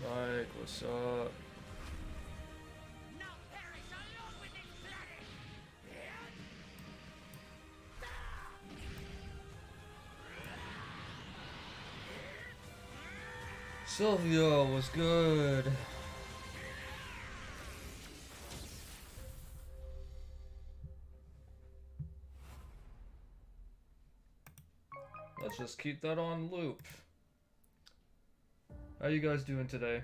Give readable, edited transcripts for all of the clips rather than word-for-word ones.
Mike, what's up? Silvio, what's good? Let's just keep that on loop. How you guys doing today?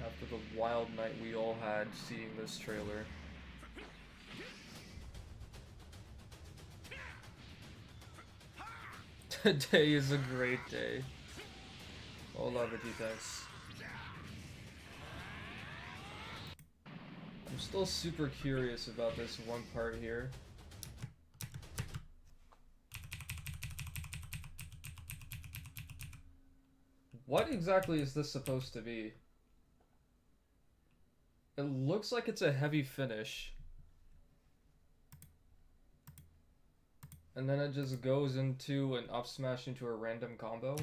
After the wild night we all had seeing this trailer. Today is a great day. Hola, Vegetax. I'm still super curious about this one part here. What exactly is this supposed to be? It looks like it's a heavy finish. And then it just goes into an up smash into a random combo.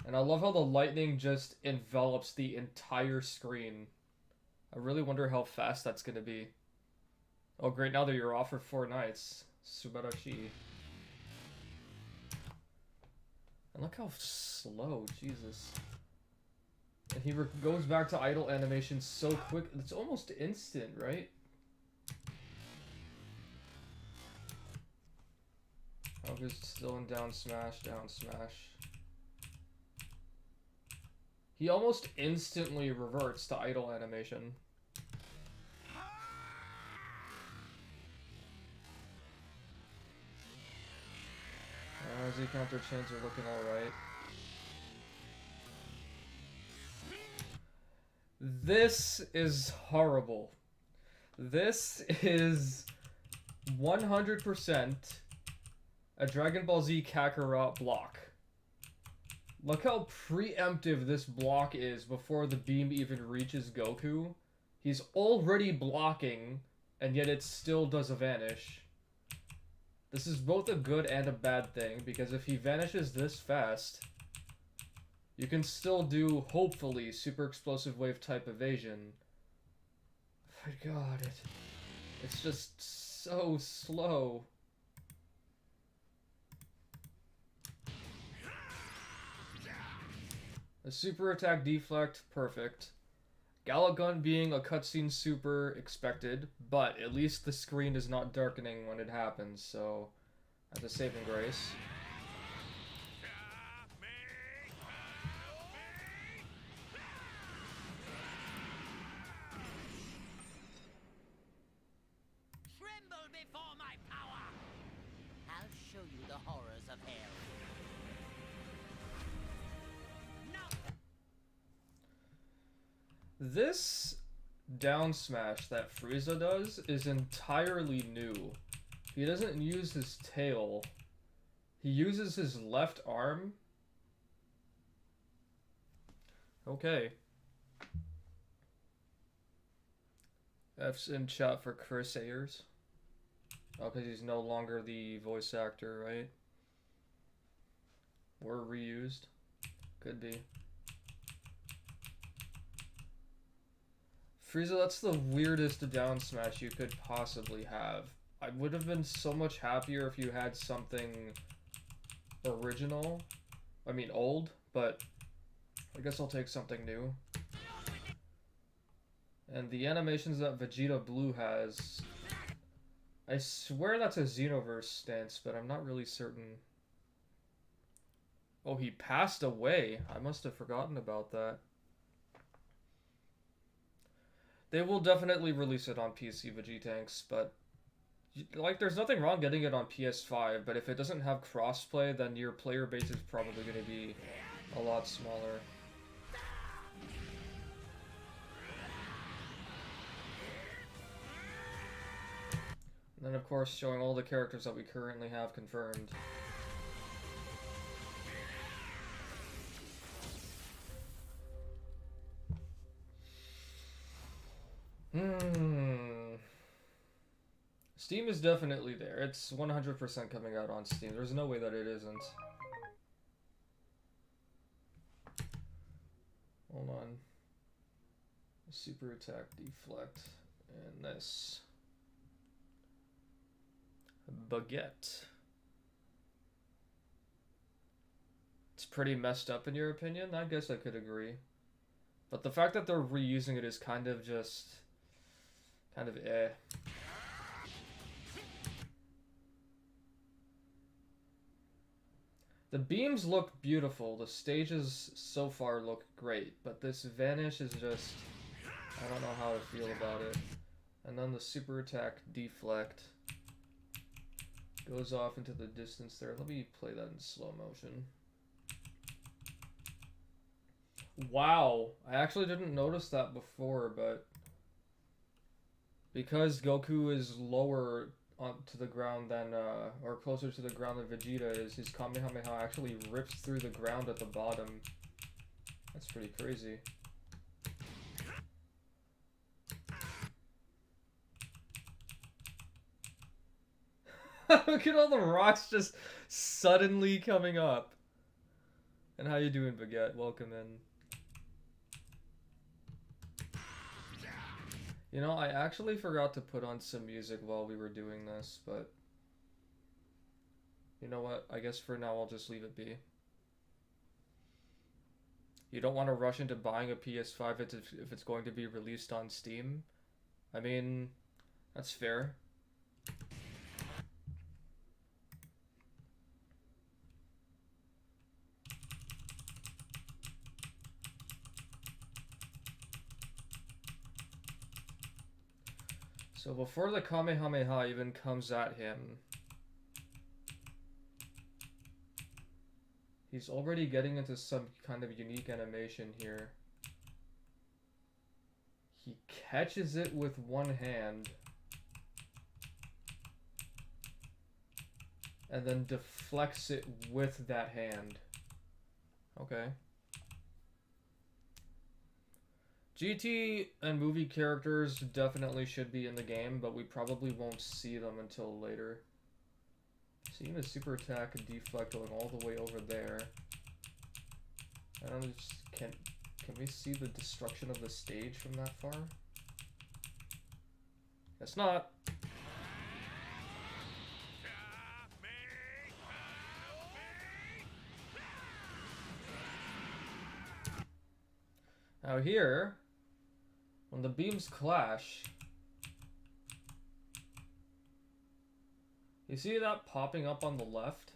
And I love how the lightning just envelops the entire screen. I really wonder how fast that's gonna be. Oh great, now that you're off for 4 nights. Subarashi. And look how slow, Jesus. And he goes back to idle animation so quick. It's almost instant, right? August still in down smash, down smash. He almost instantly reverts to idle animation. Z counter chains are looking alright. This is horrible. This is 100% a Dragon Ball Z Kakarot block. Look how preemptive this block is before the beam even reaches Goku. He's already blocking, and yet it still does a vanish. This is both a good and a bad thing, because if he vanishes this fast, you can still do, hopefully, super explosive wave type evasion. My god, it's just so slow. A super attack deflect, perfect. Gallop Gun being a cutscene super expected, but at least the screen is not darkening when it happens, so that's a saving grace. Tremble before my power! I'll show you the horrors of hell. This down smash that Frieza does is entirely new. He doesn't use his tail. He uses his left arm. Okay. F's in chat for Chris Ayers. Oh, because he's no longer the voice actor, right? Or reused. Could be. Frieza, that's the weirdest down smash you could possibly have. I would have been so much happier if you had something original. I mean old, but I guess I'll take something new. And the animations that Vegeta Blue has, I swear that's a Xenoverse stance, but I'm not really certain. Oh, he passed away. I must have forgotten about that. They will definitely release it on PC, Vegetanks, but like, there's nothing wrong getting it on PS5, but if it doesn't have crossplay, then your player base is probably going to be a lot smaller. And then, of course, showing all the characters that we currently have confirmed. Steam is definitely there. It's 100% coming out on Steam. There's no way that it isn't. Super attack, deflect, and this. Baguette. It's pretty messed up in your opinion? I guess I could agree. But the fact that they're reusing it is kind of just... kind of eh. The beams look beautiful. The stages so far look great. But this vanish is just... I don't know how I feel about it. And then the super attack deflect goes off into the distance there. Let me play that in slow motion. Wow, I actually didn't notice that before, but because Goku is lower onto the ground than, or closer to the ground than Vegeta is, his Kamehameha actually rips through the ground at the bottom. That's pretty crazy. Look at all the rocks just suddenly coming up. And how you doing, Baguette? Welcome in. You know, I actually forgot to put on some music while we were doing this, but... You know what? I guess for now I'll just leave it be. You don't want to rush into buying a PS5 if it's going to be released on Steam? I mean, that's fair. So before the Kamehameha even comes at him, he's already getting into some kind of unique animation here. He catches it with one hand and then deflects it with that hand. Okay. GT and movie characters definitely should be in the game, but we probably won't see them until later. Seeing the super attack and deflect going all the way over there. I don't know, just can we see the destruction of the stage from that far? Guess not. Now here, when the beams clash, you see that popping up on the left?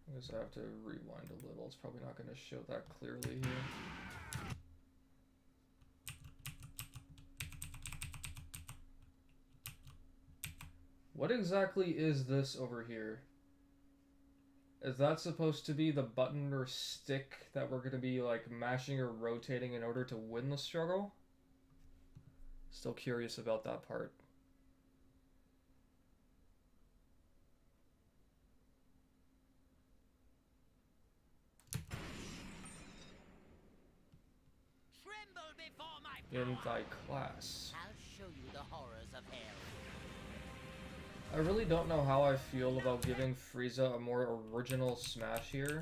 I guess I have to rewind a little. It's probably not going to show that clearly here. What exactly is this over here? Is that supposed to be the button or stick that we're going to be like mashing or rotating in order to win the struggle? Still curious about that part. Tremble before my In power. thy class. I'll show you the horrors of hell. I really don't know how I feel about giving Frieza a more original smash here.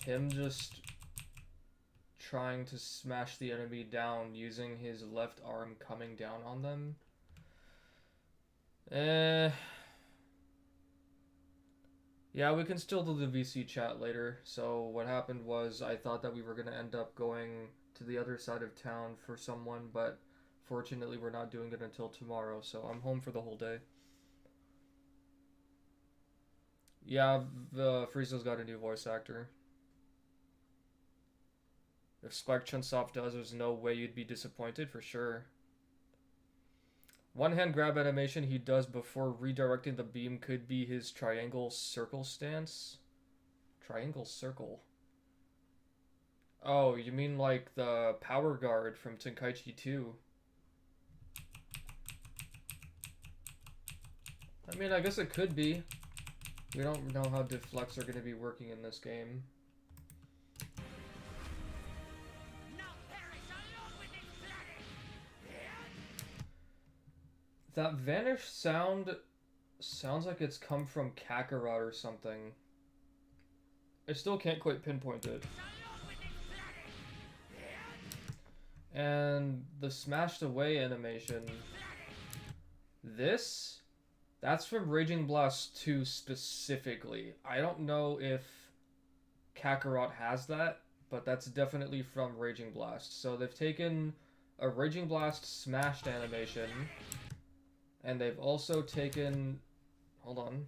Him just trying to smash the enemy down using his left arm coming down on them. Yeah, we can still do the VC chat later. So what happened was I thought that we were going to end up going to the other side of town for someone, but fortunately we're not doing it until tomorrow, so I'm home for the whole day. Yeah, Frieza's got a new voice actor. If Spike Chunsoft does, there's no way you'd be disappointed, for sure. One hand grab animation he does before redirecting the beam could be his triangle circle stance. Triangle circle. Oh, you mean like the power guard from Tenkaichi 2? I mean, I guess it could be. We don't know how deflects are going to be working in this game. That vanish sound sounds like it's come from Kakarot or something. I still can't quite pinpoint it. And the smashed away animation. That's from Raging Blast 2 specifically. I don't know if Kakarot has that, but that's definitely from Raging Blast. So they've taken a Raging Blast smashed animation, and they've also taken, hold on,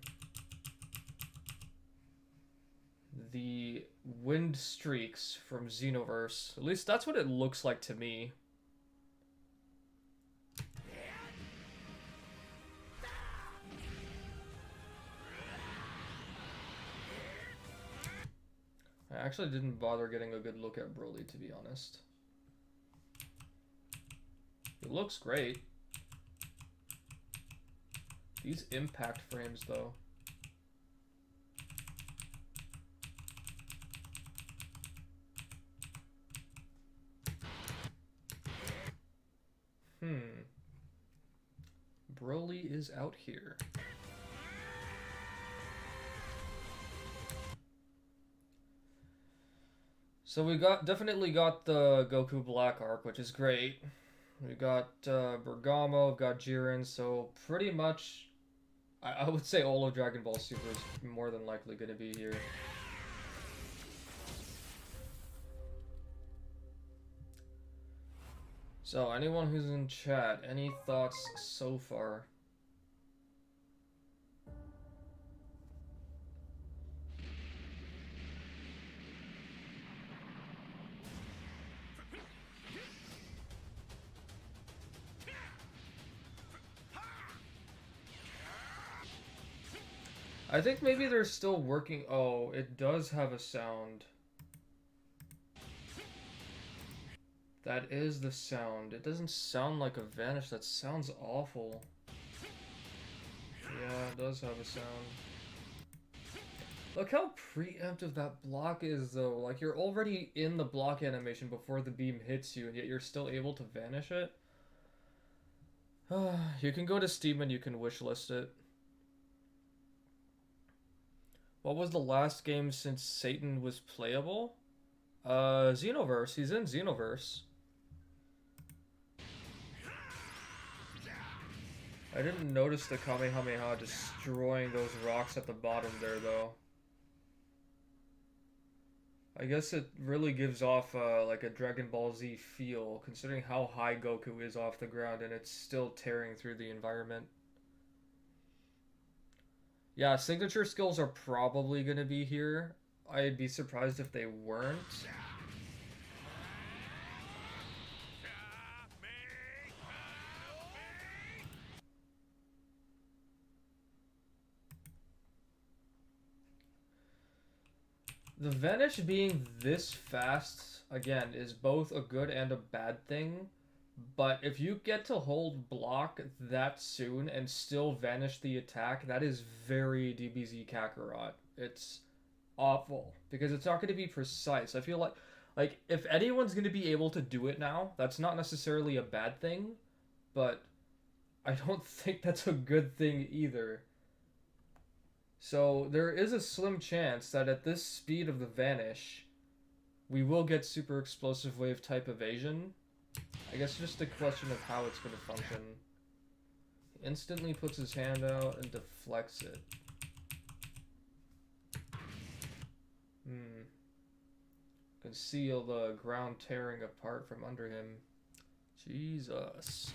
the wind streaks from Xenoverse. At least that's what it looks like to me. I actually didn't bother getting a good look at Broly, to be honest. It looks great. These impact frames, though. Broly is out here. So we definitely got the Goku Black arc, which is great. We got Bergamo, we've got Jiren, so pretty much I would say all of Dragon Ball Super is more than likely going to be here. So, anyone who's in chat, any thoughts so far? I think maybe they're still working. Oh, it does have a sound. That is the sound. It doesn't sound like a vanish. That sounds awful. Yeah, it does have a sound. Look how preemptive that block is, though. Like, you're already in the block animation before the beam hits you, and yet you're still able to vanish it. You can go to Steam and you can wishlist it. What was the last game since Satan was playable? Xenoverse. He's in Xenoverse. I didn't notice the Kamehameha destroying those rocks at the bottom there, though. I guess it really gives off like a Dragon Ball Z feel, considering how high Goku is off the ground and it's still tearing through the environment. Yeah, signature skills are probably going to be here. I'd be surprised if they weren't. The Vanish being this fast, again, is both a good and a bad thing. But if you get to hold block that soon and still vanish the attack, that is very DBZ Kakarot. It's awful because it's not going to be precise. I feel like if anyone's going to be able to do it now, that's not necessarily a bad thing, but I don't think that's a good thing either. So there is a slim chance that at this speed of the vanish, we will get super explosive wave type evasion. I guess just a question of how it's going to function. He instantly puts his hand out and deflects it. Conceal the ground tearing apart from under him. Jesus.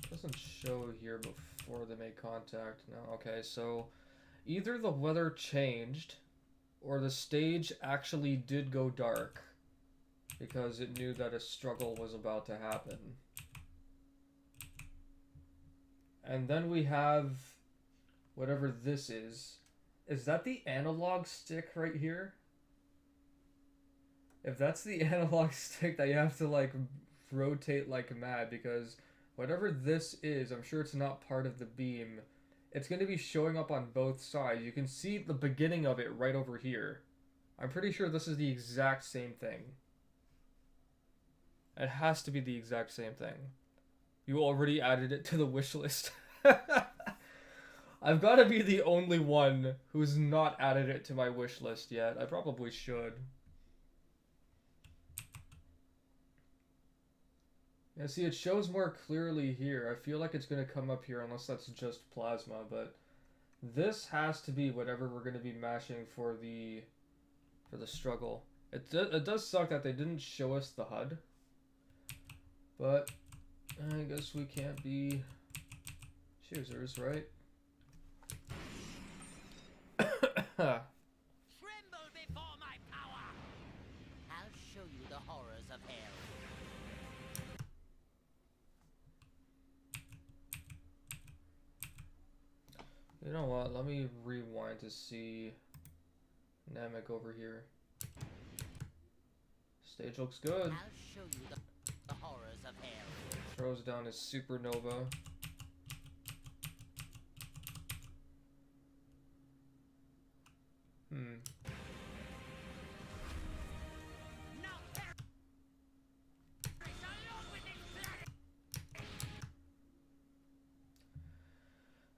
Doesn't show here before they make contact. No, okay, so either the weather changed or the stage actually did go dark because it knew that a struggle was about to happen. And then we have whatever this is. Is that the analog stick right here? If that's the analog stick that you have to like rotate like mad, because whatever this is, I'm sure it's not part of the beam. It's going to be showing up on both sides. You can see the beginning of it right over here. I'm pretty sure this is the exact same thing. It has to be the exact same thing. You already added it to the wish list. I've got to be the only one who's not added it to my wish list yet. I probably should. Yeah, see, it shows more clearly here. I feel like it's going to come up here unless that's just plasma, but this has to be whatever we're going to be mashing for the struggle. It does suck that they didn't show us the HUD, but I guess we can't be choosers, right? Tremble before my power! I'll show you the horrors of hell. You know what? Let me rewind to see Namek over here. Stage looks good. I'll show you the horrors of hell. Throws down his supernova.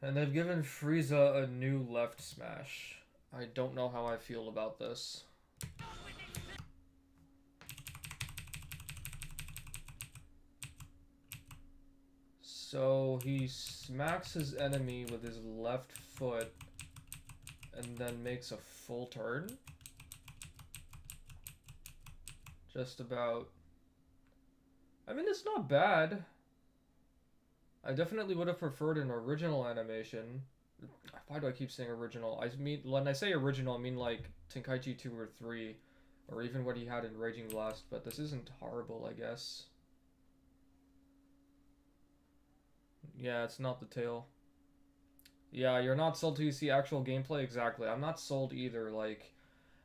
And they've given Frieza a new left smash. I don't know how I feel about this. So he smacks his enemy with his left foot and then makes a full turn? Just about. I mean, it's not bad. I definitely would have preferred an original animation. Why do I keep saying original? I mean, when I say original, I mean like Tenkaichi 2 or 3, or even what he had in Raging Blast, but this isn't horrible, I guess. Yeah, it's not the tail. Yeah, you're not sold till you see actual gameplay? Exactly. I'm not sold either. Like,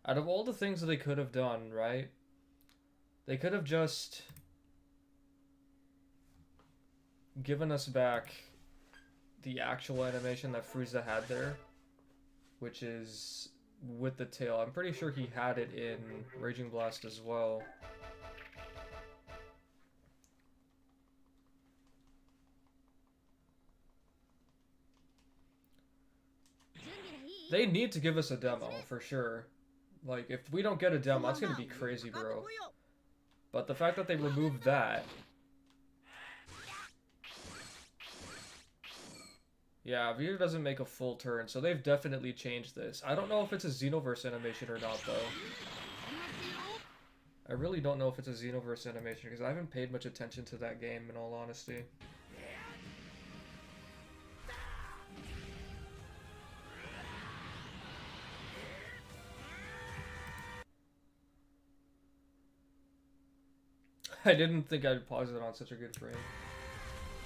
out of all the things that they could have done, right? They could have just given us back the actual animation that Frieza had there, which is with the tail. I'm pretty sure he had it in Raging Blast as well. They need to give us a demo, for sure. Like, if we don't get a demo, that's gonna be crazy, bro. But the fact that they removed that... Yeah, Vegeta doesn't make a full turn, so they've definitely changed this. I don't know if it's a Xenoverse animation or not, though. I really don't know if it's a Xenoverse animation, because I haven't paid much attention to that game, in all honesty. I didn't think I'd pause it on such a good frame.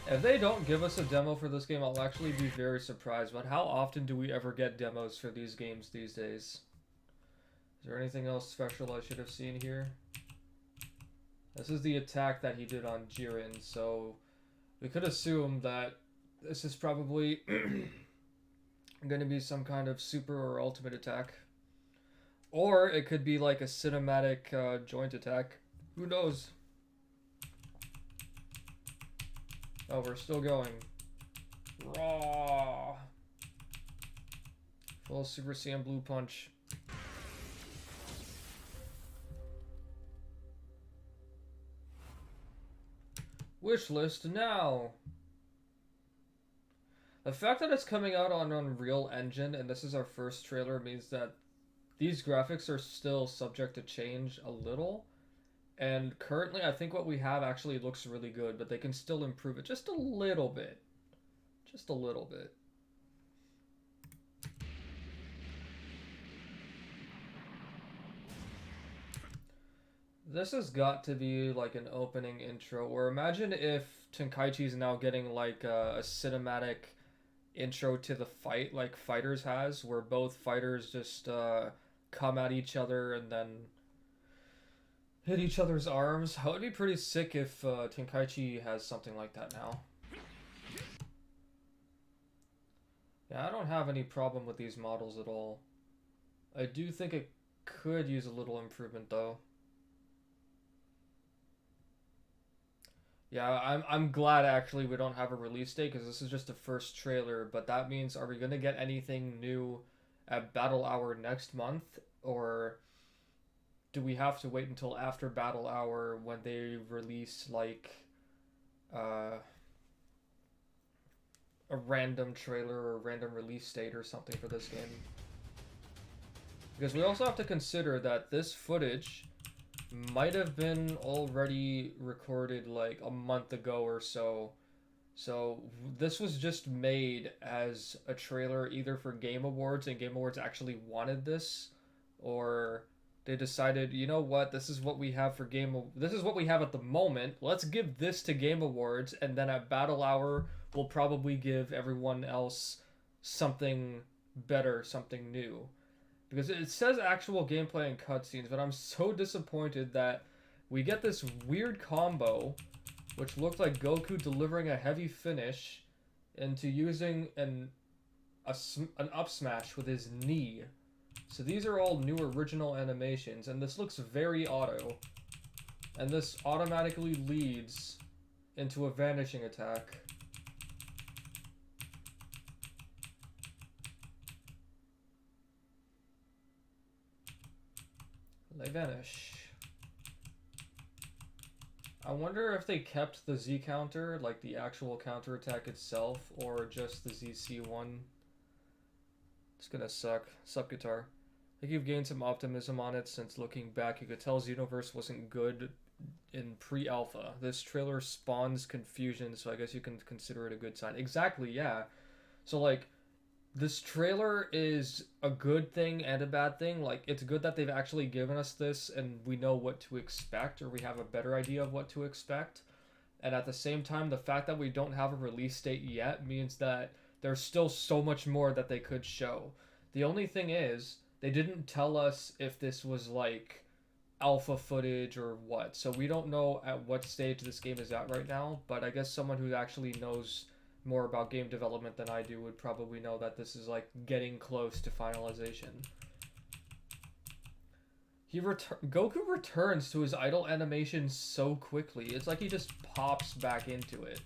If they don't give us a demo for this game, I'll actually be very surprised. But how often do we ever get demos for these games these days? Is there anything else special I should have seen here? This is the attack that he did on Jiren, so we could assume that this is probably going to be some kind of super or ultimate attack. Or it could be like a cinematic joint attack. Who knows? Oh, we're still going. Raw. Full Super Saiyan Blue Punch. Wishlist now. The fact that it's coming out on Unreal Engine and this is our first trailer means that these graphics are still subject to change a little. And currently, I think what we have actually looks really good, but they can still improve it just a little bit. Just a little bit. This has got to be like an opening intro, or imagine if Tenkaichi's now getting like a cinematic intro to the fight like Fighters has, where both fighters just come at each other and then hit each other's arms. That would be pretty sick if Tenkaichi has something like that now. Yeah, I don't have any problem with these models at all. I do think it could use a little improvement though. Yeah, I'm glad actually we don't have a release date because this is just the first trailer. But that means, are we gonna get anything new at Battle Hour next month, or do we have to wait until after Battle Hour when they release like uh, a random trailer or a random release date or something for this game? Because we also have to consider that this footage might have been already recorded like a month ago or so. So this was just made as a trailer either for Game Awards and Game Awards actually wanted this, or they decided, you know what, this is what we have for this is what we have at the moment. Let's give this to Game Awards, and then at Battle Hour we'll probably give everyone else something better, something new. Because it says actual gameplay and cutscenes, but I'm so disappointed that we get this weird combo, which looked like Goku delivering a heavy finish into using an up smash with his knee. So these are all new original animations, and this looks very auto. And this automatically leads into a vanishing attack. They vanish. I wonder if they kept the Z counter, like the actual counter attack itself, or just the ZC one. It's gonna suck. Sup, guitar. I think you've gained some optimism on it since looking back. You could tell Xenoverse wasn't good in pre-alpha. This trailer spawns confusion, so I guess you can consider it a good sign. Exactly, yeah. So, like, this trailer is a good thing and a bad thing. Like, it's good that they've actually given us this and we know what to expect, or we have a better idea of what to expect. And at the same time, the fact that we don't have a release date yet means that there's still so much more that they could show. The only thing is, they didn't tell us if this was like alpha footage or what. So we don't know at what stage this game is at right now, but I guess someone who actually knows more about game development than I do would probably know that this is like getting close to finalization. Goku returns to his idle animation so quickly. It's like he just pops back into it.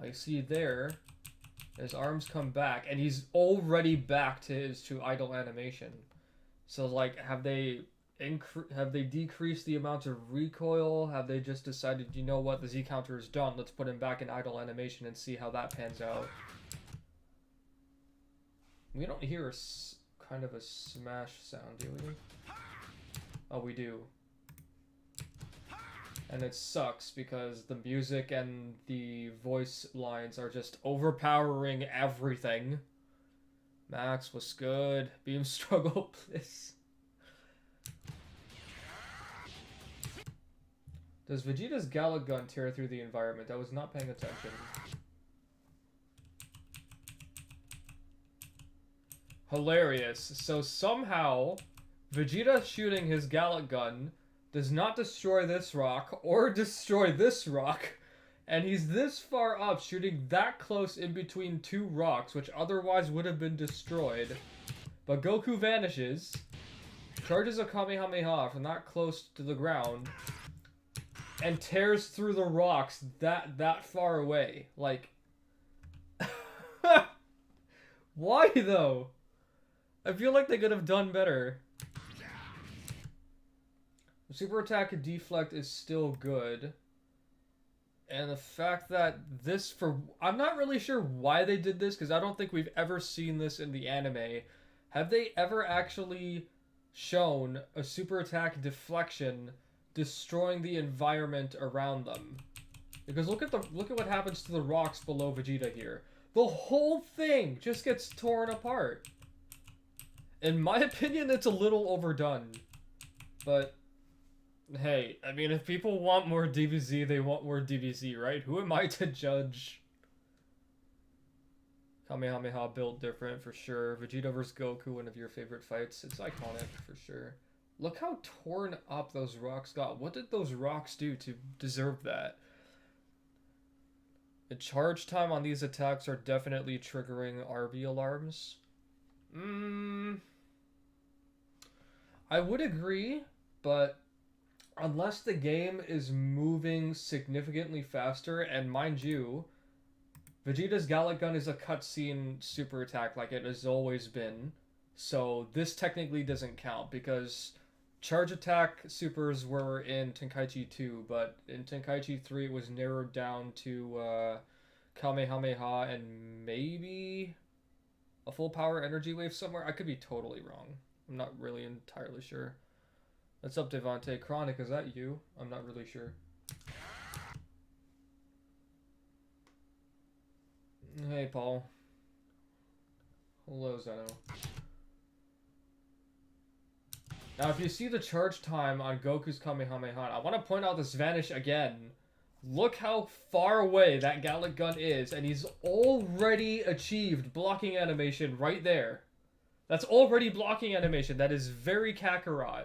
I see there, his arms come back, and he's already back to his idle animation. So like, have they decreased the amount of recoil? Have they just decided, you know what, the Z counter is done, let's put him back in idle animation and see how that pans out? We don't hear kind of a smash sound, do we? Oh, we do. And it sucks because the music and the voice lines are just overpowering everything. Max was good. Beam struggle, please. Does Vegeta's Gallic Gun tear through the environment? I was not paying attention. Hilarious. So somehow, Vegeta shooting his Gallic Gun does not destroy this rock or destroy this rock, and he's this far up shooting that close in between two rocks which otherwise would have been destroyed. But Goku vanishes, charges a Kamehameha from that close to the ground, and tears through the rocks that far away. Like, why though? I feel like they could have done better. The super attack deflect is still good. And the fact that I'm not really sure why they did this, because I don't think we've ever seen this in the anime. Have they ever actually shown a super attack deflection destroying the environment around them? Because look at what happens to the rocks below Vegeta here. The whole thing just gets torn apart. In my opinion, it's a little overdone. But hey, I mean, if people want more DBZ, they want more DBZ, right? Who am I to judge? Kamehameha built different, for sure. Vegeta vs. Goku, one of your favorite fights. It's iconic, for sure. Look how torn up those rocks got. What did those rocks do to deserve that? The charge time on these attacks are definitely triggering RB alarms. I would agree. but unless the game is moving significantly faster, and mind you, Vegeta's Gallic Gun is a cutscene super attack like it has always been, so this technically doesn't count because charge attack supers were in Tenkaichi 2, but in Tenkaichi 3 it was narrowed down to Kamehameha and maybe a full power energy wave somewhere. I could be totally wrong. I'm not really entirely sure. What's up, Devante? Chronic, is that you? I'm not really sure. Hey, Paul. Hello, Zeno. Now, if you see the charge time on Goku's Kamehameha, I want to point out this Vanish again. Look how far away that Gallic Gun is, and he's already achieved blocking animation right there. That's already blocking animation. That is very Kakarot.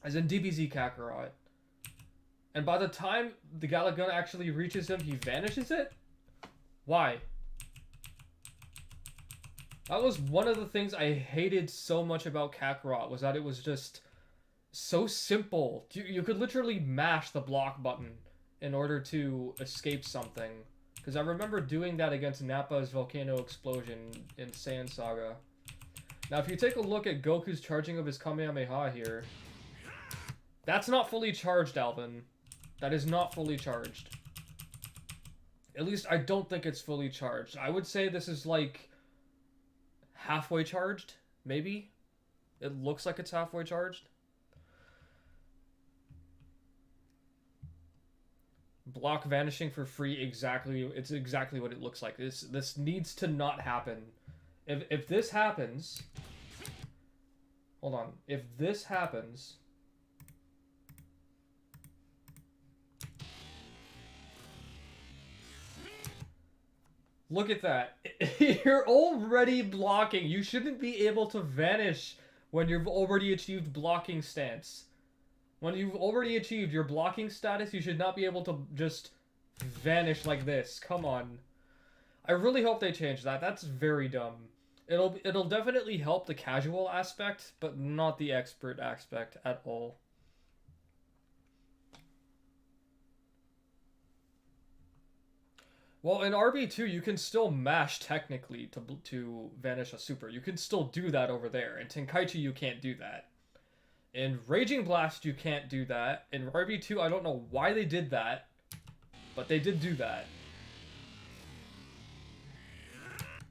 As in DBZ Kakarot. And by the time the Gallic Gun actually reaches him, he vanishes it? Why? That was one of the things I hated so much about Kakarot, was that it was just so simple. You could literally mash the block button in order to escape something. Because I remember doing that against Nappa's Volcano Explosion in Saiyan Saga. Now, if you take a look at Goku's charging of his Kamehameha here, that's not fully charged, Alvin. That is not fully charged. At least, I don't think it's fully charged. I would say this is, like, halfway charged, maybe? It looks like it's halfway charged. Block vanishing for free, it's exactly what it looks like. This needs to not happen. If this happens... Hold on. If this happens... Look at that. You're already blocking. You shouldn't be able to vanish when you've already achieved blocking stance. When you've already achieved your blocking status, you should not be able to just vanish like this. Come on. I really hope they change that. That's very dumb. It'll definitely help the casual aspect, but not the expert aspect at all. Well, in RB2, you can still mash technically to vanish a super. You can still do that over there. In Tenkaichi, you can't do that. In Raging Blast, you can't do that. In RB2, I don't know why they did that, but they did do that.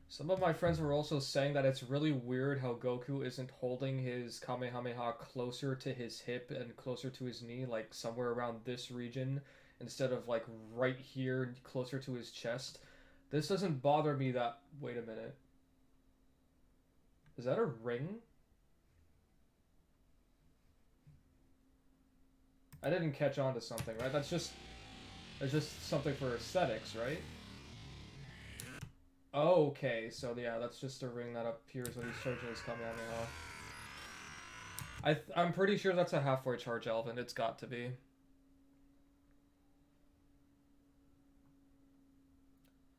Some of my friends were also saying that it's really weird how Goku isn't holding his Kamehameha closer to his hip and closer to his knee, like somewhere around this region, instead of like right here, closer to his chest. This doesn't bother me that... Wait a minute. Is that a ring? I didn't catch on to something, right? That's just something for aesthetics, right? Oh, okay, so yeah, that's just a ring that appears when he's charging his Kamehameha. I'm pretty sure that's a halfway charge, Alvin. It's got to be.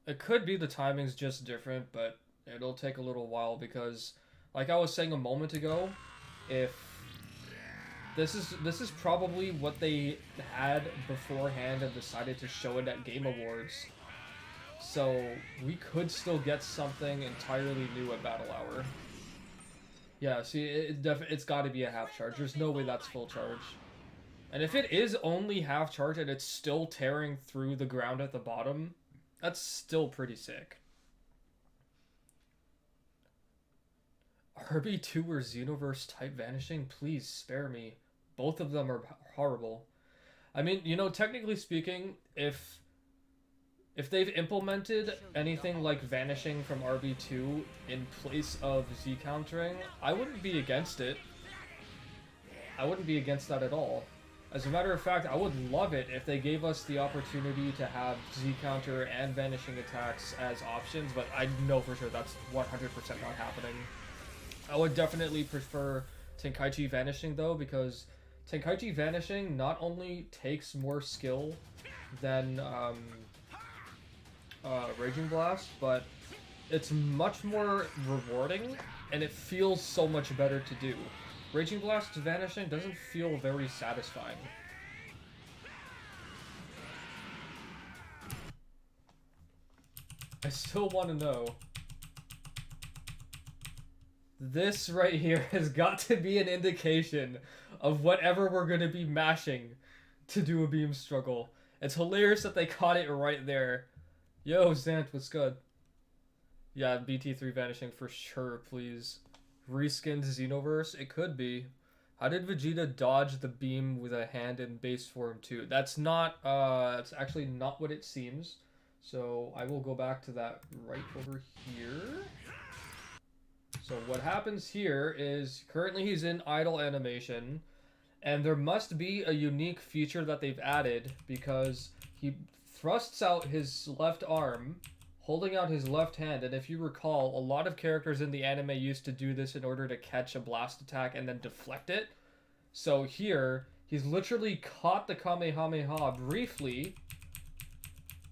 It could be the timing's just different, but it'll take a little while because, like I was saying a moment ago, if this is probably what they had beforehand and decided to show it at Game Awards. So we could still get something entirely new at Battle Hour. Yeah, see, it's got to be a half charge. There's no way that's full charge. And if it is only half charge and it's still tearing through the ground at the bottom, that's still pretty sick. RB2 or Xenoverse type vanishing? Please spare me. Both of them are horrible. I mean, you know, technically speaking, if they've implemented anything like vanishing from RB2 in place of Z countering, I wouldn't be against it. I wouldn't be against that at all. As a matter of fact, I would love it if they gave us the opportunity to have Z counter and vanishing attacks as options, but I know for sure that's 100% not happening. I would definitely prefer Tenkaichi vanishing though, because Tenkaichi vanishing not only takes more skill than Raging Blast, but it's much more rewarding and it feels so much better to do. Raging Blast's vanishing doesn't feel very satisfying. I still want to know. This right here has got to be an indication of whatever we're going to be mashing to do a beam struggle. It's hilarious that they caught it right there. Yo, Zant, what's good? Yeah, BT3 vanishing for sure, please. Reskinned Xenoverse? It could be. How did Vegeta dodge the beam with a hand in base form 2? That's not, it's actually not what it seems. So I will go back to that right over here. So what happens here is currently he's in idle animation, and there must be a unique feature that they've added because he thrusts out his left arm, holding out his left hand, and if you recall, a lot of characters in the anime used to do this in order to catch a blast attack and then deflect it. So here, he's literally caught the Kamehameha briefly,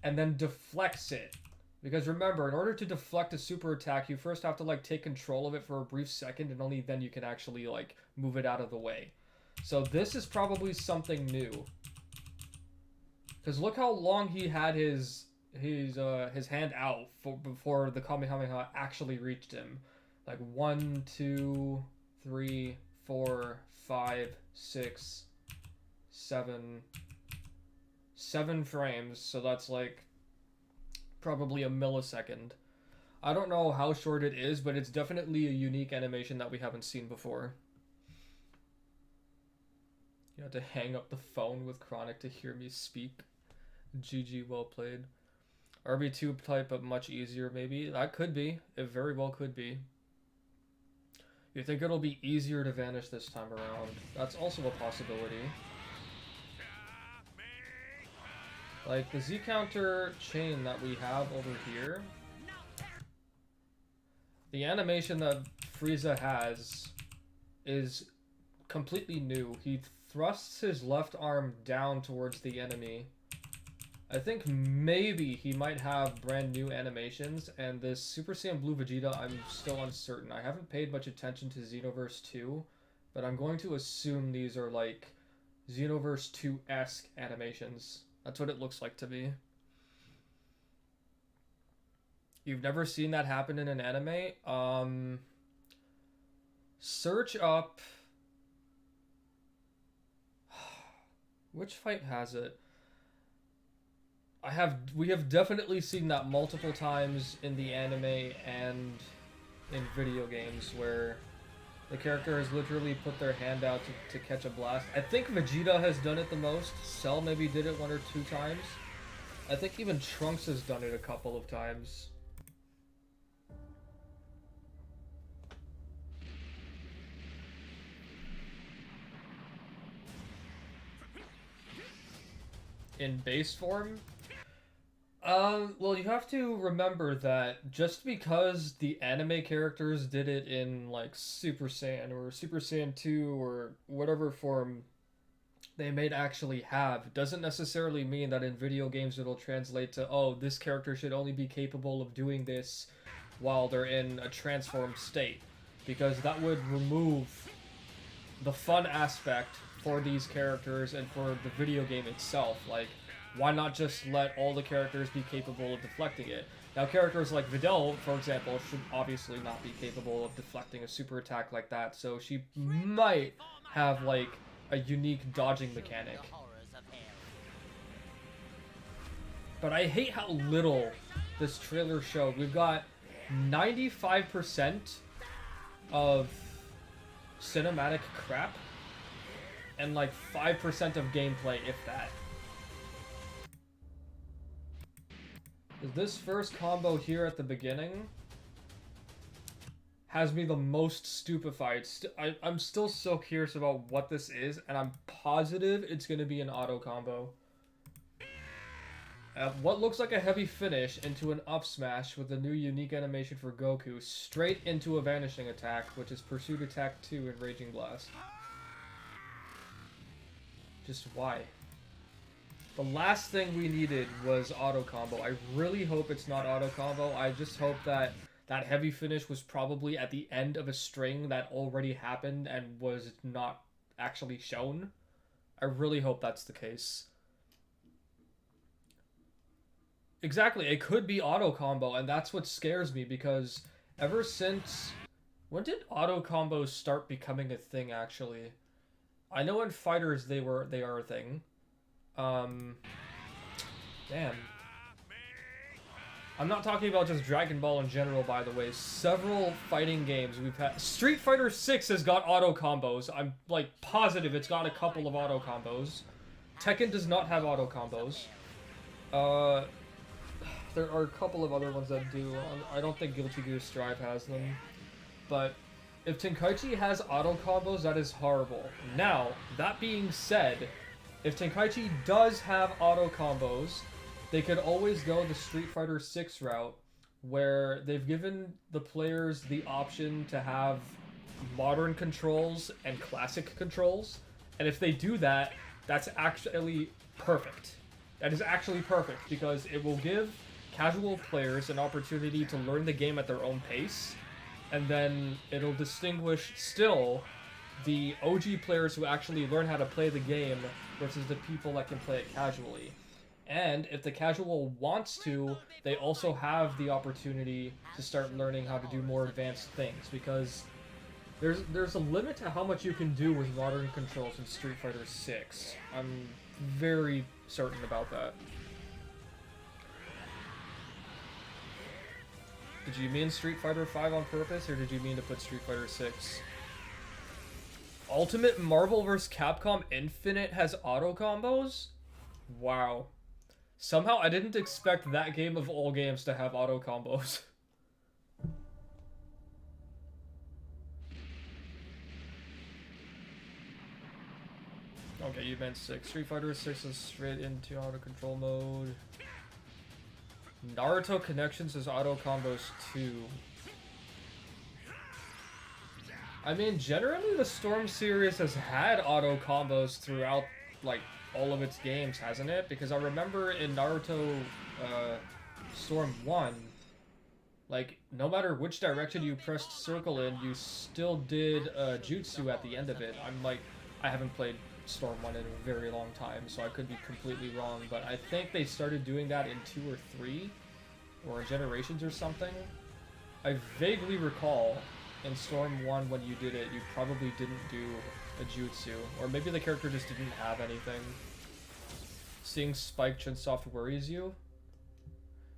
and then deflects it. Because remember, in order to deflect a super attack, you first have to like take control of it for a brief second, and only then you can actually like move it out of the way. So this is probably something new. Because look how long he had his hand out before the Kamehameha actually reached him. Like 1, 2, 3, 4, 5, 6, 7 frames. So that's like probably a millisecond. I don't know how short it is, but it's definitely a unique animation that we haven't seen before. You had to hang up the phone with Chronic to hear me speak. GG, well played. RB2 type, but much easier maybe. That could be. It very well could be. You think it'll be easier to vanish this time around? That's also a possibility. Like, the Z-counter chain that we have over here, the animation that Frieza has is completely new. He thrusts his left arm down towards the enemy. I think maybe he might have brand new animations, and this Super Saiyan Blue Vegeta, I'm still uncertain. I haven't paid much attention to Xenoverse 2, but I'm going to assume these are like Xenoverse 2-esque animations. That's what it looks like to me. You've never seen that happen in an anime? Search up... Which fight has it? We have definitely seen that multiple times in the anime and in video games where the character has literally put their hand out to catch a blast. I think Vegeta has done it the most. Cell maybe did it 1 or 2 times. I think even Trunks has done it a couple of times. In base form? Well, you have to remember that just because the anime characters did it in, like, Super Saiyan or Super Saiyan 2 or whatever form they may actually have, doesn't necessarily mean that in video games it'll translate to, oh, this character should only be capable of doing this while they're in a transformed state. Because that would remove the fun aspect for these characters and for the video game itself. Like, why not just let all the characters be capable of deflecting it? Now, characters like Videl, for example, should obviously not be capable of deflecting a super attack like that, so she might have, like, a unique dodging mechanic. But I hate how little this trailer showed. We've got 95% of cinematic crap and like 5% of gameplay, if that. This first combo here at the beginning has me the most stupefied. I'm still so curious about what this is, and I'm positive it's going to be an auto combo. What looks like a heavy finish into an up smash with a new unique animation for Goku, straight into a vanishing attack, which is Pursuit Attack 2 in Raging Blast. Just why? The last thing we needed was auto combo. I really hope it's not auto combo. I just hope that that heavy finish was probably at the end of a string that already happened and was not actually shown. I really hope that's the case. Exactly, it could be auto combo, and that's what scares me because ever since when did auto combos start becoming a thing actually? I know in fighters they are a thing. Damn. I'm not talking about just Dragon Ball in general, by the way. Several fighting games we've had. Street Fighter 6 has got auto combos. I'm like positive it's got a couple of auto combos. Tekken does not have auto combos. There are a couple of other ones that do. I don't think Guilty Gear Strive has them. But if Tenkaichi has auto combos, that is horrible. Now, that being said, if Tenkaichi does have auto combos, they could always go the Street Fighter 6 route, where they've given the players the option to have modern controls and classic controls. And if they do that, that's actually perfect. That is actually perfect, because it will give casual players an opportunity to learn the game at their own pace, and then it'll distinguish still the OG players who actually learn how to play the game versus the people that can play it casually. And if the casual wants to, they also have the opportunity to start learning how to do more advanced things, because there's a limit to how much you can do with modern controls in Street Fighter 6. I'm very certain about that. Did you mean Street Fighter 5 on purpose, or did you mean to put Street Fighter 6? Ultimate Marvel vs. Capcom Infinite has auto combos? Wow. Somehow I didn't expect that game of all games to have auto combos. Okay, you meant 6. Street Fighter 6 is straight into auto control mode. Naruto Connections is auto combos too. I mean, generally the Storm series has had auto combos throughout, like, all of its games, hasn't it? Because I remember in Naruto Storm 1, like, no matter which direction you pressed circle in, you still did jutsu at the end of it. I'm like, I haven't played Storm 1 in a very long time, so I could be completely wrong, but I think they started doing that in 2 or 3, or in Generations or something. I vaguely recall in Storm 1 when you did it, you probably didn't do a jutsu, or maybe the character just didn't have anything. Seeing Spike Chunsoft worries you?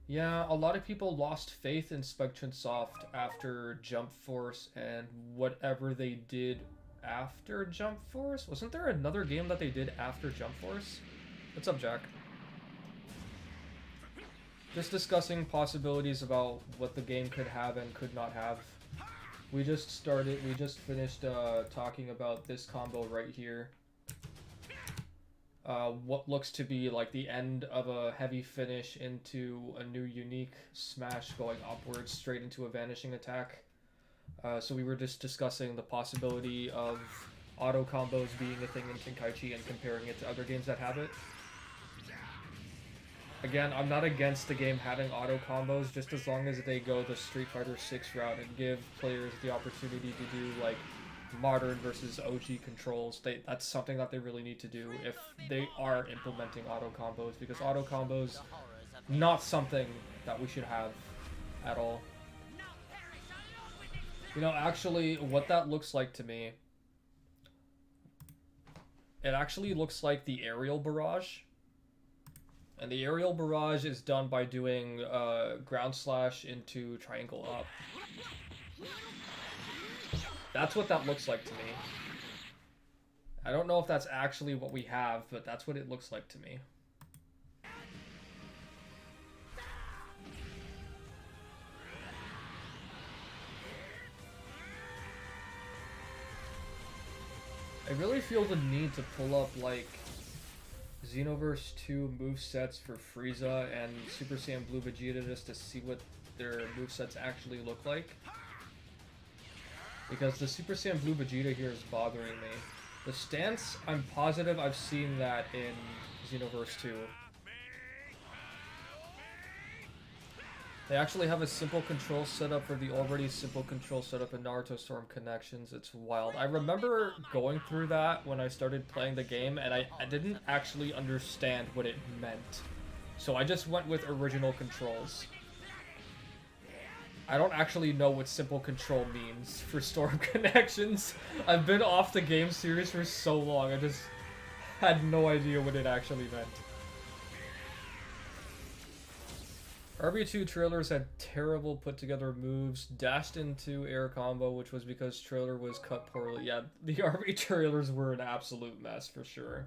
Yeah, a lot of people lost faith in Spike Chunsoft after Jump Force and whatever they did after Jump Force? Wasn't there another game that they did after Jump Force? What's up, Jack? Just discussing possibilities about what the game could have and could not have. We just finished talking about this combo right here. What looks to be like the end of a heavy finish into a new unique smash going upwards straight into a vanishing attack. So we were just discussing the possibility of auto combos being a thing in Tenkaichi and comparing it to other games that have it. Again, I'm not against the game having auto combos, just as long as they go the Street Fighter 6 route and give players the opportunity to do, like, modern versus OG controls. That's something that they really need to do if they are implementing auto combos, because auto combos, not something that we should have at all. You know, actually, what that looks like to me, it actually looks like the aerial barrage. And the aerial barrage is done by doing ground slash into triangle up. That's what that looks like to me. I don't know if that's actually what we have, but that's what it looks like to me. I really feel the need to pull up, like, Xenoverse 2 movesets for Frieza and Super Saiyan Blue Vegeta just to see what their movesets actually look like. Because the Super Saiyan Blue Vegeta here is bothering me. The stance, I'm positive I've seen that in Xenoverse 2. They actually have a simple control setup for the already simple control setup in Naruto Storm Connections. It's wild. I remember going through that when I started playing the game, and I didn't actually understand what it meant. So I just went with original controls. I don't actually know what simple control means for Storm Connections. I've been off the game series for so long, I just had no idea what it actually meant. RB2 trailers had terrible put-together moves, dashed into air combo, which was because trailer was cut poorly. Yeah, the RB trailers were an absolute mess, for sure.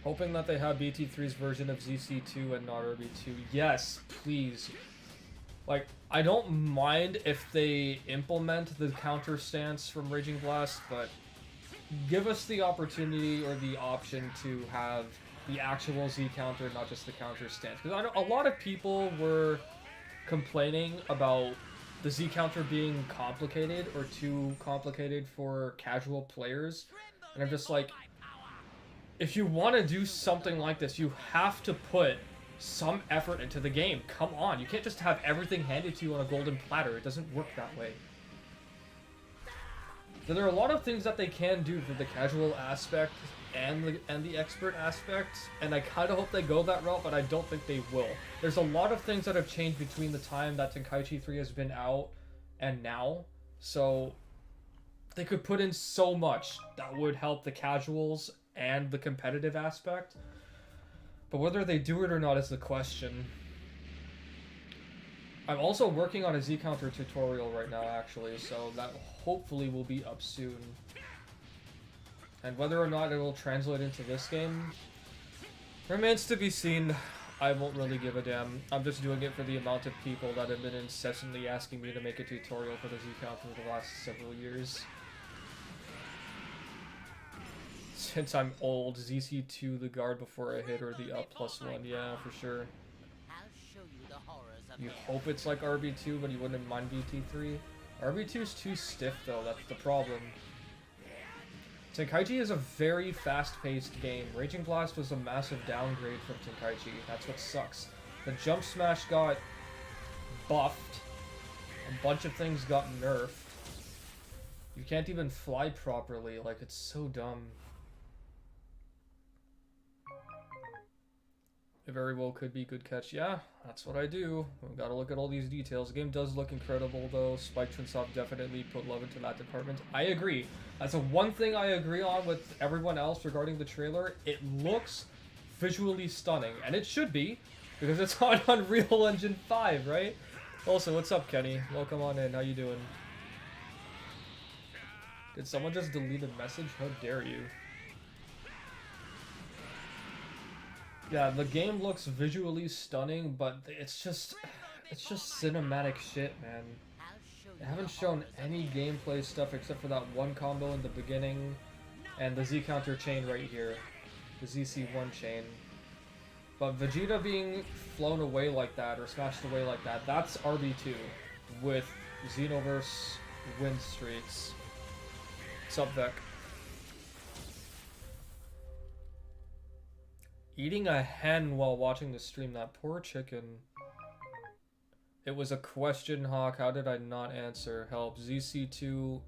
Hoping that they have BT3's version of ZC2 and not RB2. Yes, please. Like, I don't mind if they implement the counter stance from Raging Blast, but give us the opportunity or the option to have the actual Z counter, not just the counter stance. Because I know a lot of people were complaining about the Z counter being complicated or too complicated for casual players. And I'm just like, if you want to do something like this, you have to put some effort into the game. Come on, you can't just have everything handed to you on a golden platter. It doesn't work that way. So there are a lot of things that they can do for the casual aspect and the expert aspect, and I kind of hope they go that route, but I don't think they will. There's a lot of things that have changed between the time that Tenkaichi 3 has been out and now, so they could put in so much that would help the casuals and the competitive aspect, but whether they do it or not is the question. I'm also working on a Z counter tutorial right now, actually, so that hopefully will be up soon. And whether or not it will translate into this game remains to be seen. I won't really give a damn. I'm just doing it for the amount of people that have been incessantly asking me to make a tutorial for the Z counter for the last several years. Since I'm old, ZC2 the guard before a hit or the up +1, yeah, for sure. You hope it's like RB2, but you wouldn't mind BT3. RB2's too stiff though, that's the problem. Tenkaichi is a very fast-paced game. Raging Blast was a massive downgrade from Tenkaichi. That's what sucks. The jump smash got buffed. A bunch of things got nerfed. You can't even fly properly. Like, it's so dumb. It very well could be good catch. Yeah, that's what I do. We've got to look at all these details. The game does look incredible, though. Spike Chunsoft definitely put love into that department. I agree. That's the one thing I agree on with everyone else regarding the trailer. It looks visually stunning, and it should be, because it's on Unreal Engine 5, right? Also, what's up, Kenny? Welcome on in. How you doing? Did someone just delete a message? How dare you? Yeah, the game looks visually stunning, but it's just cinematic shit, man. They haven't shown any gameplay stuff except for that one combo in the beginning and the Z counter chain right here, the ZC1 chain. But Vegeta being flown away like that or smashed away like that, that's RB2 with Xenoverse win streaks. Sup, Vec? Eating a hen while watching the stream, that poor chicken. It was a question, Hawk. How did I not answer? Help. ZC2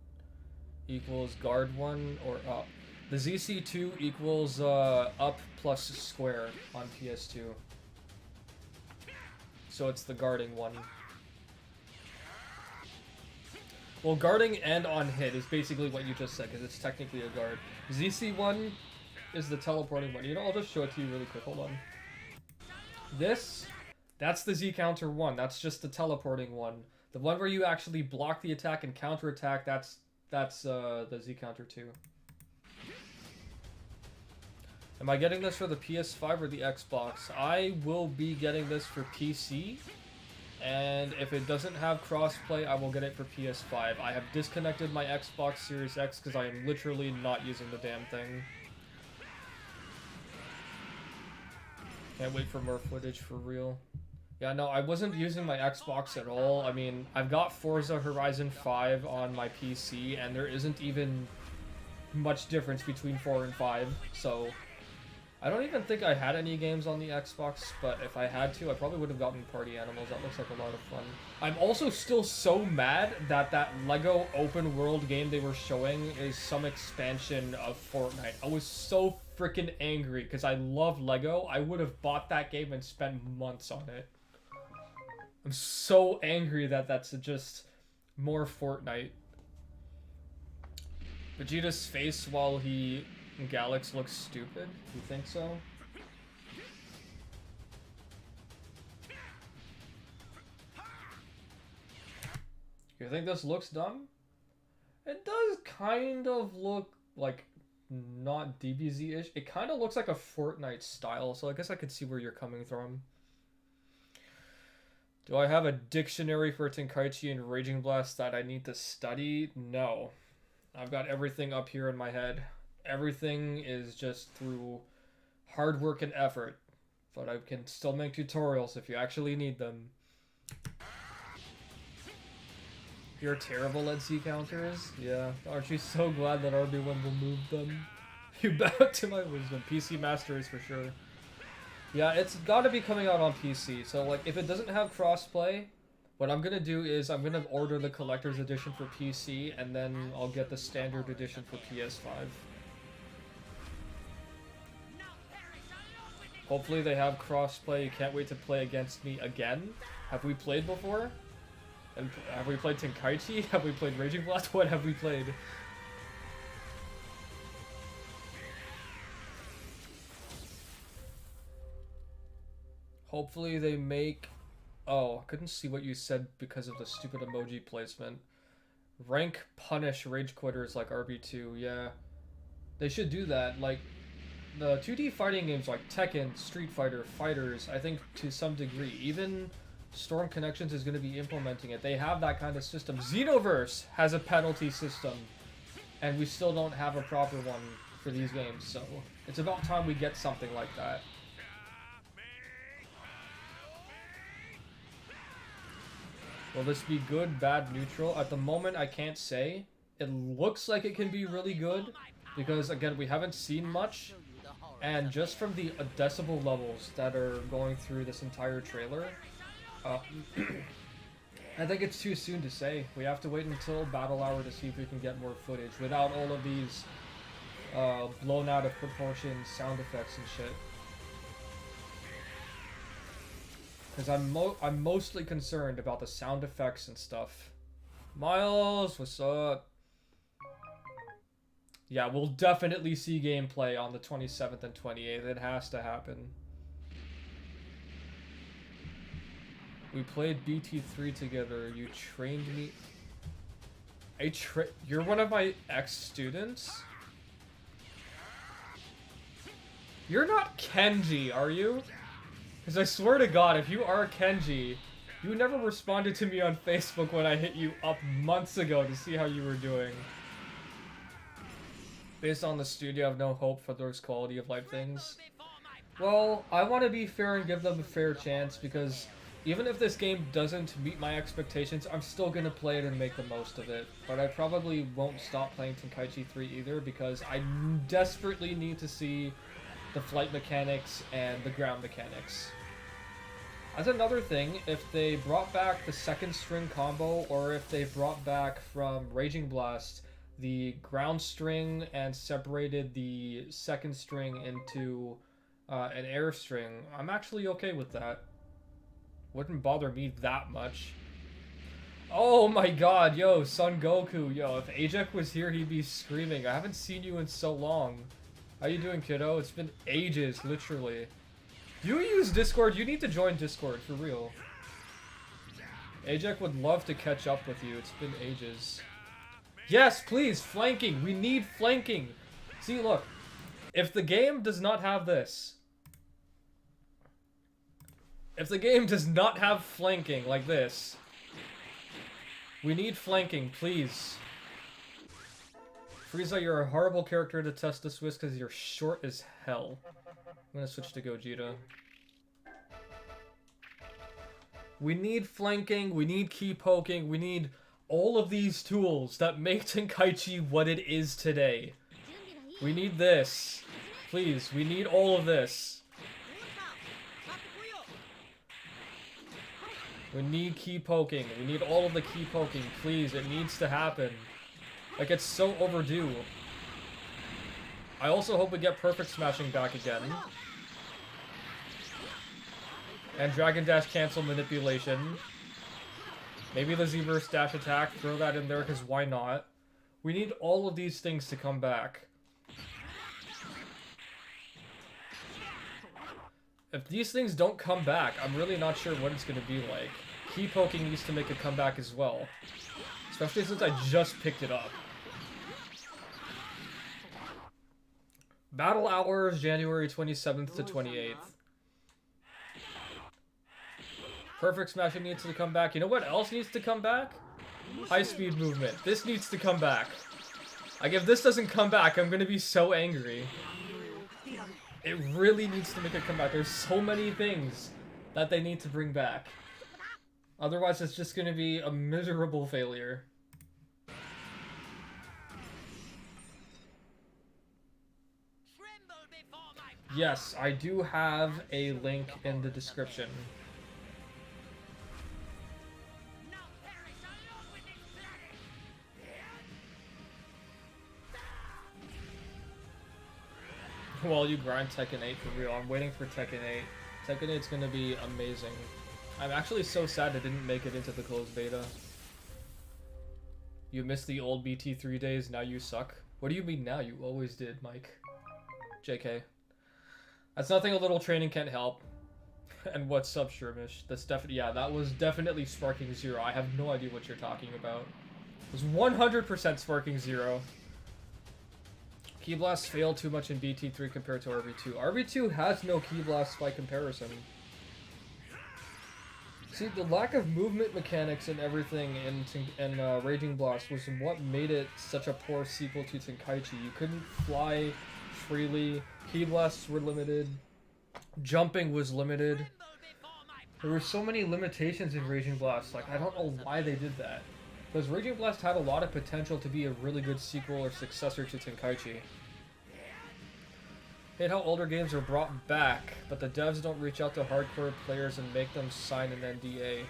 equals guard 1 or up. The ZC2 equals up plus square on PS2. So it's the guarding one. Well, guarding and on hit is basically what you just said, because it's technically a guard. ZC1 is the teleporting one. You know, I'll just show it to you really quick. Hold on. That's the Z counter one. That's just the teleporting one. The one where you actually block the attack and counter attack, that's the Z counter 2. Am I getting this for the PS5 or the Xbox? I will be getting this for PC. And if it doesn't have crossplay, I will get it for PS5. I have disconnected my Xbox Series X because I am literally not using the damn thing. Can't wait for more footage for real. Yeah, no, I wasn't using my Xbox at all. I mean, I've got Forza Horizon 5 on my PC, and there isn't even much difference between 4 and 5, so I don't even think I had any games on the Xbox, but if I had to, I probably would have gotten Party Animals. That looks like a lot of fun. I'm also still so mad that that Lego open world game they were showing is some expansion of Fortnite. I was so freaking angry because I love Lego. I would have bought that game and spent months on it. I'm so angry that that's just more Fortnite. Vegeta's face while he... Galax looks stupid? You think so? You think this looks dumb? It does kind of look like not DBZ-ish. It kind of looks like a Fortnite style, so I guess I could see where you're coming from. Do I have a dictionary for Tenkaichi and Raging Blast that I need to study? No. I've got everything up here in my head. Everything is just through hard work and effort. But I can still make tutorials if you actually need them. You're terrible at Z counters? Yeah. Aren't you so glad that RB1 removed them? You bow to my wisdom. PC Master is for sure. Yeah, it's gotta be coming out on PC. So, like, if it doesn't have crossplay, what I'm gonna do is I'm gonna order the collector's edition for PC, and then I'll get the standard edition for PS5. Hopefully they have crossplay. Can't wait to play against me again. Have we played before? And have we played Tenkaichi? Have we played Raging Blast? What have we played? Hopefully they make... Oh, I couldn't see what you said because of the stupid emoji placement. Rank punish rage quitters like RB2, yeah. They should do that, like... The 2D fighting games like Tekken, Street Fighter, Fighters, I think to some degree, even Storm Connections is going to be implementing it. They have that kind of system. Xenoverse has a penalty system, and we still don't have a proper one for these games, so it's about time we get something like that. Will this be good, bad, neutral? At the moment, I can't say. It looks like it can be really good, because again, we haven't seen much. And just from the decibel levels that are going through this entire trailer, I think it's too soon to say. We have to wait until Battle Hour to see if we can get more footage without all of these blown out of proportion sound effects and shit. Because I'm mostly concerned about the sound effects and stuff. Miles, what's up? Yeah, we'll definitely see gameplay on the 27th and 28th. It has to happen. We played BT3 together. You trained me. You're one of my ex-students? You're not Kenji, are you? Because I swear to God, if you are Kenji, you never responded to me on Facebook when I hit you up months ago to see how you were doing. Based on the studio, I have no hope for those quality of life things. Well, I want to be fair and give them a fair chance, because even if this game doesn't meet my expectations, I'm still going to play it and make the most of it. But I probably won't stop playing Tenkaichi 3 either, because I desperately need to see the flight mechanics and the ground mechanics. As another thing, if they brought back the second string combo, or if they brought back from Raging Blast the ground string and separated the second string into an air string, I'm actually okay with that. Wouldn't bother me that much. Oh my god, yo, Son Goku, yo, if Ajak was here, he'd be screaming. I haven't seen you in so long. How you doing, kiddo? It's been ages, literally. Do you use Discord? You need to join Discord, for real. Ajak would love to catch up with you. It's been ages. Yes, please, flanking. We need flanking. See, look. If the game does not have this. If the game does not have flanking like this. We need flanking, please. Frieza, you're a horrible character to test the Swiss because you're short as hell. I'm gonna switch to Gogeta. We need flanking, we need key poking, we need all of these tools that make Tenkaichi what it is today. We need this. Please, we need all of this. We need key poking. We need all of the key poking. Please, it needs to happen. Like, it's so overdue. I also hope we get perfect smashing back again. And Dragon Dash cancel manipulation. Maybe the Z-verse dash attack. Throw that in there, because why not? We need all of these things to come back. If these things don't come back, I'm really not sure what it's going to be like. Key poking needs to make a comeback as well. Especially since I just picked it up. Battle hours, January 27th to 28th. Perfect smashing needs to come back. You know what else needs to come back? High speed movement. This needs to come back. Like, if this doesn't come back, I'm gonna be so angry. It really needs to make a comeback. There's so many things that they need to bring back. Otherwise, it's just gonna be a miserable failure. Yes, I do have a link in the description. While you grind Tekken 8 for real, I'm waiting for Tekken 8. Tekken 8's gonna be amazing. I'm actually so sad I didn't make it into the closed beta. You missed the old BT3 days, now you suck. What do you mean now? You always did, Mike. JK. That's nothing a little training can't help. And what's up, Shermish? That's definitely, yeah, that was definitely Sparking Zero. I have no idea what you're talking about. It was 100% Sparking Zero. Key Blasts fail too much in BT3 compared to RV2. RV2 has no Key Blasts by comparison. See, the lack of movement mechanics and everything in Raging Blast was what made it such a poor sequel to Tenkaichi. You couldn't fly freely, Key Blasts were limited, jumping was limited. There were so many limitations in Raging Blast, like, I don't know why they did that. Because Raging Blast had a lot of potential to be a really good sequel or successor to Tenkaichi. Hate how older games are brought back, but the devs don't reach out to hardcore players and make them sign an NDA.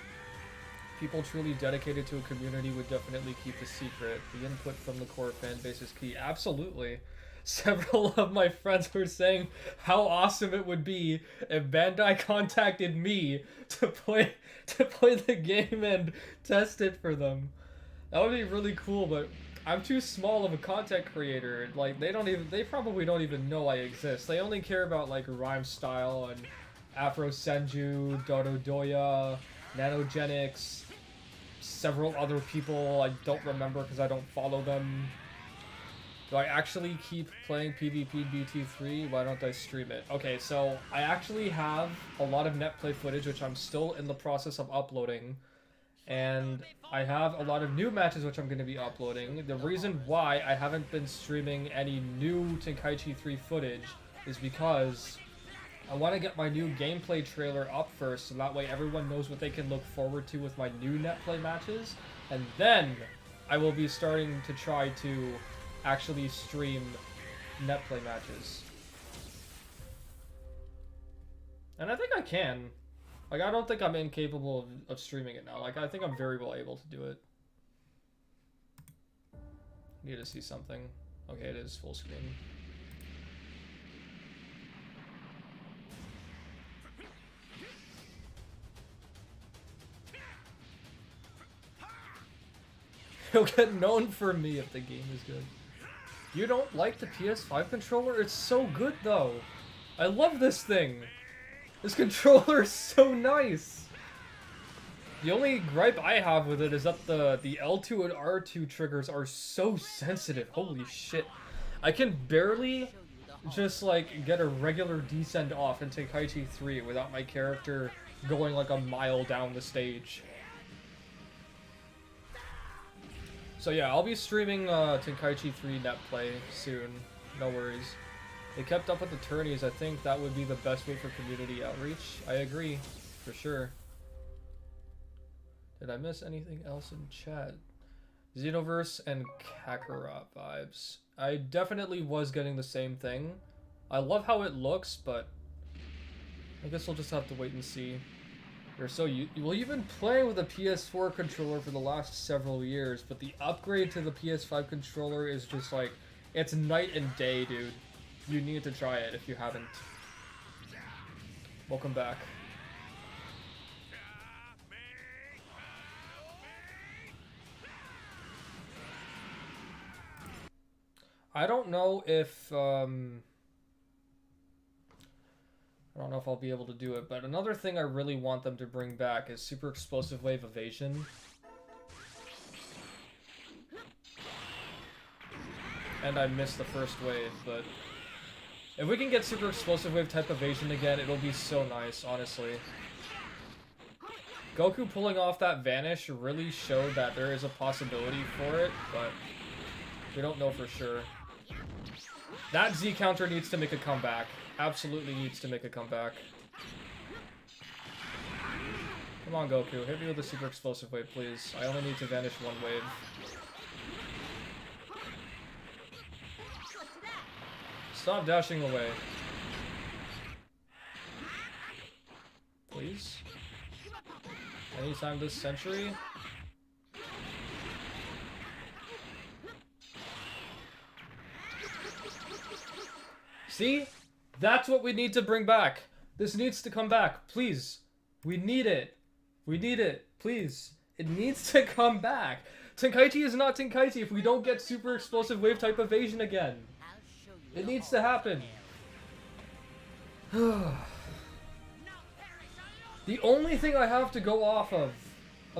People truly dedicated to a community would definitely keep the secret. The input from the core fan base is key. Absolutely. Several of my friends were saying how awesome it would be if Bandai contacted me to play the game and test it for them. That would be really cool, but I'm too small of a content creator. Like, they probably don't even know I exist. They only care about, like, Rhyme Style and Afro Senju, Dodo Doya, Nanogenics, several other people I don't remember because I don't follow them. Do I actually keep playing PvP BT3? Why don't I stream it? Okay, so I actually have a lot of netplay footage, which I'm still in the process of uploading. And I have a lot of new matches which I'm going to be uploading. The reason why I haven't been streaming any new Tenkaichi 3 footage is because I want to get my new gameplay trailer up first, so that way everyone knows what they can look forward to with my new netplay matches. And then I will be starting to try to actually stream netplay matches. And I think I can. Like, I don't think I'm incapable of streaming it now. Like, I think I'm very well able to do it. Need to see something. Okay, it is full screen. He'll get known for me if the game is good. You don't like the PS5 controller? It's so good, though. I love this thing. This controller is so nice. The only gripe I have with it is that the L2 and R2 triggers are so sensitive. Holy shit. I can barely just, like, get a regular descend off in Tenkaichi 3 without my character going, like, a mile down the stage. So yeah, I'll be streaming Tenkaichi 3 netplay soon. No worries. They kept up with the tourneys. I think that would be the best way for community outreach. I agree, for sure. Did I miss anything else in chat? Xenoverse and Kakarot vibes. I definitely was getting the same thing, I love how it looks, but I guess we'll just have to wait and see. Well, you've been playing with a PS4 controller for the last several years, but the upgrade to the PS5 controller is just like, it's night and day, dude. You need to try it if you haven't. Welcome back. I don't know if I'll be able to do it, but another thing I really want them to bring back is Super Explosive Wave Evasion. And I missed the first wave, but if we can get Super Explosive Wave type evasion again, it'll be so nice, honestly. Goku pulling off that vanish really showed that there is a possibility for it, but we don't know for sure. That Z counter needs to make a comeback. Absolutely needs to make a comeback. Come on, Goku. Hit me with a Super Explosive Wave, please. I only need to vanish one wave. Stop dashing away. Please? Anytime this century? See? That's what we need to bring back. This needs to come back. Please. We need it. We need it. Please. It needs to come back. Tenkaichi is not Tenkaichi if we don't get Super Explosive Wave type evasion again. It needs to happen. The only thing I have to go off of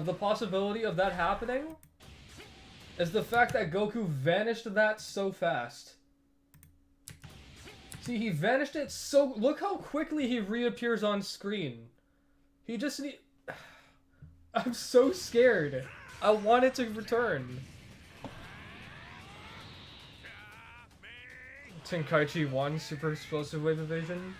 the possibility of that happening is the fact that Goku vanished that so fast. See, he vanished it so... Look how quickly he reappears on screen. He just need... I'm so scared. I want it to return. Tenkaichi 1 Super Explosive Wave Evasion.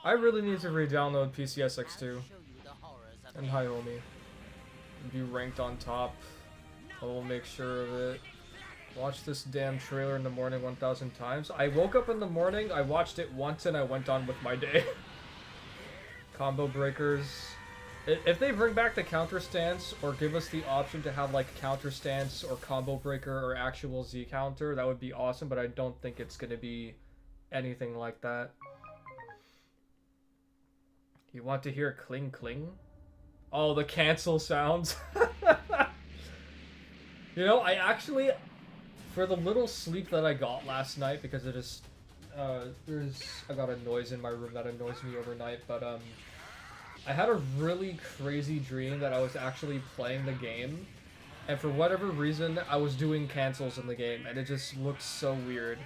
I really need to re-download PCSX2. And hi, homie. Be ranked on top. I will make sure of it. Watch this damn trailer in the morning 1,000 times. I woke up in the morning, I watched it once, and I went on with my day. Combo breakers. If they bring back the counter stance, or give us the option to have like counter stance, or combo breaker, or actual Z counter, that would be awesome, but I don't think it's gonna be anything like that. You want to hear cling cling? Oh, the cancel sounds. You know, I actually, for the little sleep that I got last night, because it is, I got a noise in my room that annoys me overnight, but, I had a really crazy dream that I was actually playing the game, and for whatever reason, I was doing cancels in the game, and it just looked so weird.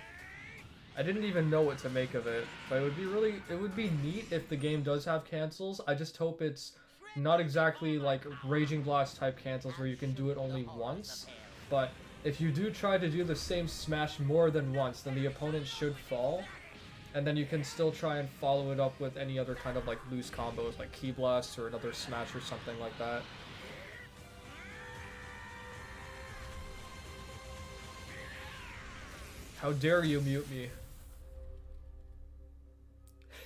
I didn't even know what to make of it, but it would be neat if the game does have cancels. I just hope it's not exactly like Raging Blast type cancels where you can do it only once, but if you do try to do the same smash more than once, then the opponent should fall, and then you can still try and follow it up with any other kind of like loose combos, like Key Blast or another smash or something like that. How dare you mute me?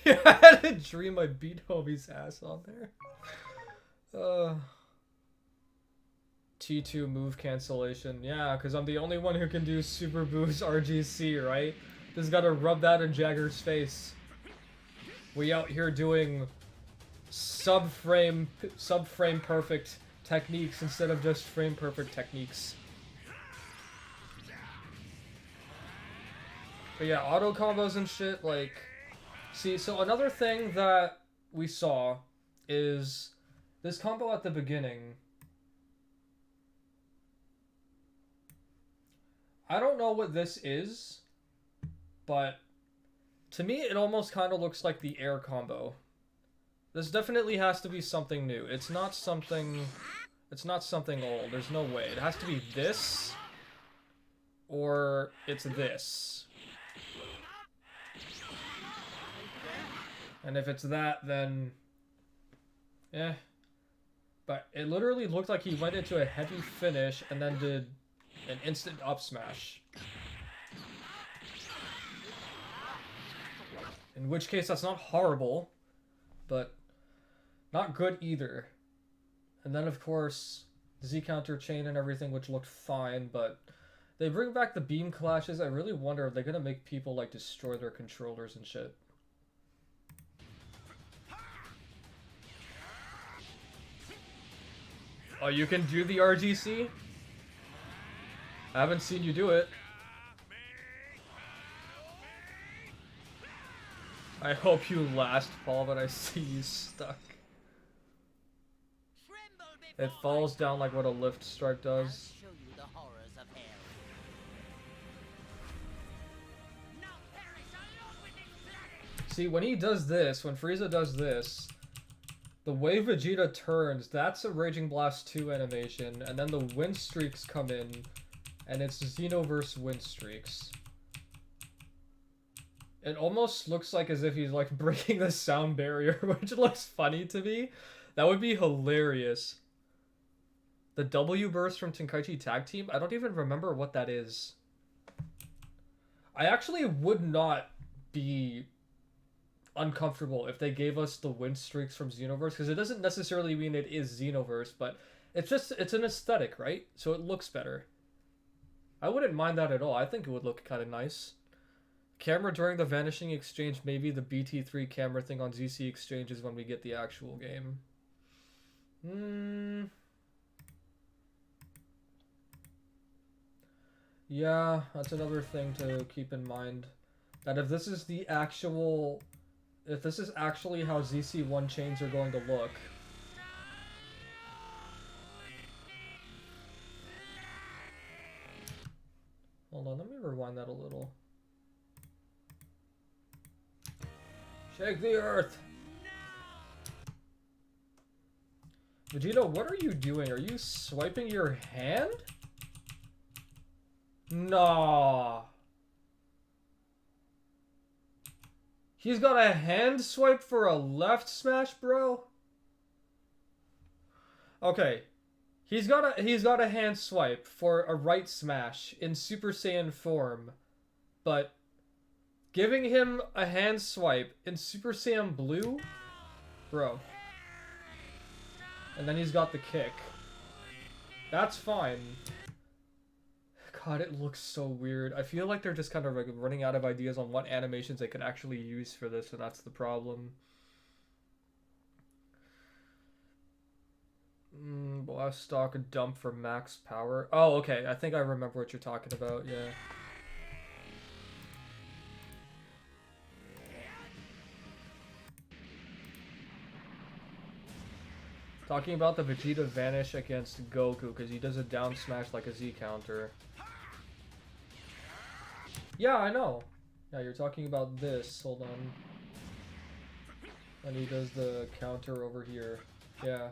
I had a dream I beat homie's ass on there. T2 move cancellation. Yeah, because I'm the only one who can do Super Boost RGC, right? Just gotta rub that in Jagger's face. We out here doing sub-frame perfect techniques instead of just frame perfect techniques. But yeah, auto combos and shit, like... See, so another thing that we saw is this combo at the beginning. I don't know what this is, but to me it almost kind of looks like the air combo. This definitely has to be something new. It's not something old. There's no way. It has to be this, or it's this. And if it's that, then... eh. But it literally looked like he went into a heavy finish and then did an instant up smash. In which case, that's not horrible, but not good either. And then, of course, Z counter chain and everything, which looked fine, but they bring back the beam clashes. I really wonder if they're gonna make people like destroy their controllers and shit. Oh, you can do the RGC? I haven't seen you do it. I hope you last fall, but I see you stuck. It falls down like what a lift strike does. I'll show you the horrors of hell. Now perish along with this planet. See, when he does this, when Frieza does this, the way Vegeta turns, that's a Raging Blast 2 animation, and then the wind streaks come in, and it's Xenoverse wind streaks. It almost looks like as if he's like breaking the sound barrier, which looks funny to me. That would be hilarious. The W burst from Tenkaichi Tag Team? I don't even remember what that is. I actually would not be uncomfortable if they gave us the wind streaks from Xenoverse, because it doesn't necessarily mean it is Xenoverse, but it's an aesthetic, right? So it looks better. I wouldn't mind that at all. I think it would look kind of nice. Camera during the Vanishing Exchange, maybe the BT3 camera thing on ZC Exchanges when we get the actual game. Yeah, that's another thing to keep in mind. That if this is the actual... If this is actually how ZC1 chains are going to look... Hold on, let me rewind that a little. Shake the earth! Vegeta, what are you doing? Are you swiping your hand? Nah. He's got a hand swipe for a left smash, bro? Okay. He's got a hand swipe for a right smash in Super Saiyan form, but giving him a hand swipe in Super Saiyan Blue? Bro. And then he's got the kick. That's fine. God, it looks so weird. I feel like they're just kind of like running out of ideas on what animations they could actually use for this, and that's the problem. Blast stock dump for max power. Oh, okay. I think I remember what you're talking about. Yeah. Talking about the Vegeta Vanish against Goku, because he does a down smash like a Z counter. Yeah, I know. Yeah, you're talking about this. Hold on. And he does the counter over here. Yeah.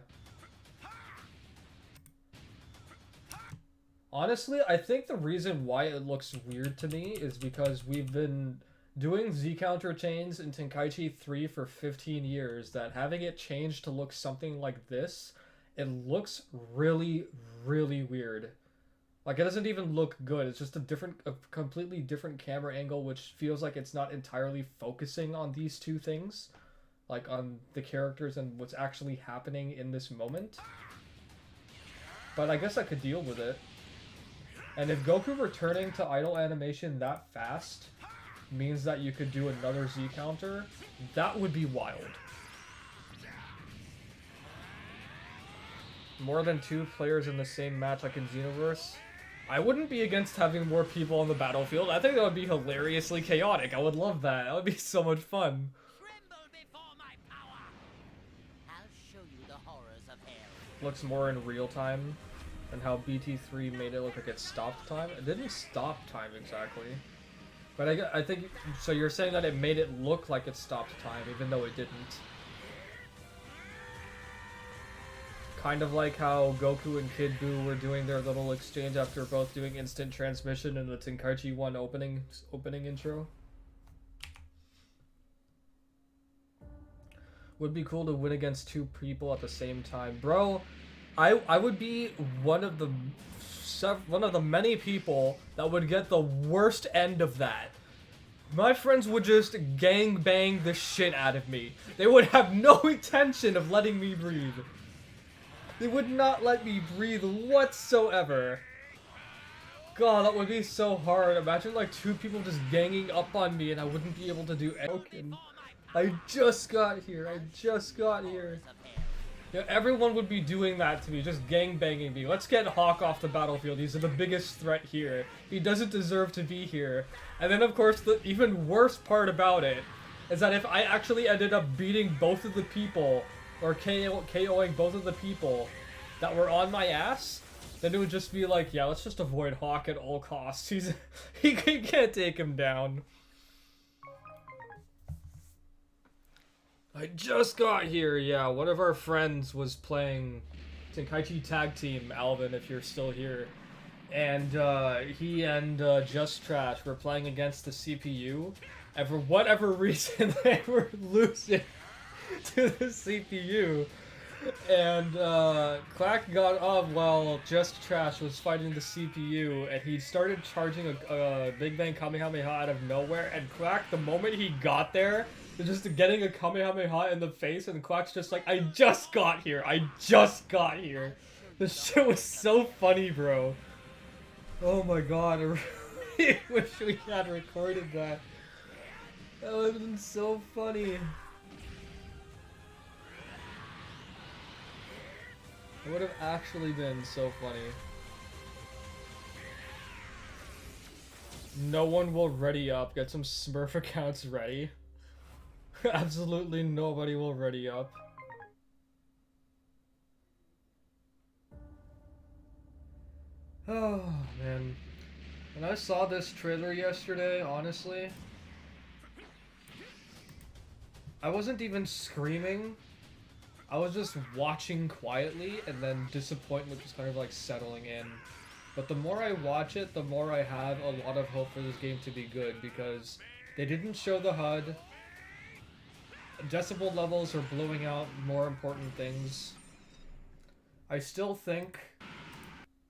Honestly, I think the reason why it looks weird to me is because we've been doing Z counter chains in Tenkaichi 3 for 15 years, that having it changed to look something like this, it looks really, really weird. Like, it doesn't even look good. It's just a completely different camera angle, which feels like it's not entirely focusing on these two things. Like, on the characters and what's actually happening in this moment. But I guess I could deal with it. And if Goku returning to idle animation that fast means that you could do another Z counter, that would be wild. More than 2 players in the same match like in Xenoverse? I wouldn't be against having more people on the battlefield. I think that would be hilariously chaotic. I would love that. That would be so much fun. Tremble before my power. I'll show you the horrors of hell. Looks more in real time than how BT3 made it look like it stopped time. It didn't stop time exactly. But I think, so you're saying that it made it look like it stopped time, even though it didn't. Kind of like how Goku and Kid Buu were doing their little exchange after both doing instant transmission in the Tenkaichi 1 opening intro. Would be cool to win against 2 people at the same time. Bro, I would be one of the one of the many people that would get the worst end of that. My friends would just gangbang the shit out of me. They would have no intention of letting me breathe. They would not let me breathe whatsoever. God, that would be so hard. Imagine like two people just ganging up on me and I wouldn't be able to do anything. I just got here. I just got here. Yeah, everyone would be doing that to me, just gangbanging me. Let's get Hawk off the battlefield. He's the biggest threat here. He doesn't deserve to be here. And then, of course, the even worse part about it is that if I actually ended up beating both of the people, or KOing both of the people that were on my ass, then it would just be like, yeah, let's just avoid Hawk at all costs. He can't take him down. I just got here, yeah. One of our friends was playing Tenkaichi Tag Team, Alvin, if you're still here. And he and Just Trash were playing against the CPU. And for whatever reason, they were losing to the CPU. And Clack got up while Just Trash was fighting the CPU. And he started charging a Big Bang Kamehameha out of nowhere. And Clack, the moment he got there, just getting a Kamehameha in the face, and Quack's just like, I just got here. I just got here. This shit was so funny, bro. Oh my god, I really wish we had recorded that. That would have been so funny. It would have actually been so funny. No one will ready up. Get some Smurf accounts ready. Absolutely nobody will ready up. Oh, man. When I saw this trailer yesterday, honestly, I wasn't even screaming. I was just watching quietly, and then disappointment was kind of like settling in. But the more I watch it, the more I have a lot of hope for this game to be good, because they didn't show the HUD. Decibel levels are blowing out more important things. I still think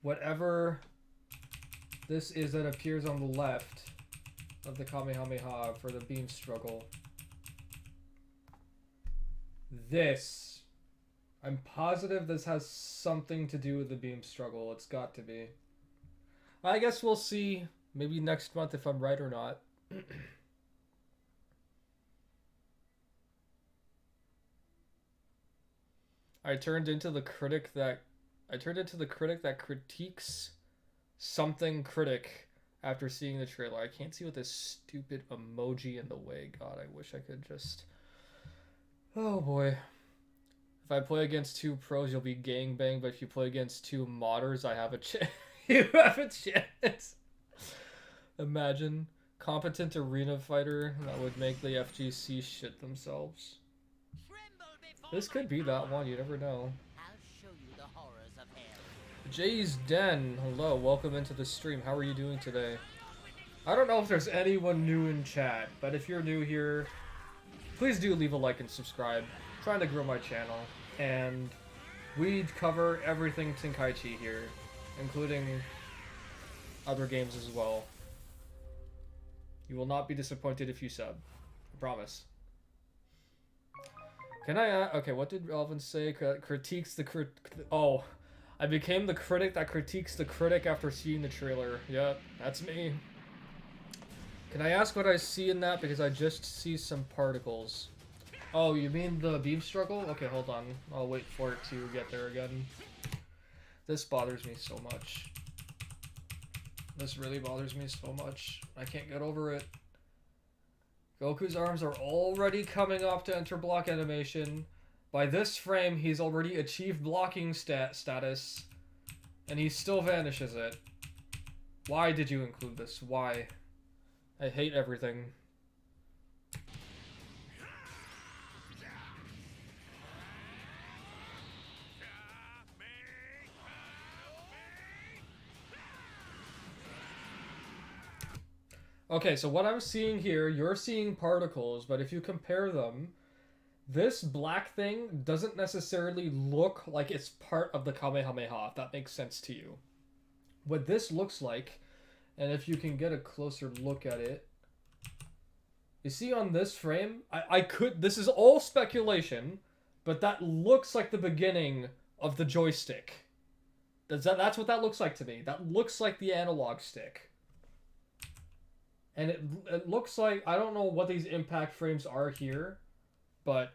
whatever this is that appears on the left of the Kamehameha for the beam struggle, this, I'm positive this has something to do with the beam struggle. It's got to be. I guess we'll see maybe next month if I'm right or not. I turned into the critic that critiques something critic after seeing the trailer. I can't see with this stupid emoji in the way. God, I wish I could just... Oh boy. If I play against two pros, you'll be gangbang, but if you play against two modders, I have a chance. You have a chance. Imagine. Competent arena fighter that would make the FGC shit themselves. This could be that one, you never know. I'll show you the horrors of hell. Jay's Den, hello, welcome into the stream. How are you doing today? I don't know if there's anyone new in chat, but if you're new here, please do leave a like and subscribe. I'm trying to grow my channel, and we cover everything Tenkaichi here, including other games as well. You will not be disappointed if you sub. I promise. Can I, okay, what did Alvin say? Critiques the oh, I became the critic that critiques the critic after seeing the trailer. Yep, that's me. Can I ask what I see in that? Because I just see some particles. Oh, you mean the beam struggle? Okay, hold on. I'll wait for it to get there again. This bothers me so much. This really bothers me so much. I can't get over it. Goku's arms are already coming off to enter block animation. By this frame, he's already achieved blocking status, and he still vanishes it. Why did you include this? Why? I hate everything. Okay, so what I'm seeing here, you're seeing particles, but if you compare them, this black thing doesn't necessarily look like it's part of the Kamehameha, if that makes sense to you. what this looks like, and if you can get a closer look at it, you see on this frame, I could, this is all speculation, but that looks like the beginning of the joystick. That's what that looks like to me. That looks like the analog stick. And it looks like, I don't know what these impact frames are here, but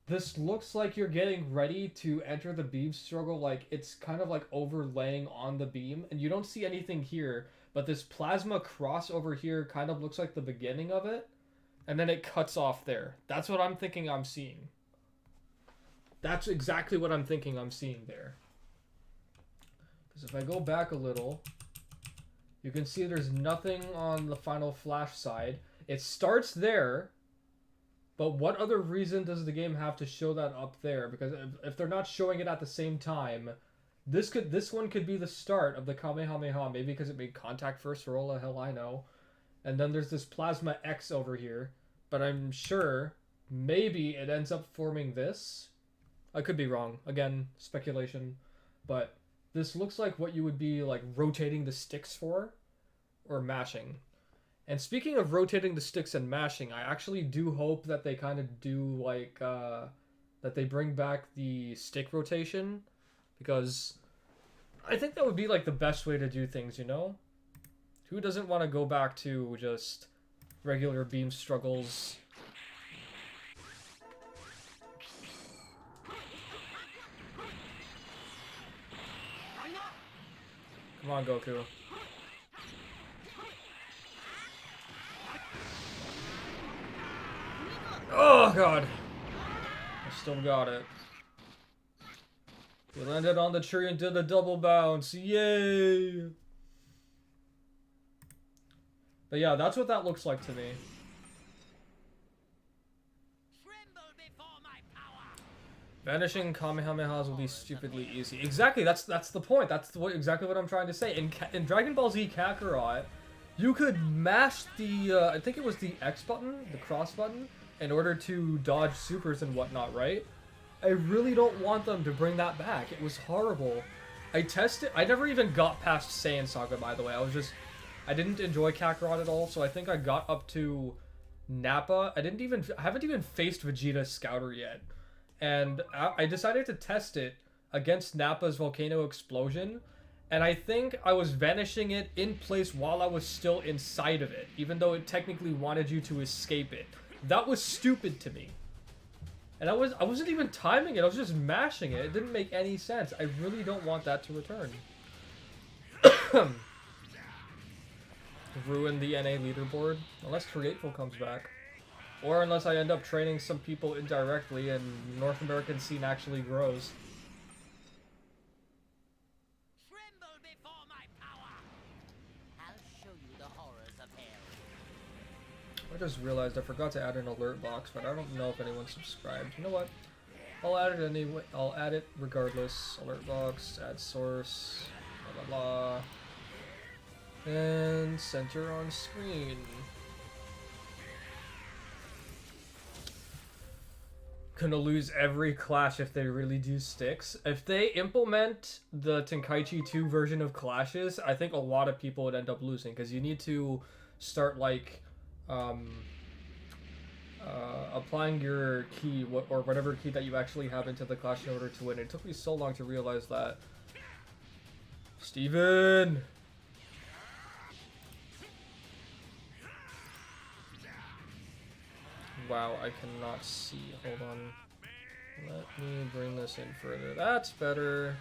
this looks like you're getting ready to enter the beam struggle. Like, it's kind of like overlaying on the beam, and you don't see anything here, but this plasma cross over here kind of looks like the beginning of it, and then it cuts off there. That's what I'm thinking I'm seeing. That's exactly what I'm thinking I'm seeing there. Because if I go back a little, you can see there's nothing on the final flash side. It starts there, but what other reason does the game have to show that up there? Because if they're not showing it at the same time, this one could be the start of the Kamehameha, maybe because it made contact first, for all the hell I know. And then there's this Plasma X over here, but I'm sure maybe it ends up forming this. I could be wrong. Again, speculation. But this looks like what you would be like rotating the sticks for, or mashing. And speaking of rotating the sticks and mashing, I actually do hope that they kind of do like, that they bring back the stick rotation, because I think that would be like the best way to do things, you know? Who doesn't want to go back to just regular beam struggles? Come on, Goku. Oh, God. I still got it. We landed on the tree and did a double bounce. Yay! But yeah, that's what that looks like to me. Vanishing Kamehamehas will be stupidly easy. Exactly, that's the point. That's exactly what I'm trying to say. In Dragon Ball Z Kakarot, you could mash the, I think it was the X button, the cross button, in order to dodge supers and whatnot, right? I really don't want them to bring that back. It was horrible. I tested, I never even got past Saiyan Saga, by the way. I didn't enjoy Kakarot at all, so I think I got up to Nappa. I haven't even faced Vegeta Scouter yet. And I decided to test it against Nappa's Volcano Explosion, and I think I was vanishing it in place while I was still inside of it, even though it technically wanted you to escape it. That was stupid to me. And I wasn't even timing it, I was just mashing it. It didn't make any sense. I really don't want that to return. Ruin the NA leaderboard, unless Createful comes back. Or unless I end up training some people indirectly and North American scene actually grows. Tremble before my power. I'll show you the horrors of hell. I just realized I forgot to add an alert box, but I don't know if anyone subscribed. You know what? I'll add it anyway. I'll add it regardless. Alert box, add source, blah blah blah. And center on screen. Gonna lose every clash if they really do sticks. If they implement the Tenkaichi 2 version of clashes, I think a lot of people would end up losing, because you need to start like applying your key, or whatever key that you actually have into the clash in order to win. It took me so long to realize that. Steven! Wow, I cannot see. Hold on. Let me bring this in further. That's better.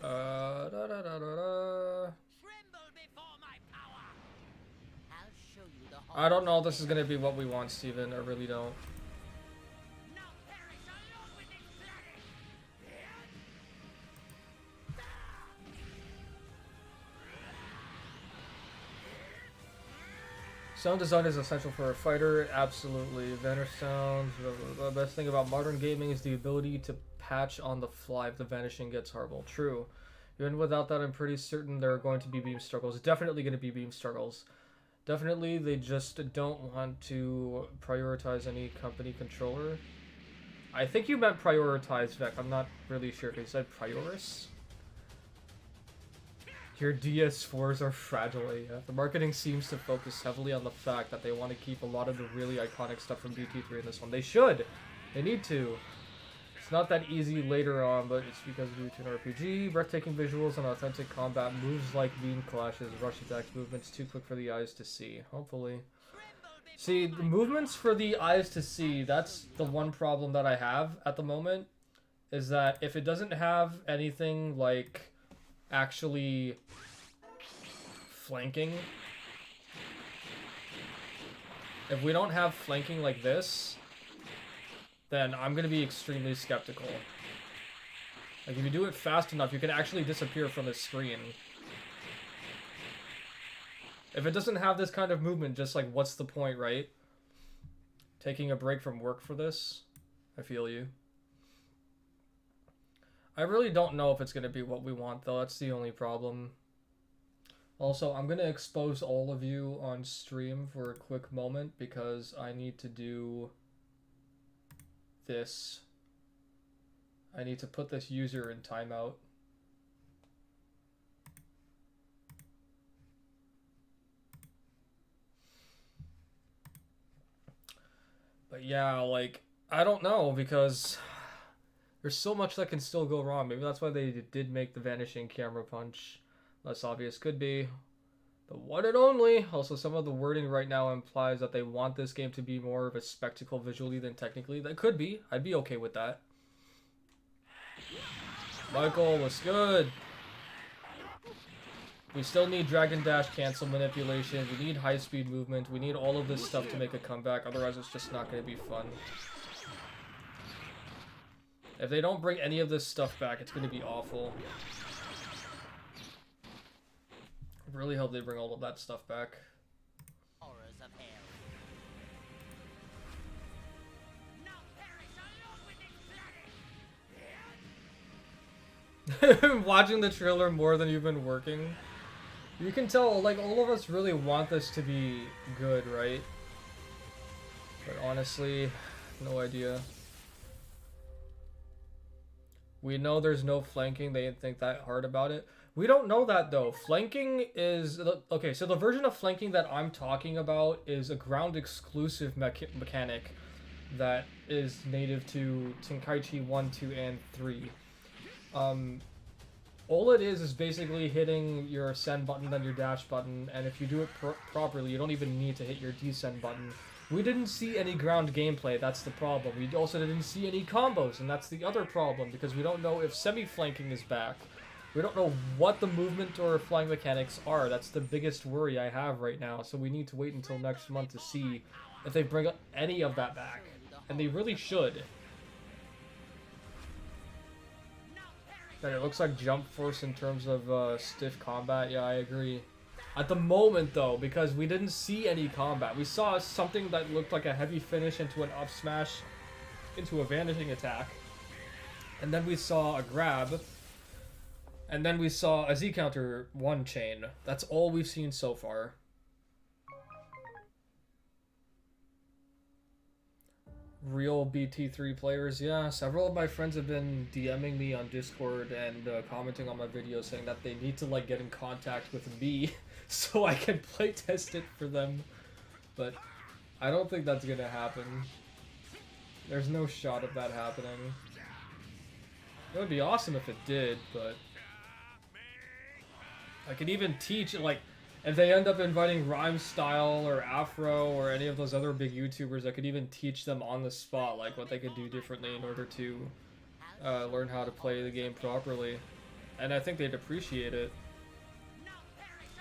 Da da da da da. I don't know if this is gonna be what we want, Steven. I really don't. Sound design is essential for a fighter, absolutely. Vanish sounds. The best thing about modern gaming is the ability to patch on the fly if the vanishing gets horrible. True. Even without that, I'm pretty certain there are going to be beam struggles. Definitely going to be beam struggles. Definitely, they just don't want to prioritize any company controller. I think you meant prioritize, Vec. I'm not really sure if you said Prioris. Your DS4s are fragile AF. The marketing seems to focus heavily on the fact that they want to keep a lot of the really iconic stuff from BT3 in this one. They should. They need to. It's not that easy later on, but it's because due to an RPG, breathtaking visuals and authentic combat, moves like beam clashes, rush attacks, movements too quick for the eyes to see. Hopefully. See, the movements for the eyes to see, that's the one problem that I have at the moment, is that if it doesn't have anything like actually flanking, if we don't have flanking like this, then I'm going to be extremely skeptical. Like, if you do it fast enough, you can actually disappear from the screen. If it doesn't have this kind of movement, just like, what's the point, right? Taking a break from work for this? I feel you. I really don't know if it's going to be what we want, though. That's the only problem. Also, I'm going to expose all of you on stream for a quick moment because I need to do this. I need to put this user in timeout. But yeah, like, I don't know, because there's so much that can still go wrong. Maybe that's why they did make the vanishing camera punch less obvious. Could be. The one and only. Also, some of the wording right now implies that they want this game to be more of a spectacle visually than technically. That could be. I'd be okay with that. Michael, what's good? We still need Dragon Dash cancel manipulation. We need high-speed movement. We need all of this stuff to make a comeback. Otherwise, it's just not going to be fun. If they don't bring any of this stuff back, it's going to be awful. I really hope they bring all of that stuff back. Horrors of hell. Now perish along with this planet. Watching the trailer more than you've been working. You can tell, like, all of us really want this to be good, right? But honestly, no idea. We know there's no flanking. They didn't think that hard about it. We don't know that, though. Flanking is... Okay, so the version of flanking that I'm talking about is a ground-exclusive mechanic that is native to Tenkaichi 1, 2, and 3. All it is basically hitting your send button, then your dash button, and if you do it properly, you don't even need to hit your descend button. We didn't see any ground gameplay, that's the problem. We also didn't see any combos, and that's the other problem, because we don't know if semi-flanking is back. We don't know what the movement or flying mechanics are. That's the biggest worry I have right now, so we need to wait until next month to see if they bring any of that back. And they really should. And it looks like Jump Force in terms of stiff combat. Yeah, I agree. At the moment, though, because we didn't see any combat. We saw something that looked like a heavy finish into an up smash, into a vanishing attack. And then we saw a grab. And then we saw a Z counter 1 chain. That's all we've seen so far. Real BT3 players, yeah. Several of my friends have been DMing me on Discord and commenting on my videos saying that they need to like get in contact with me so I can playtest it for them. But I don't think that's gonna happen. There's no shot of that happening. It would be awesome if it did, but I could even teach, like, if they end up inviting Rhyme Style or Afro or any of those other big YouTubers, I could even teach them on the spot, like, what they could do differently in order to learn how to play the game properly. And I think they'd appreciate it.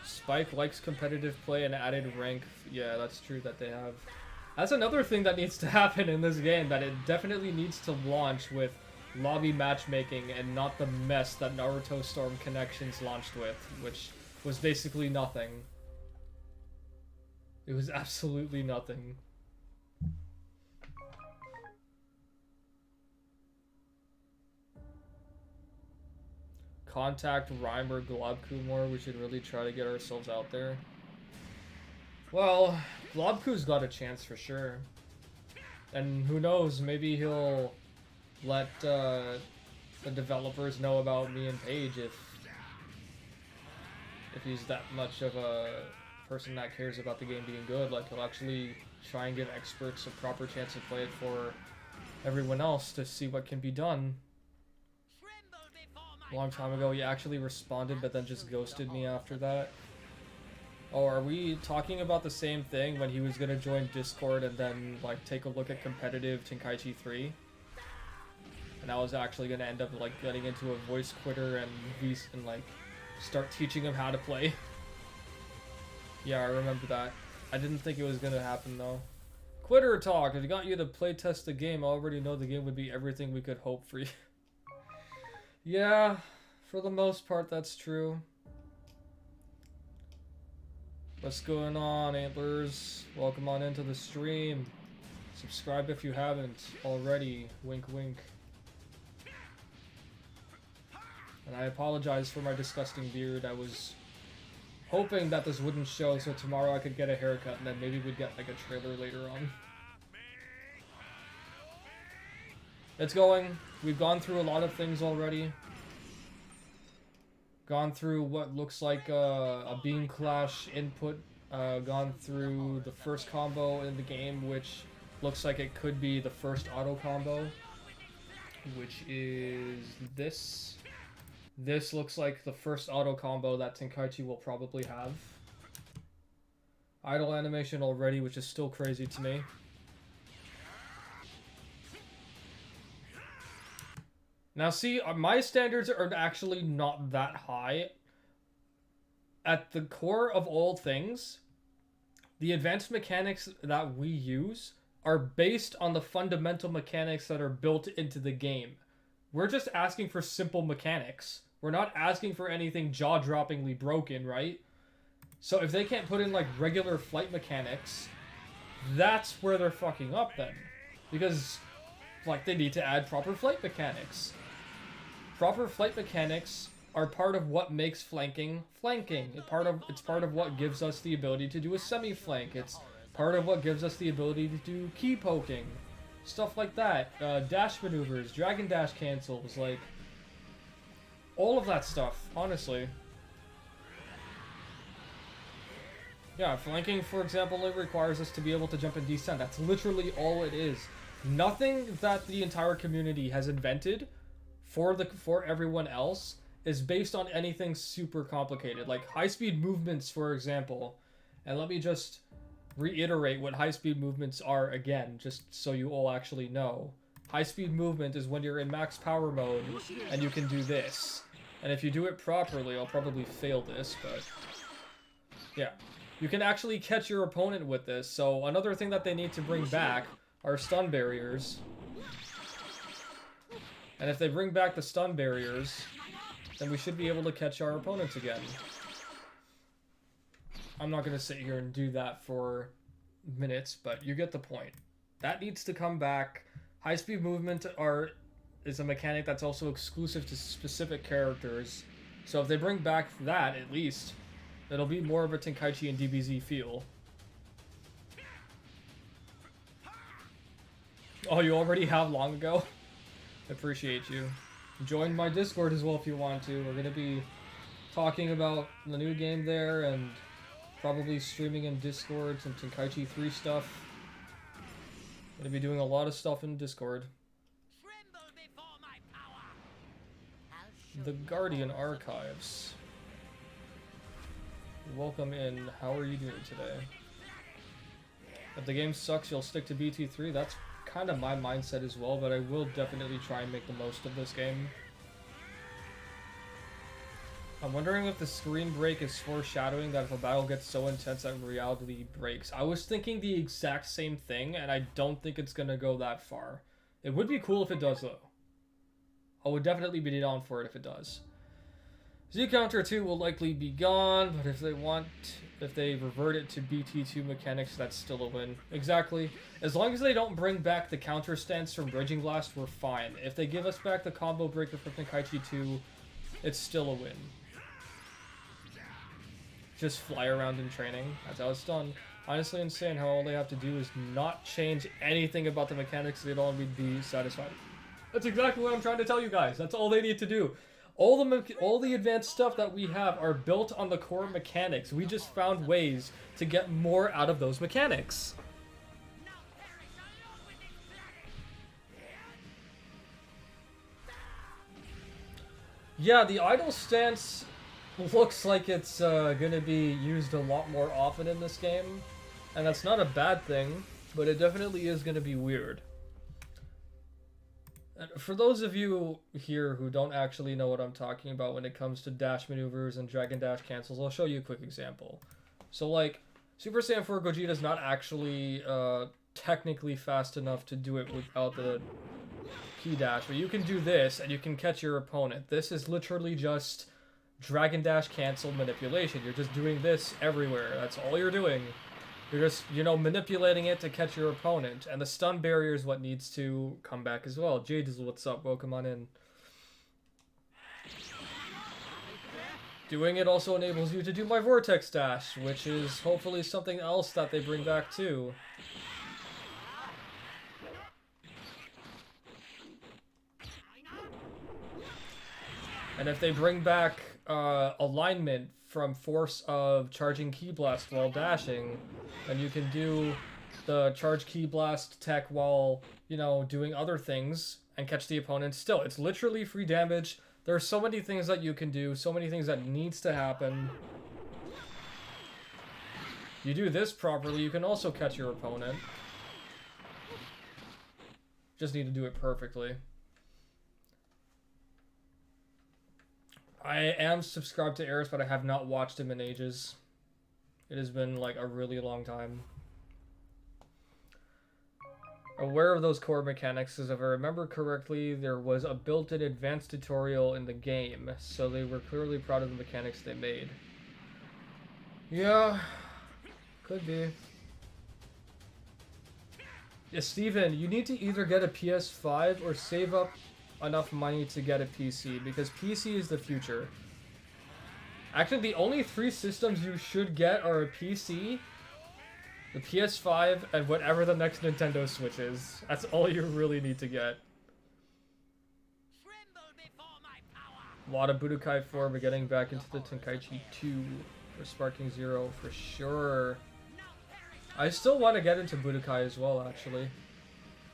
Spike likes competitive play and added rank. Yeah, that's true that they have. That's another thing that needs to happen in this game, that it definitely needs to launch with lobby matchmaking and not the mess that Naruto Storm Connections launched with, which was basically nothing. It was absolutely nothing. Contact Rhyme or Globku more. We should really try to get ourselves out there. Well, Globku's got a chance for sure. And who knows, maybe he'll let the developers know about me and Paige if he's that much of a person that cares about the game being good, like he'll actually try and give experts a proper chance to play it for everyone else to see what can be done. A long time ago, he actually responded, but then just ghosted me after that. Oh, are we talking about the same thing when he was gonna join Discord and then like take a look at competitive Tenkaichi 3? And I was actually gonna end up like getting into a voice quitter and like start teaching him how to play. Yeah, I remember that. I didn't think it was gonna happen though. Quitter talk. If I got you to playtest the game, I already know the game would be everything we could hope for you. Yeah, for the most part, that's true. What's going on, Antlers? Welcome on into the stream. Subscribe if you haven't already. Wink, wink. And I apologize for my disgusting beard. I was hoping that this wouldn't show so tomorrow I could get a haircut and then maybe we'd get like a trailer later on. It's going. We've gone through a lot of things already. Gone through what looks like a Beam Clash input. Gone through the first combo in the game, which looks like it could be the first auto combo, which is this. This looks like the first auto combo that Tenkaichi will probably have. Idle animation already, which is still crazy to me. Now see, my standards are actually not that high. At the core of all things, the advanced mechanics that we use are based on the fundamental mechanics that are built into the game. We're just asking for simple mechanics. We're not asking for anything jaw-droppingly broken, right? So if they can't put in like regular flight mechanics, that's where they're fucking up then. Because like they need to add proper flight mechanics. Proper flight mechanics are part of what makes flanking flanking. It's part of what gives us the ability to do a semi-flank. It's part of what gives us the ability to do key poking. Stuff like that. Dash maneuvers, dragon dash cancels, like all of that stuff, honestly. Yeah, flanking, for example, it requires us to be able to jump and descend. That's literally all it is. Nothing that the entire community has invented for everyone else is based on anything super complicated. Like high-speed movements, for example. And let me just reiterate what high-speed movements are again, just so you all actually know. High-speed movement is when you're in max power mode and you can do this. And if you do it properly, I'll probably fail this, but yeah. You can actually catch your opponent with this. So another thing that they need to bring back are stun barriers. And if they bring back the stun barriers, then we should be able to catch our opponents again. I'm not going to sit here and do that for minutes, but you get the point. That needs to come back. High-speed movement is a mechanic that's also exclusive to specific characters. So if they bring back that, at least, it'll be more of a Tenkaichi and DBZ feel. Oh, you already have long ago? I appreciate you. Join my Discord as well if you want to. We're going to be talking about the new game there and probably streaming in Discord some Tenkaichi 3 stuff. Going to be doing a lot of stuff in Discord. The Guardian Archives. Welcome in. How are you doing today? If the game sucks, you'll stick to BT3. That's kind of my mindset as well, but I will definitely try and make the most of this game. I'm wondering if the screen break is foreshadowing that if a battle gets so intense that reality breaks. I was thinking the exact same thing, and I don't think it's gonna go that far. It would be cool if it does, though. I would definitely be down for it if it does. Z Counter 2 will likely be gone, but if they revert it to BT2 mechanics, that's still a win. Exactly. As long as they don't bring back the counter stance from Bridging Blast, we're fine. If they give us back the combo breaker from Tenkaichi 2, it's still a win. Just fly around in training. That's how it's done. Honestly insane how all they have to do is not change anything about the mechanics. They'd all be satisfied. That's exactly what I'm trying to tell you guys. That's all they need to do. all the advanced stuff that we have are built on the core mechanics. We just found ways to get more out of those mechanics. Now perish along with this planet! Yeah, the idle stance looks like it's gonna be used a lot more often in this game, and that's not a bad thing, but it definitely is gonna be weird. And for those of you here who don't actually know what I'm talking about when it comes to dash maneuvers and dragon dash cancels, I'll show you a quick example. So like, Super Saiyan 4 Gogeta is not actually technically fast enough to do it without the P dash, but you can do this and you can catch your opponent. This is literally just dragon dash cancel manipulation. You're just doing this everywhere. That's all you're doing. You're just, you know, manipulating it to catch your opponent. And the stun barrier is what needs to come back as well. Jade is what's up. Welcome on in. Doing it also enables you to do my vortex dash, which is hopefully something else that they bring back too. And if they bring back alignment from force of charging Ki Blast while dashing, then you can do the charge Ki Blast tech while, you know, doing other things and catch the opponent still. It's literally free damage. There are so many things that you can do, so many things that needs to happen. You do this properly, you can also catch your opponent. Just need to do it perfectly. I am subscribed to Eris, but I have not watched him in ages. It has been like a really long time. Aware of those core mechanics, as if I remember correctly, there was a built-in advanced tutorial in the game, so they were clearly proud of the mechanics they made. Yeah, could be. Yeah, Steven, you need to either get a PS5 or save up enough money to get a PC, because PC is the future. Actually, the only 3 systems you should get are a PC, the PS5, and whatever the next Nintendo Switch is. That's all you really need to get. Tremble before my power! A lot of Budokai 4, but getting back into the Tenkaichi 2 for Sparking Zero for sure. I still want to get into Budokai as well, actually.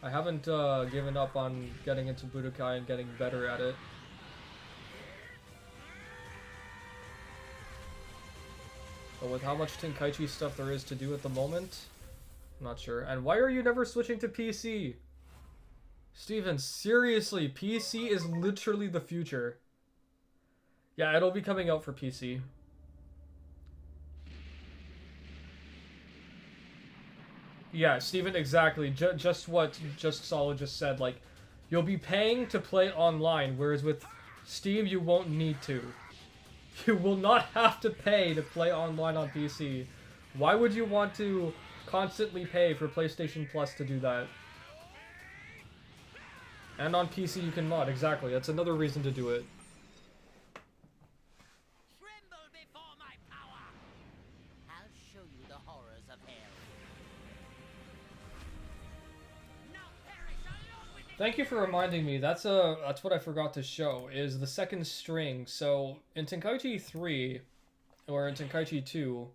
I haven't given up on getting into Budokai and getting better at it. But with how much Tenkaichi stuff there is to do at the moment, I'm not sure. And why are you never switching to PC? Steven, seriously, PC is literally the future. Yeah, it'll be coming out for PC. Yeah, Steven, exactly. Just what Solid just said. Like, you'll be paying to play online, whereas with Steam, you won't need to. You will not have to pay to play online on PC. Why would you want to constantly pay for PlayStation Plus to do that? And on PC you can mod, exactly. That's another reason to do it. Tremble before my power! I'll show you the horrors of hell. Now perish along with this. Thank you for reminding me. That's what I forgot to show, is the second string. So in Tenkaichi 3 or in Tenkaichi 2,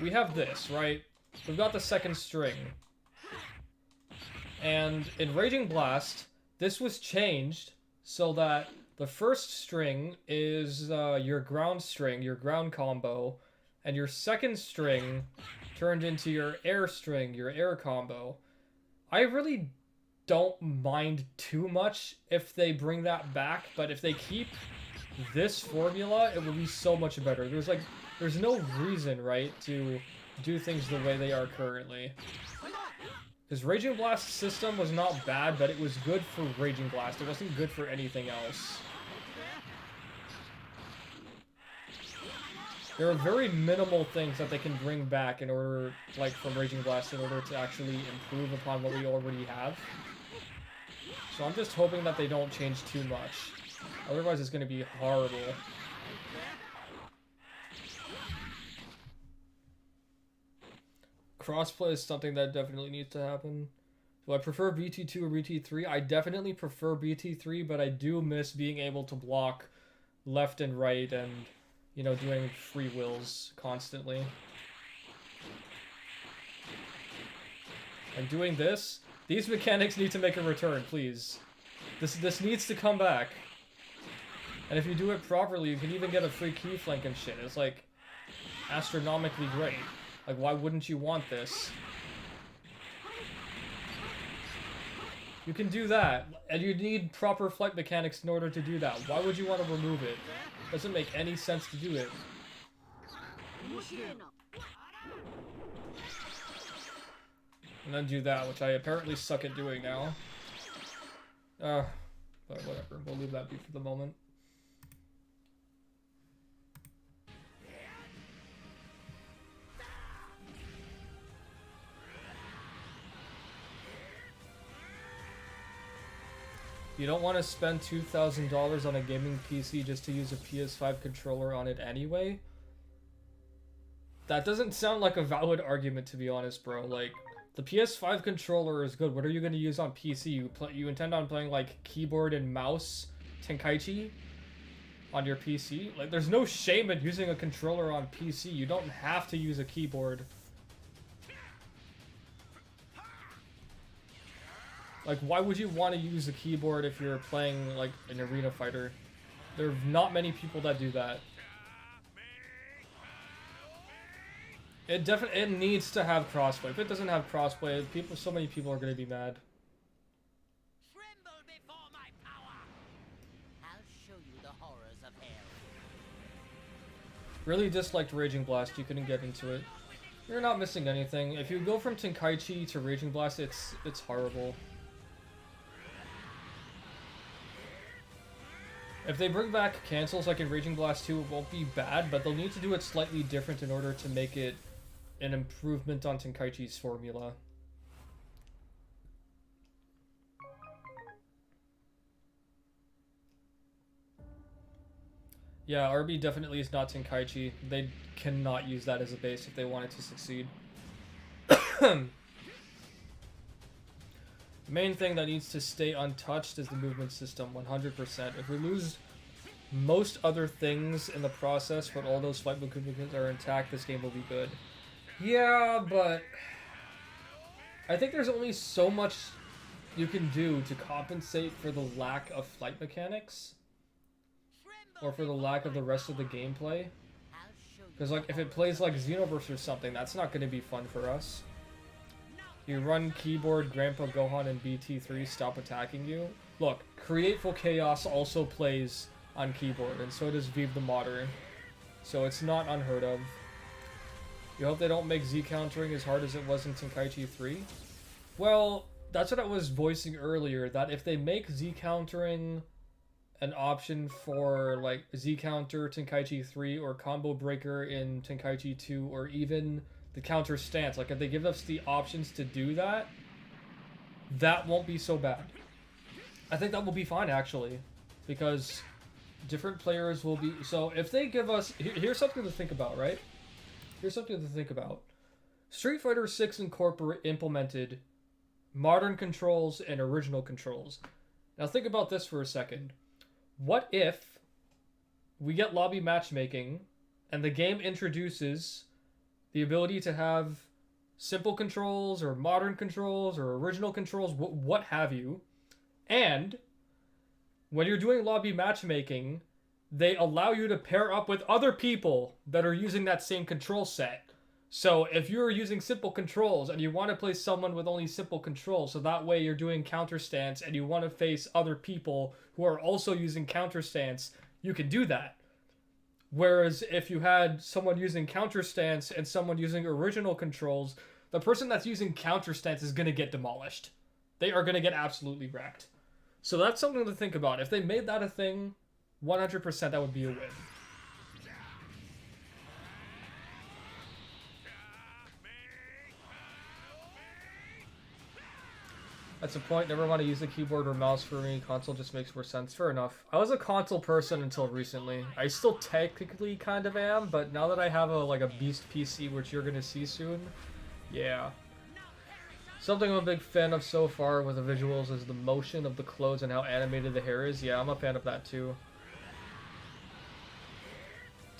we have this, right? We've got the second string. And in Raging Blast, this was changed so that the first string is your ground string, your ground combo, and your second string turned into your air string, your air combo. I really don't mind too much if they bring that back, but if they keep this formula, it will be so much better. There's no reason, right, to do things the way they are currently. Because Raging Blast's system was not bad, but it was good for Raging Blast. It wasn't good for anything else. There are very minimal things that they can bring back in order, like, from Raging Blast in order to actually improve upon what we already have. So I'm just hoping that they don't change too much. Otherwise it's going to be horrible. Crossplay is something that definitely needs to happen. Do I prefer BT2 or BT3? I definitely prefer BT3, but I do miss being able to block left and right and, you know, doing free wills constantly. And doing this, these mechanics need to make a return, please. This needs to come back. And if you do it properly, you can even get a free key flank and shit. It's like astronomically great. Like, why wouldn't you want this? You can do that, and you need proper flight mechanics in order to do that. Why would you want to remove it? Doesn't make any sense to do it. And then do that, which I apparently suck at doing now. But whatever, we'll leave that be for the moment. You don't want to spend $2,000 on a gaming PC just to use a PS5 controller on it anyway? That doesn't sound like a valid argument, to be honest, bro. Like, the PS5 controller is good. What are you going to use on PC? You intend on playing, like, keyboard and mouse Tenkaichi on your PC? Like, there's no shame in using a controller on PC. You don't have to use a keyboard. Like, why would you want to use a keyboard if you're playing, like, an arena fighter? There are not many people that do that. It needs to have crossplay. If it doesn't have crossplay, so many people are going to be mad. Tremble before my power. I'll show you the horrors of hell. Really disliked Raging Blast. You couldn't get into it. You're not missing anything. If you go from Tenkaichi to Raging Blast, it's horrible. If they bring back cancels like in Raging Blast 2, it won't be bad, but they'll need to do it slightly different in order to make it an improvement on Tenkaichi's formula. Yeah, RB definitely is not Tenkaichi. They cannot use that as a base if they want it to succeed. Main thing that needs to stay untouched is the movement system, 100%. If we lose most other things in the process, but all those flight movements are intact, this game will be good. Yeah, but I think there's only so much you can do to compensate for the lack of flight mechanics, or for the lack of the rest of the gameplay. Because, like, if it plays like Xenoverse or something, that's not going to be fun for us. You run keyboard, Grandpa Gohan, and BT3 stop attacking you. Look, Createful Chaos also plays on keyboard, and so does Vive the Modern. So it's not unheard of. You hope they don't make Z countering as hard as it was in Tenkaichi 3? Well, that's what I was voicing earlier, that if they make Z countering an option for, like, Z counter Tenkaichi 3 or combo breaker in Tenkaichi 2, or even the counter stance, like if they give us the options to do that, that won't be so bad. I think that will be fine, actually, because different players will be... So if they give us... Here's something to think about, right? Here's something to think about. Street Fighter 6 implemented modern controls and original controls. Now think about this for a second. What if we get lobby matchmaking and the game introduces the ability to have simple controls or modern controls or original controls, what have you, and when you're doing lobby matchmaking, they allow you to pair up with other people that are using that same control set. So if you're using simple controls and you want to play someone with only simple controls, so that way you're doing counter stance and you want to face other people who are also using counter stance, you can do that. Whereas if you had someone using counter stance and someone using original controls, the person that's using counter stance is going to get demolished. They are going to get absolutely wrecked. So that's something to think about. If they made that a thing, 100% that would be a win. That's a point. Never want to use a keyboard or mouse for me. Console just makes more sense. Fair enough. I was a console person until recently. I still technically kind of am, but now that I have a beast PC, which you're gonna see soon, yeah. Something I'm a big fan of so far with the visuals is the motion of the clothes and how animated the hair is. Yeah, I'm a fan of that too.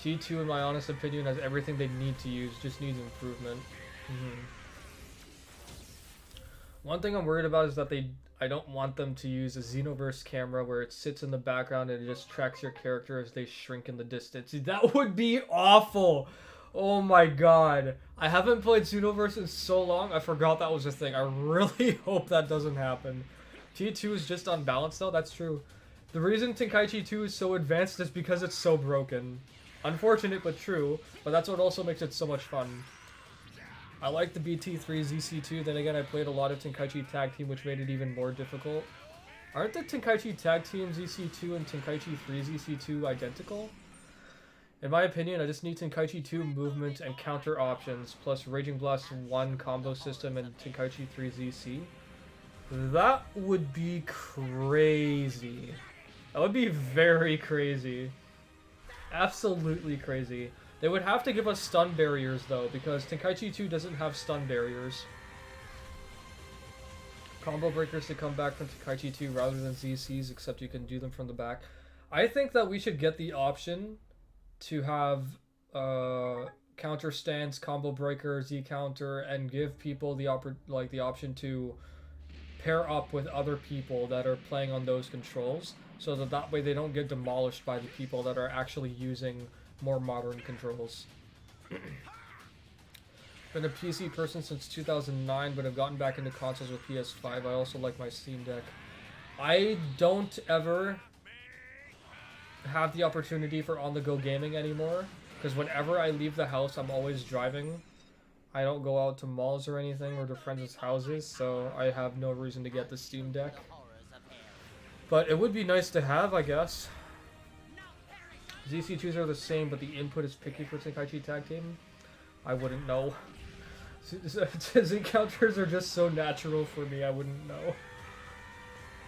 T2, in my honest opinion, has everything they need to use, just needs improvement. One thing I'm worried about is that I don't want them to use a Xenoverse camera where it sits in the background and it just tracks your character as they shrink in the distance. That would be awful! Oh my god. I haven't played Xenoverse in so long, I forgot that was a thing. I really hope that doesn't happen. T2 is just unbalanced though, that's true. The reason Tenkaichi 2 is so advanced is because it's so broken. Unfortunate but true, but that's what also makes it so much fun. I like the BT3 ZC2, then again I played a lot of Tenkaichi Tag Team, which made it even more difficult. Aren't the Tenkaichi Tag Team ZC2 and Tenkaichi 3 ZC2 identical? In my opinion, I just need Tenkaichi 2 movement and counter options, plus Raging Blast 1 combo system and Tenkaichi 3 ZC. That would be crazy. That would be very crazy. Absolutely crazy. They would have to give us stun barriers though, because Tenkaichi 2 doesn't have stun barriers. Combo breakers to come back from Tenkaichi 2 rather than ZCs, except you can do them from the back. I think that we should get the option to have counter stance, combo breaker, Z counter, and give people the option to pair up with other people that are playing on those controls, so that way they don't get demolished by the people that are actually using more modern controls. Been a PC person since 2009, but have gotten back into consoles with PS5. I also like my Steam Deck. I don't ever have the opportunity for on-the-go gaming anymore, because whenever I leave the house, I'm always driving. I don't go out to malls or anything, or to friends' houses, so I have no reason to get the Steam Deck. But it would be nice to have, I guess. ZC2s are the same, but the input is picky for Tenkaichi Tag Team. I wouldn't know. Z counters are just so natural for me, I wouldn't know.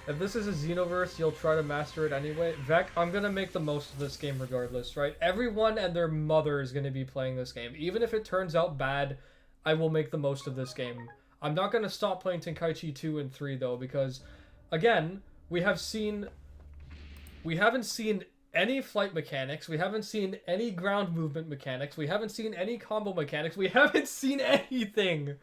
If this is a Xenoverse, you'll try to master it anyway. Vec, I'm gonna make the most of this game regardless, right? Everyone and their mother is gonna be playing this game. Even if it turns out bad, I will make the most of this game. I'm not gonna stop playing Tenkaichi 2 and 3 though, because, again, we haven't seen any flight mechanics, we haven't seen any ground movement mechanics, we haven't seen any combo mechanics, we haven't seen anything!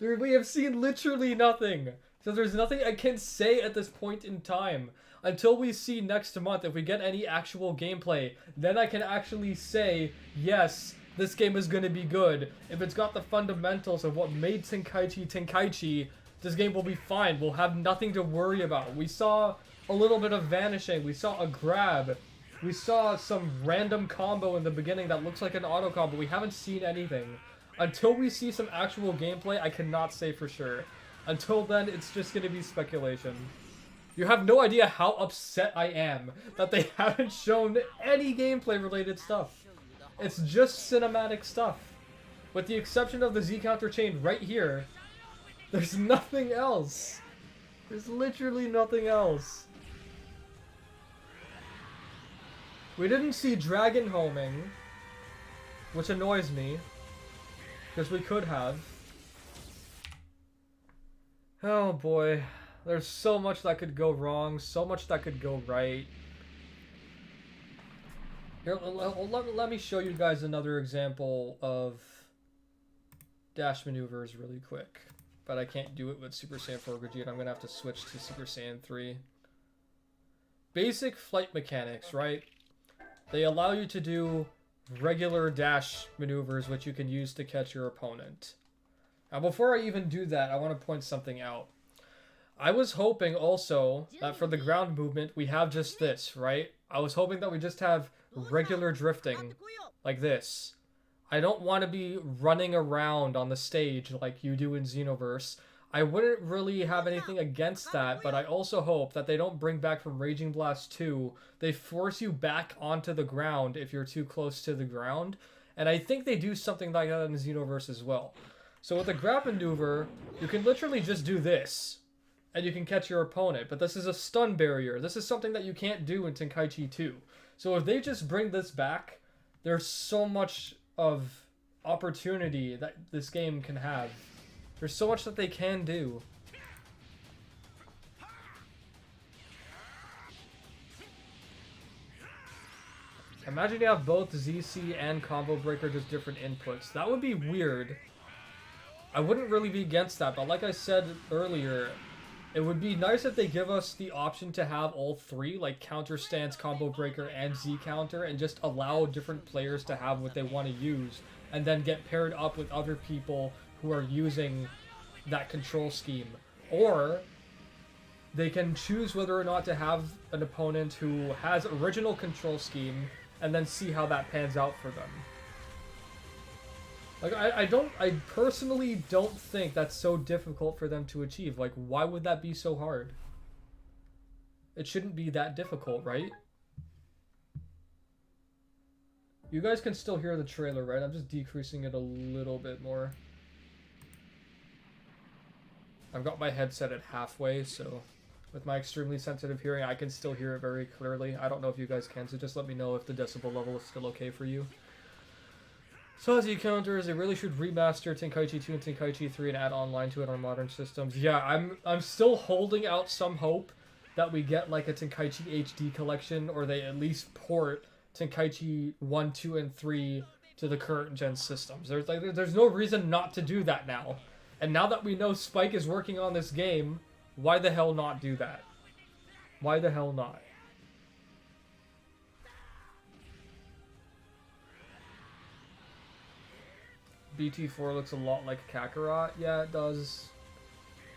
We have seen literally nothing! So there's nothing I can say at this point in time. Until we see next month, if we get any actual gameplay, then I can actually say, yes, this game is going to be good. If it's got the fundamentals of what made Tenkaichi, this game will be fine. We'll have nothing to worry about. We saw a little bit of vanishing, we saw a grab, we saw some random combo in the beginning that looks like an auto combo. We haven't seen anything. Until we see some actual gameplay, I cannot say for sure. Until then, it's just going to be speculation. You have no idea how upset I am that they haven't shown any gameplay related stuff. It's just cinematic stuff. With the exception of the Z counter chain right here, there's nothing else. There's literally nothing else. We didn't see dragon homing, which annoys me, because we could have. Oh boy, there's so much that could go wrong, so much that could go right. Here, let me show you guys another example of dash maneuvers really quick. But I can't do it with Super Saiyan 4 Gogeta. I'm going to have to switch to Super Saiyan 3. Basic flight mechanics, right? They allow you to do regular dash maneuvers, which you can use to catch your opponent. Now, before I even do that, I want to point something out. I was hoping also that for the ground movement, we have just this, right? I was hoping that we just have regular drifting, like this. I don't want to be running around on the stage like you do in Xenoverse. I wouldn't really have anything against that, but I also hope that they don't bring back from Raging Blast 2. They force you back onto the ground if you're too close to the ground. And I think they do something like that in Xenoverse as well. So with the grab maneuver, you can literally just do this, and you can catch your opponent. But this is a stun barrier. This is something that you can't do in Tenkaichi 2. So if they just bring this back, there's so much of opportunity that this game can have. There's so much that they can do. Imagine you have both ZC and Combo Breaker, just different inputs. That would be weird. I wouldn't really be against that, but like I said earlier, it would be nice if they give us the option to have all three, like counter stance, Combo Breaker, and Z counter, and just allow different players to have what they want to use, and then get paired up with other people who are using that control scheme. Or they can choose whether or not to have an opponent who has original control scheme, and then see how that pans out for them. Like, I personally don't think that's so difficult for them to achieve. Like, why would that be so hard? It shouldn't be that difficult, right? You guys can still hear the trailer, right? I'm just decreasing it a little bit more. I've got my headset at halfway, so with my extremely sensitive hearing, I can still hear it very clearly. I don't know if you guys can, so just let me know if the decibel level is still okay for you. So as you counters, they really should remaster Tenkaichi 2 and Tenkaichi 3 and add online to it on modern systems. Yeah, I'm still holding out some hope that we get like a Tenkaichi HD collection, or they at least port Tenkaichi 1, 2, and 3 to the current gen systems. There's no reason not to do that now. And now that we know Spike is working on this game, why the hell not do that? Why the hell not? BT4 looks a lot like Kakarot. Yeah, it does.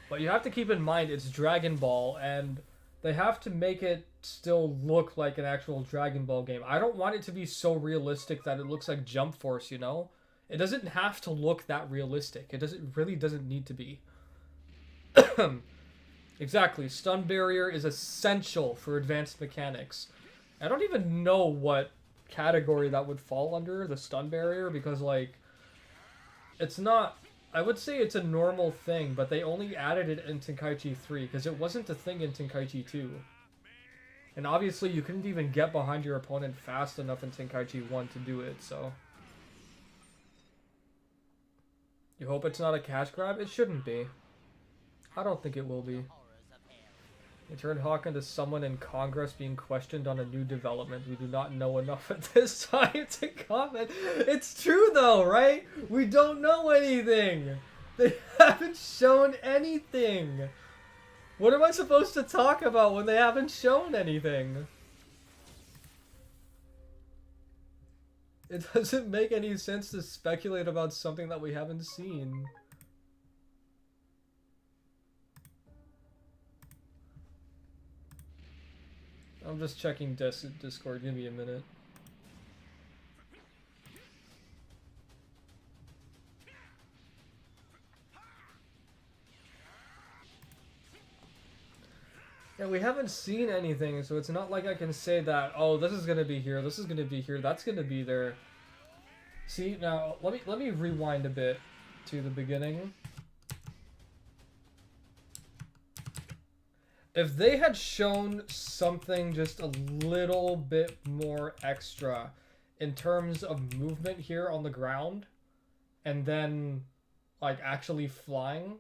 But you have to keep in mind it's Dragon Ball, and they have to make it still look like an actual Dragon Ball game. I don't want it to be so realistic that it looks like Jump Force, you know? It doesn't have to look that realistic. It really doesn't need to be. Exactly. Stun barrier is essential for advanced mechanics. I don't even know what category that would fall under, the stun barrier, because, like, it's not... I would say it's a normal thing, but they only added it in Tenkaichi 3, because it wasn't a thing in Tenkaichi 2. And obviously you couldn't even get behind your opponent fast enough in Tenkaichi 1 to do it, so... You hope it's not a cash grab? It shouldn't be. I don't think it will be. They turned Hawk into someone in Congress being questioned on a new development. We do not know enough at this time to comment. It's true though, right? We don't know anything. They haven't shown anything. What am I supposed to talk about when they haven't shown anything? It doesn't make any sense to speculate about something that we haven't seen. I'm just checking Discord. Give me a minute. Yeah, we haven't seen anything, so it's not like I can say that, oh, this is gonna be here, this is gonna be here, that's gonna be there. See, now, let me rewind a bit to the beginning. If they had shown something just a little bit more extra in terms of movement here on the ground, and then, like, actually flying,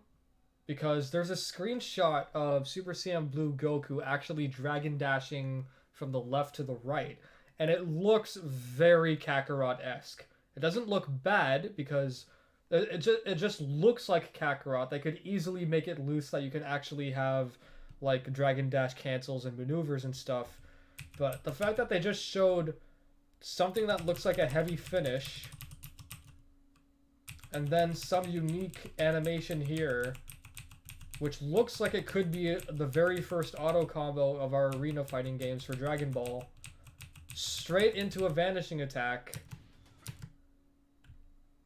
because there's a screenshot of Super Saiyan Blue Goku actually dragon dashing from the left to the right, and it looks very Kakarot-esque. It doesn't look bad, because it just looks like Kakarot. They could easily make it loose that you can actually have like Dragon Dash cancels and maneuvers and stuff. But the fact that they just showed something that looks like a heavy finish, and then some unique animation here, which looks like it could be the very first auto combo of our arena fighting games for Dragon Ball, straight into a vanishing attack.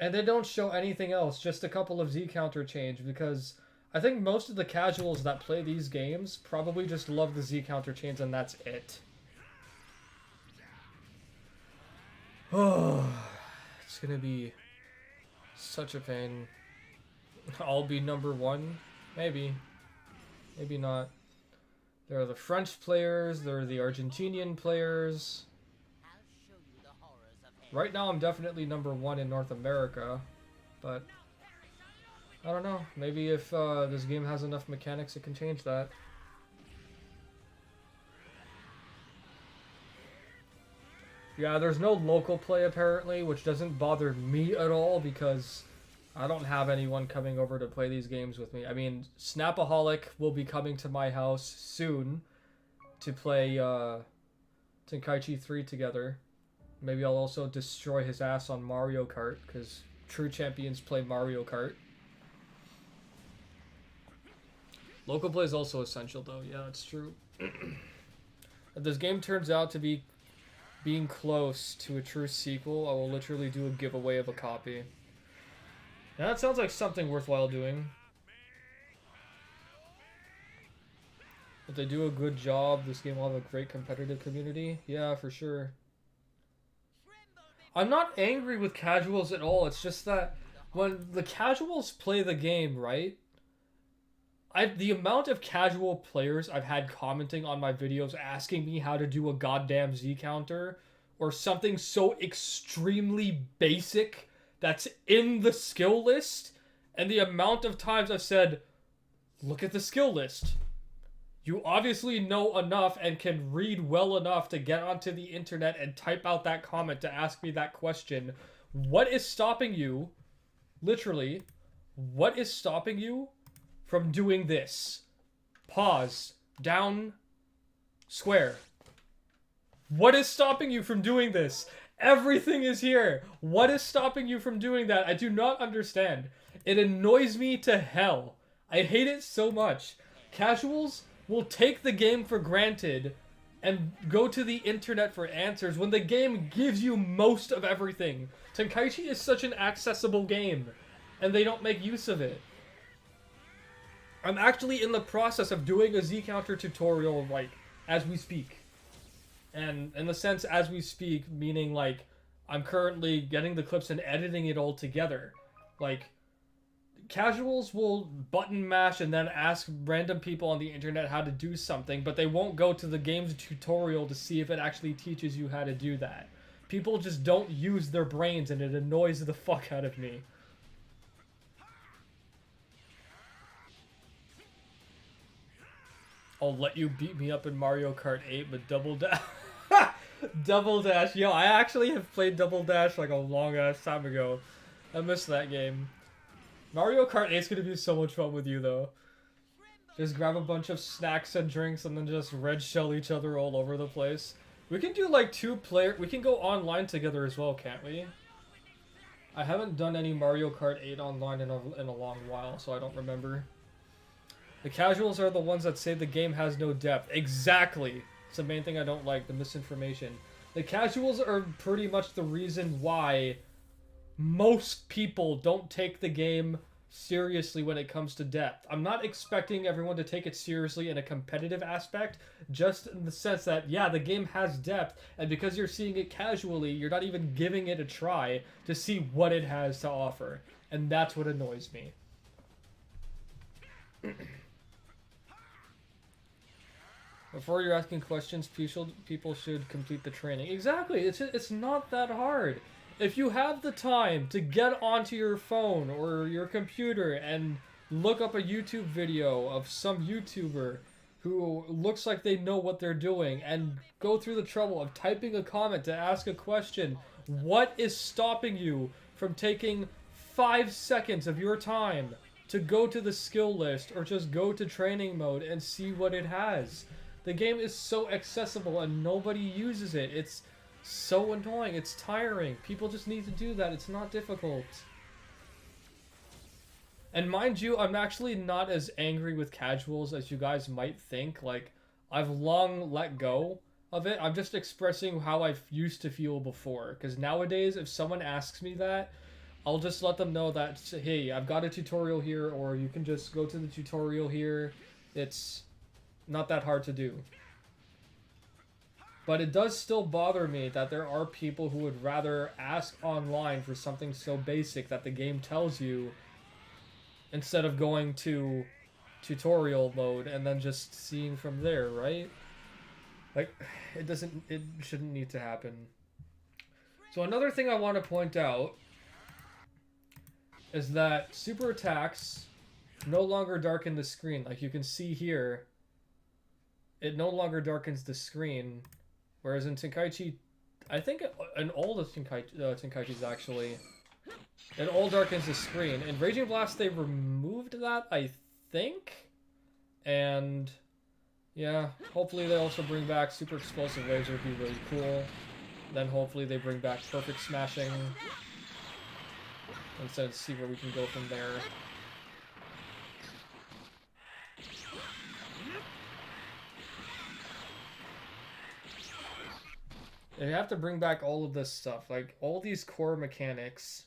And they don't show anything else, just a couple of Z counter change, because I think most of the casuals that play these games probably just love the Z counter chains and that's it. Oh, it's gonna be such a pain. I'll be number one? Maybe. Maybe not. There are the French players, there are the Argentinian players. Right now I'm definitely number one in North America, but I don't know. Maybe if this game has enough mechanics, it can change that. Yeah, there's no local play apparently, which doesn't bother me at all because I don't have anyone coming over to play these games with me. I mean, Snapaholic will be coming to my house soon to play Tenkaichi 3 together. Maybe I'll also destroy his ass on Mario Kart, because true champions play Mario Kart. Local play is also essential, though. Yeah, that's true. If this game turns out to be being close to a true sequel, I will literally do a giveaway of a copy. Now, that sounds like something worthwhile doing. If they do a good job, this game will have a great competitive community. Yeah, for sure. I'm not angry with casuals at all. It's just that when the casuals play the game, right? The amount of casual players I've had commenting on my videos asking me how to do a goddamn Z counter or something so extremely basic that's in the skill list, and the amount of times I've said, look at the skill list. You obviously know enough and can read well enough to get onto the internet and type out that comment to ask me that question. What is stopping you, literally, what is stopping you from doing this? Pause. Down. Square. What is stopping you from doing this? Everything is here. What is stopping you from doing that? I do not understand. It annoys me to hell. I hate it so much. Casuals will take the game for granted and go to the internet for answers when the game gives you most of everything. Tenkaichi is such an accessible game, and they don't make use of it. I'm actually in the process of doing a Z-Counter tutorial, like, as we speak. And in the sense, as we speak, meaning, like, I'm currently getting the clips and editing it all together. Like, casuals will button mash and then ask random people on the internet how to do something, but they won't go to the game's tutorial to see if it actually teaches you how to do that. People just don't use their brains, and it annoys the fuck out of me. I'll let you beat me up in Mario Kart 8, but Double Dash... Double Dash. Yo, I actually have played Double Dash like a long ass time ago. I missed that game. Mario Kart 8 is going to be so much fun with you, though. Just grab a bunch of snacks and drinks and then just red shell each other all over the place. We can do like we can go online together as well, can't we? I haven't done any Mario Kart 8 online in a long while, so I don't remember. The casuals are the ones that say the game has no depth. Exactly! It's the main thing I don't like, the misinformation. The casuals are pretty much the reason why most people don't take the game seriously when it comes to depth. I'm not expecting everyone to take it seriously in a competitive aspect, just in the sense that, yeah, the game has depth, and because you're seeing it casually, you're not even giving it a try to see what it has to offer. And that's what annoys me. Before you're asking questions, people should complete the training. Exactly, it's not that hard. If you have the time to get onto your phone or your computer and look up a YouTube video of some YouTuber who looks like they know what they're doing and go through the trouble of typing a comment to ask a question, what is stopping you from taking 5 seconds of your time to go to the skill list or just go to training mode and see what it has? The game is so accessible and nobody uses it. It's so annoying. It's tiring. People just need to do that. It's not difficult. And mind you, I'm actually not as angry with casuals as you guys might think. Like, I've long let go of it. I'm just expressing how I used to feel before. Because nowadays, if someone asks me that, I'll just let them know that, hey, I've got a tutorial here, or you can just go to the tutorial here. It's not that hard to do. But it does still bother me that there are people who would rather ask online for something so basic that the game tells you instead of going to tutorial mode and then just seeing from there, right? Like, it shouldn't need to happen. So another thing I want to point out is that super attacks no longer darken the screen. Like you can see here, it no longer darkens the screen, whereas in Tenkaichi, I think in all the Tenkaichis actually, it all darkens the screen. In Raging Blast, they removed that, I think, and yeah, hopefully they also bring back super explosive waves, would be really cool. Then hopefully they bring back perfect smashing, and so see where we can go from there. They have to bring back all of this stuff, like all these core mechanics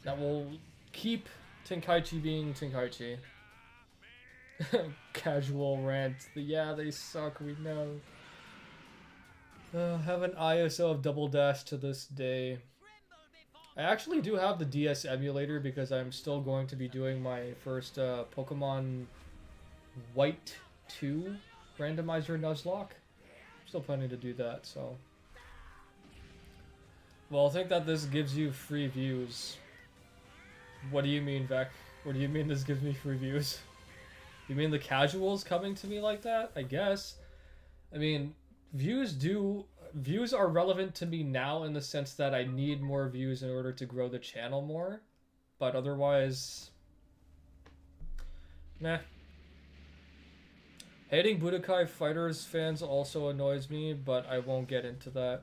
that will keep Tenkaichi being Tenkaichi. Casual rant. Yeah, they suck, we know. Have an ISO of Double Dash to this day. I actually do have the DS emulator because I'm still going to be doing my first Pokemon White 2 randomizer Nuzlocke. Still planning to do that, so. Well, I think that this gives you free views. What do you mean, Vec? What do you mean this gives me free views? You mean the casuals coming to me like that? I guess. I mean, views are relevant to me now in the sense that I need more views in order to grow the channel more. But otherwise, meh. Hating Budokai Fighters fans also annoys me, but I won't get into that.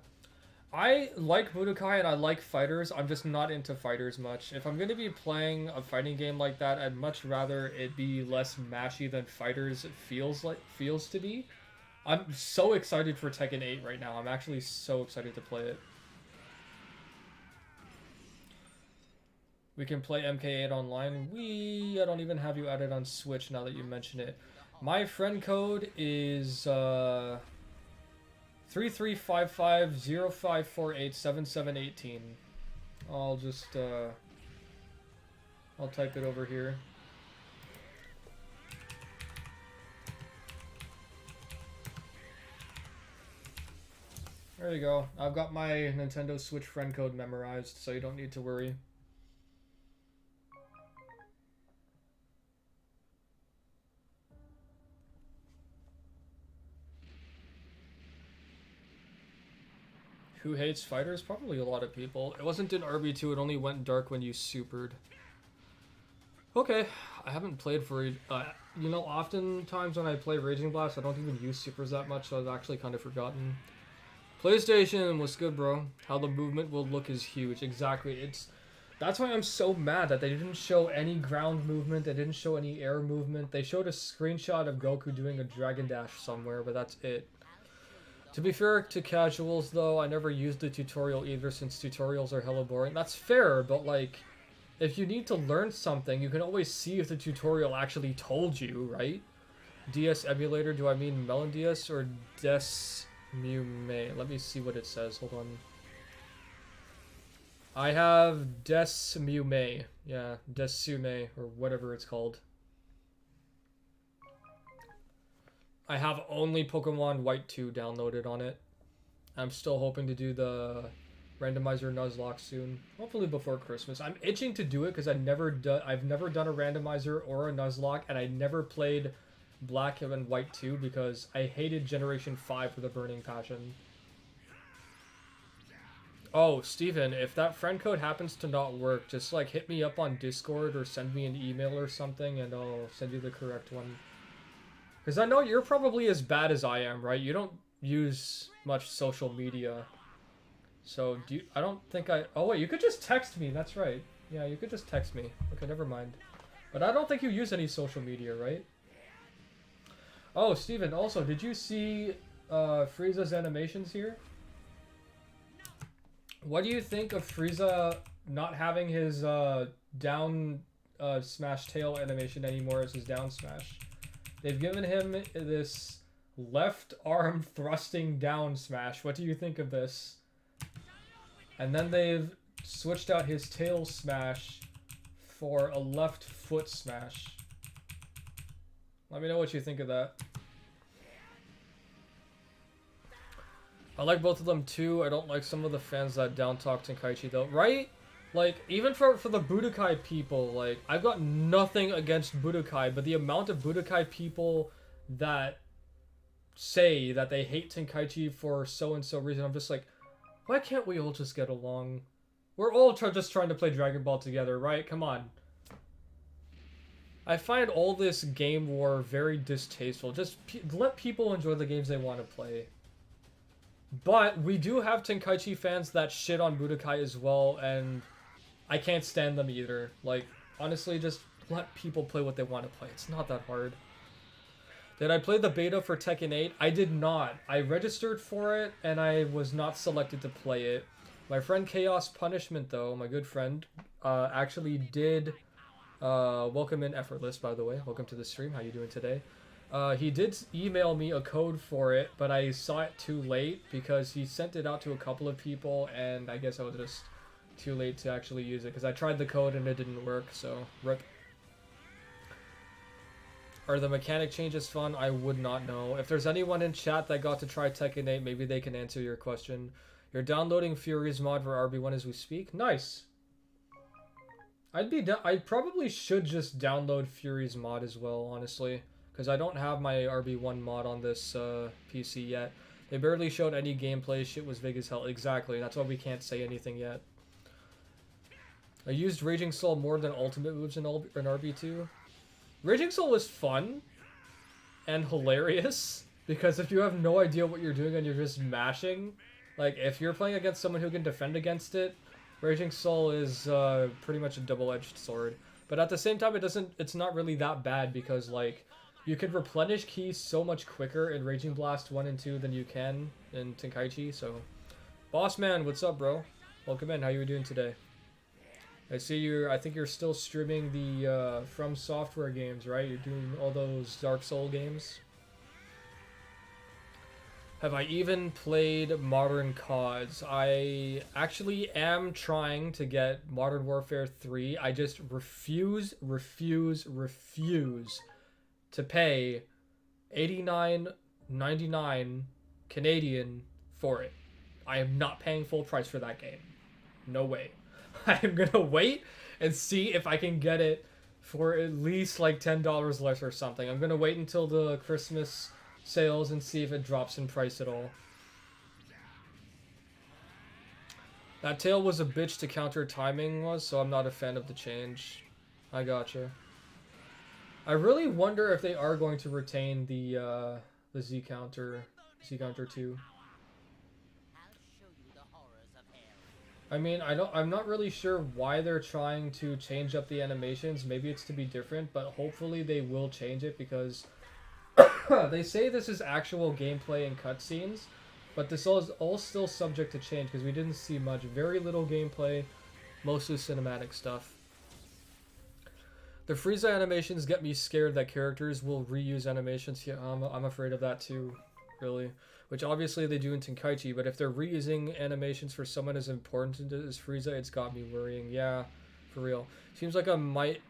I like Budokai and I like fighters, I'm just not into fighters much. If I'm going to be playing a fighting game like that, I'd much rather it be less mashy than fighters feels to be. I'm so excited for Tekken 8 right now. I'm actually so excited to play it. We can play MK8 online. I don't even have you added on Switch now that you mention it. My friend code is 335505487718. I'll just I'll type it over here. There you go. I've got my Nintendo Switch friend code memorized, so you don't need to worry. Who hates fighters? Probably a lot of people. It wasn't in RB2, it only went dark when you supered. Okay, I haven't played for... you know, oftentimes when I play Raging Blast, I don't even use supers that much, so I've actually kind of forgotten. PlayStation, what's good, bro? How the movement will look is huge. Exactly, that's why I'm so mad that they didn't show any ground movement, they didn't show any air movement. They showed a screenshot of Goku doing a Dragon Dash somewhere, but that's it. To be fair to casuals, though, I never used the tutorial either since tutorials are hella boring. That's fair, but like, if you need to learn something, you can always see if the tutorial actually told you, right? DS emulator, do I mean Melon DS or Desmume? Let me see what it says, hold on. I have Desmume, yeah, Desume, or whatever it's called. I have only Pokemon White 2 downloaded on it. I'm still hoping to do the randomizer Nuzlocke soon. Hopefully before Christmas. I'm itching to do it because I've never done a randomizer or a Nuzlocke, and I never played Black and White 2 because I hated Generation 5 with a burning passion. Oh, Steven, if that friend code happens to not work, just like hit me up on Discord or send me an email or something and I'll send you the correct one. Because I know you're probably as bad as I am, right? You don't use much social media. So, I don't think oh wait, you could just text me, that's right. Yeah, you could just text me. Okay, never mind. But I don't think you use any social media, right? Oh, Steven, also, did you see Frieza's animations here? What do you think of Frieza not having his down smash tail animation anymore as his down smash? They've given him this left arm thrusting down smash. What do you think of this? And then they've switched out his tail smash for a left foot smash. Let me know what you think of that. I like both of them too. I don't like some of the fans that down talk Tenkaichi though. Right? Like, even for the Budokai people, like, I've got nothing against Budokai, but the amount of Budokai people that say that they hate Tenkaichi for so-and-so reason, I'm just like, why can't we all just get along? We're all just trying to play Dragon Ball together, right? Come on. I find all this game war very distasteful. Just let people enjoy the games they want to play. But we do have Tenkaichi fans that shit on Budokai as well, and I can't stand them either. Like, honestly, just let people play what they want to play. It's not that hard. Did I play the beta for Tekken 8? I did not. I registered for it, and I was not selected to play it. My friend Chaos Punishment, though, my good friend, actually did... welcome in Effortless, by the way. Welcome to the stream. How you doing today? He did email me a code for it, but I saw it too late because he sent it out to a couple of people, and I guess I was just too late to actually use it because I tried the code and it didn't work, so rip. Are the mechanic changes fun? I would not know. If there's anyone in chat that got to try Tekken 8, maybe they can answer your question. You're downloading Fury's mod for RB1 as we speak? Nice. I probably should just download Fury's mod as well, honestly. Because I don't have my RB1 mod on this PC yet. They barely showed any gameplay. Shit was big as hell. Exactly. That's why we can't say anything yet. I used Raging Soul more than ultimate moves in RB2. Raging Soul was fun and hilarious. Because if you have no idea what you're doing and you're just mashing, like if you're playing against someone who can defend against it, Raging Soul is pretty much a double-edged sword. But at the same time, it's not really that bad because like you can replenish keys so much quicker in Raging Blast 1 and 2 than you can in Tenkaichi, so... Boss Man, what's up, bro? Welcome in, how you doing today? I see I think you're still streaming the From Software games, right? You're doing all those Dark Soul games? Have I even played Modern CODs? I actually am trying to get Modern Warfare 3. I just refuse to pay $89.99 Canadian for it. I am not paying full price for that game. No way. I am gonna wait and see if I can get it for at least like $10 less or something. I'm gonna wait until the Christmas sales and see if it drops in price at all. That tail was a bitch to counter timing was, so I'm not a fan of the change. I gotcha. I really wonder if they are going to retain the Z counter 2. I mean, I'm not really sure why they're trying to change up the animations. Maybe it's to be different, but hopefully they will change it because they say this is actual gameplay and cutscenes, but this is all still subject to change because we didn't see much. Very little gameplay, mostly cinematic stuff. The Frieza animations get me scared that characters will reuse animations. Yeah, I'm afraid of that too, really. Which obviously they do in Tenkaichi, but if they're reusing animations for someone as important as Frieza, it's got me worrying. Yeah, for real. Seems like I might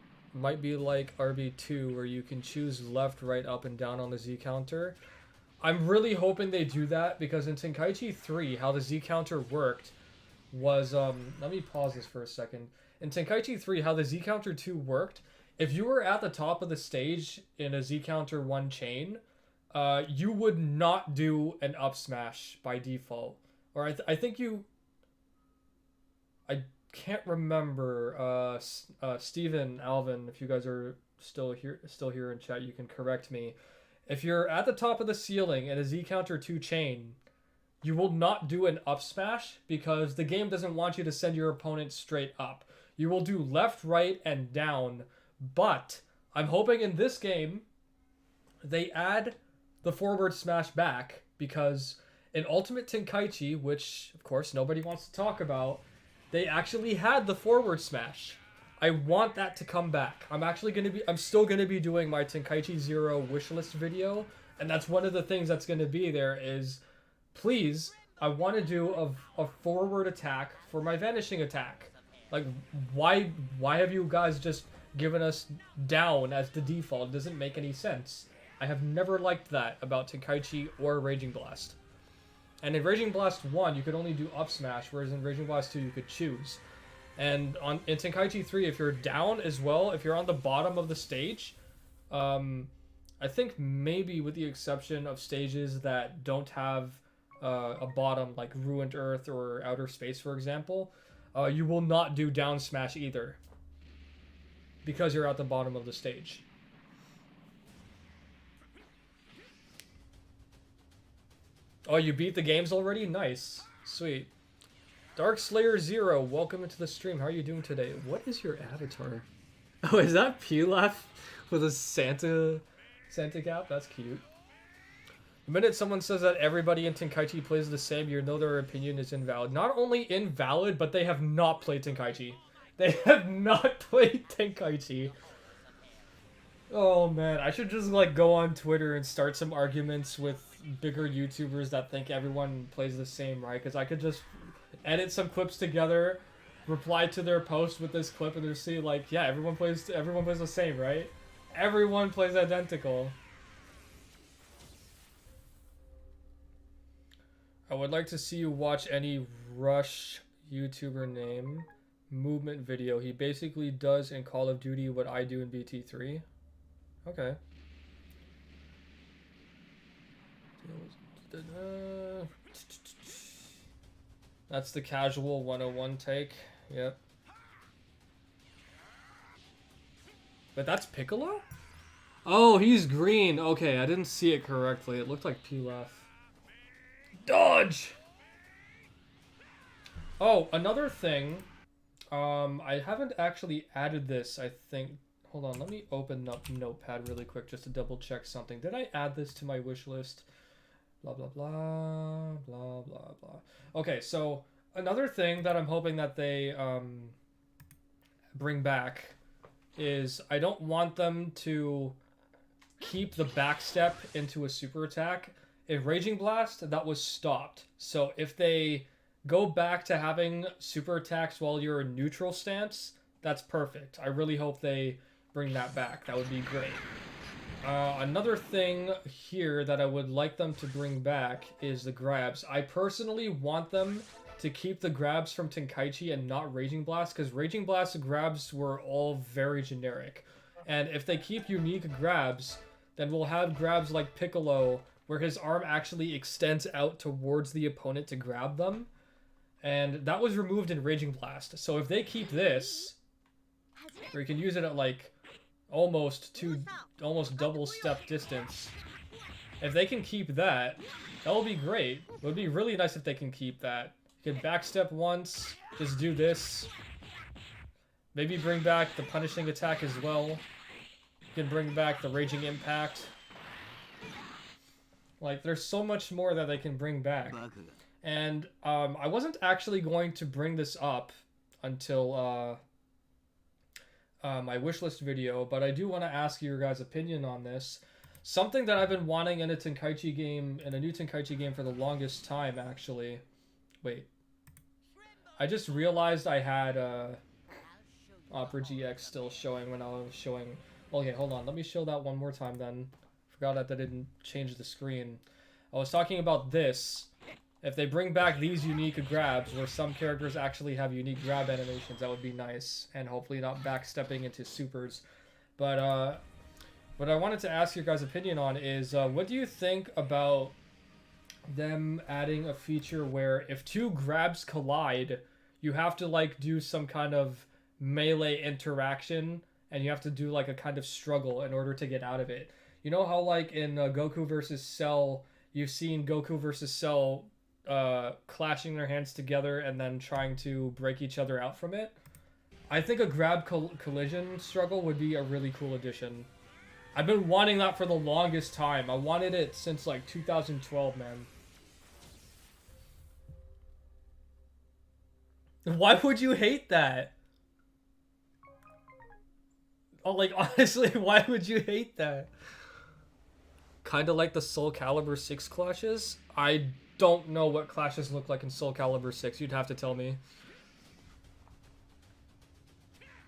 be like RB2, where you can choose left, right, up, and down on the Z counter. I'm really hoping they do that, because in Tenkaichi 3, how the Z counter worked was, let me pause this for a second. In Tenkaichi 3, how the Z counter 2 worked, if you were at the top of the stage in a Z counter 1 chain, you would not do an up smash by default. Or I think you... I can't remember. Steven, Alvin, if you guys are still here in chat, you can correct me. If you're at the top of the ceiling in a Z counter 2 chain, you will not do an up smash because the game doesn't want you to send your opponent straight up. You will do left, right, and down. But I'm hoping in this game they add the forward smash back, because in Ultimate Tenkaichi, which of course nobody wants to talk about, they actually had the forward smash. I want that to come back. I'm still gonna be doing my Tenkaichi 0 wishlist video, and that's one of the things that's gonna be there is, please, I want to do a forward attack for my vanishing attack. Like, why have you guys just given us down as the default? It doesn't make any sense. I have never liked that about Tenkaichi or Raging Blast. And in Raging Blast 1, you could only do up smash, whereas in Raging Blast 2, you could choose. in Tenkaichi 3, if you're down as well, if you're on the bottom of the stage, I think maybe with the exception of stages that don't have a bottom, like Ruined Earth or Outer Space, for example, you will not do down smash either, because you're at the bottom of the stage. Oh, you beat the games already? Nice. Sweet. Dark Slayer Zero, welcome into the stream. How are you doing today? What is your avatar? Oh, is that Pilaf with a Santa cap? That's cute. The minute someone says that everybody in Tenkaichi plays the same, you know their opinion is invalid. Not only invalid, but they have not played Tenkaichi. They have not played Tenkaichi. Oh man, I should just like go on Twitter and start some arguments with bigger YouTubers that think everyone plays the same, right? Because I could just edit some clips together, reply to their post with this clip, and just see like, yeah, everyone plays the same, right? Everyone plays identical. I would like to see you watch any Rush YouTuber name movement video. He basically does in Call of Duty what I do in BT3. Okay. That's the casual 101 take. Yep. But that's Piccolo? Oh, he's green. Okay, I didn't see it correctly. It looked like Pilaf. Dodge! Oh, another thing. I haven't actually added this, I think. Hold on, let me open up Notepad really quick just to double check something. Did I add this to my wish list? Blah, blah, blah, blah, blah, blah. Okay, so another thing that I'm hoping that they bring back is I don't want them to keep the backstep into a super attack. In Raging Blast, that was stopped. So if they go back to having super attacks while you're in neutral stance, that's perfect. I really hope they bring that back. That would be great. Another thing here that I would like them to bring back is the grabs. I personally want them to keep the grabs from Tenkaichi and not Raging Blast, because Raging Blast grabs were all very generic. And if they keep unique grabs, then we'll have grabs like Piccolo, where his arm actually extends out towards the opponent to grab them. And that was removed in Raging Blast. So if they keep this, where you can use it at like almost double step distance, if they can keep that, that will be great. It would be really nice if they can keep that. You can backstep once, just do this. Maybe bring back the punishing attack as well. You can bring back the Raging Impact. Like, there's so much more that they can bring back. And I wasn't actually going to bring this up until my wishlist video, but I do want to ask your guys' opinion on this. Something that I've been wanting in a Tenkaichi game, in a new Tenkaichi game for the longest time, actually. Wait. I just realized I had Opera GX still showing when I was showing... Okay, hold on. Let me show that one more time then. Forgot that they didn't change the screen. I was talking about this. If they bring back these unique grabs, where some characters actually have unique grab animations, that would be nice. And hopefully not backstepping into supers. But what I wanted to ask your guys' opinion on is, what do you think about them adding a feature where if two grabs collide, you have to like do some kind of melee interaction, and you have to do like a kind of struggle in order to get out of it. You know how like in Goku versus Cell, you've seen Goku versus Cell clashing their hands together and then trying to break each other out from it? I think a grab collision struggle would be a really cool addition. I've been wanting that for the longest time. I wanted it since like 2012, man. Why would you hate that? Oh, like, honestly, why would you hate that? Kind of like the Soul Calibur 6 clashes? I don't know what clashes look like in Soul Calibur 6. You'd have to tell me.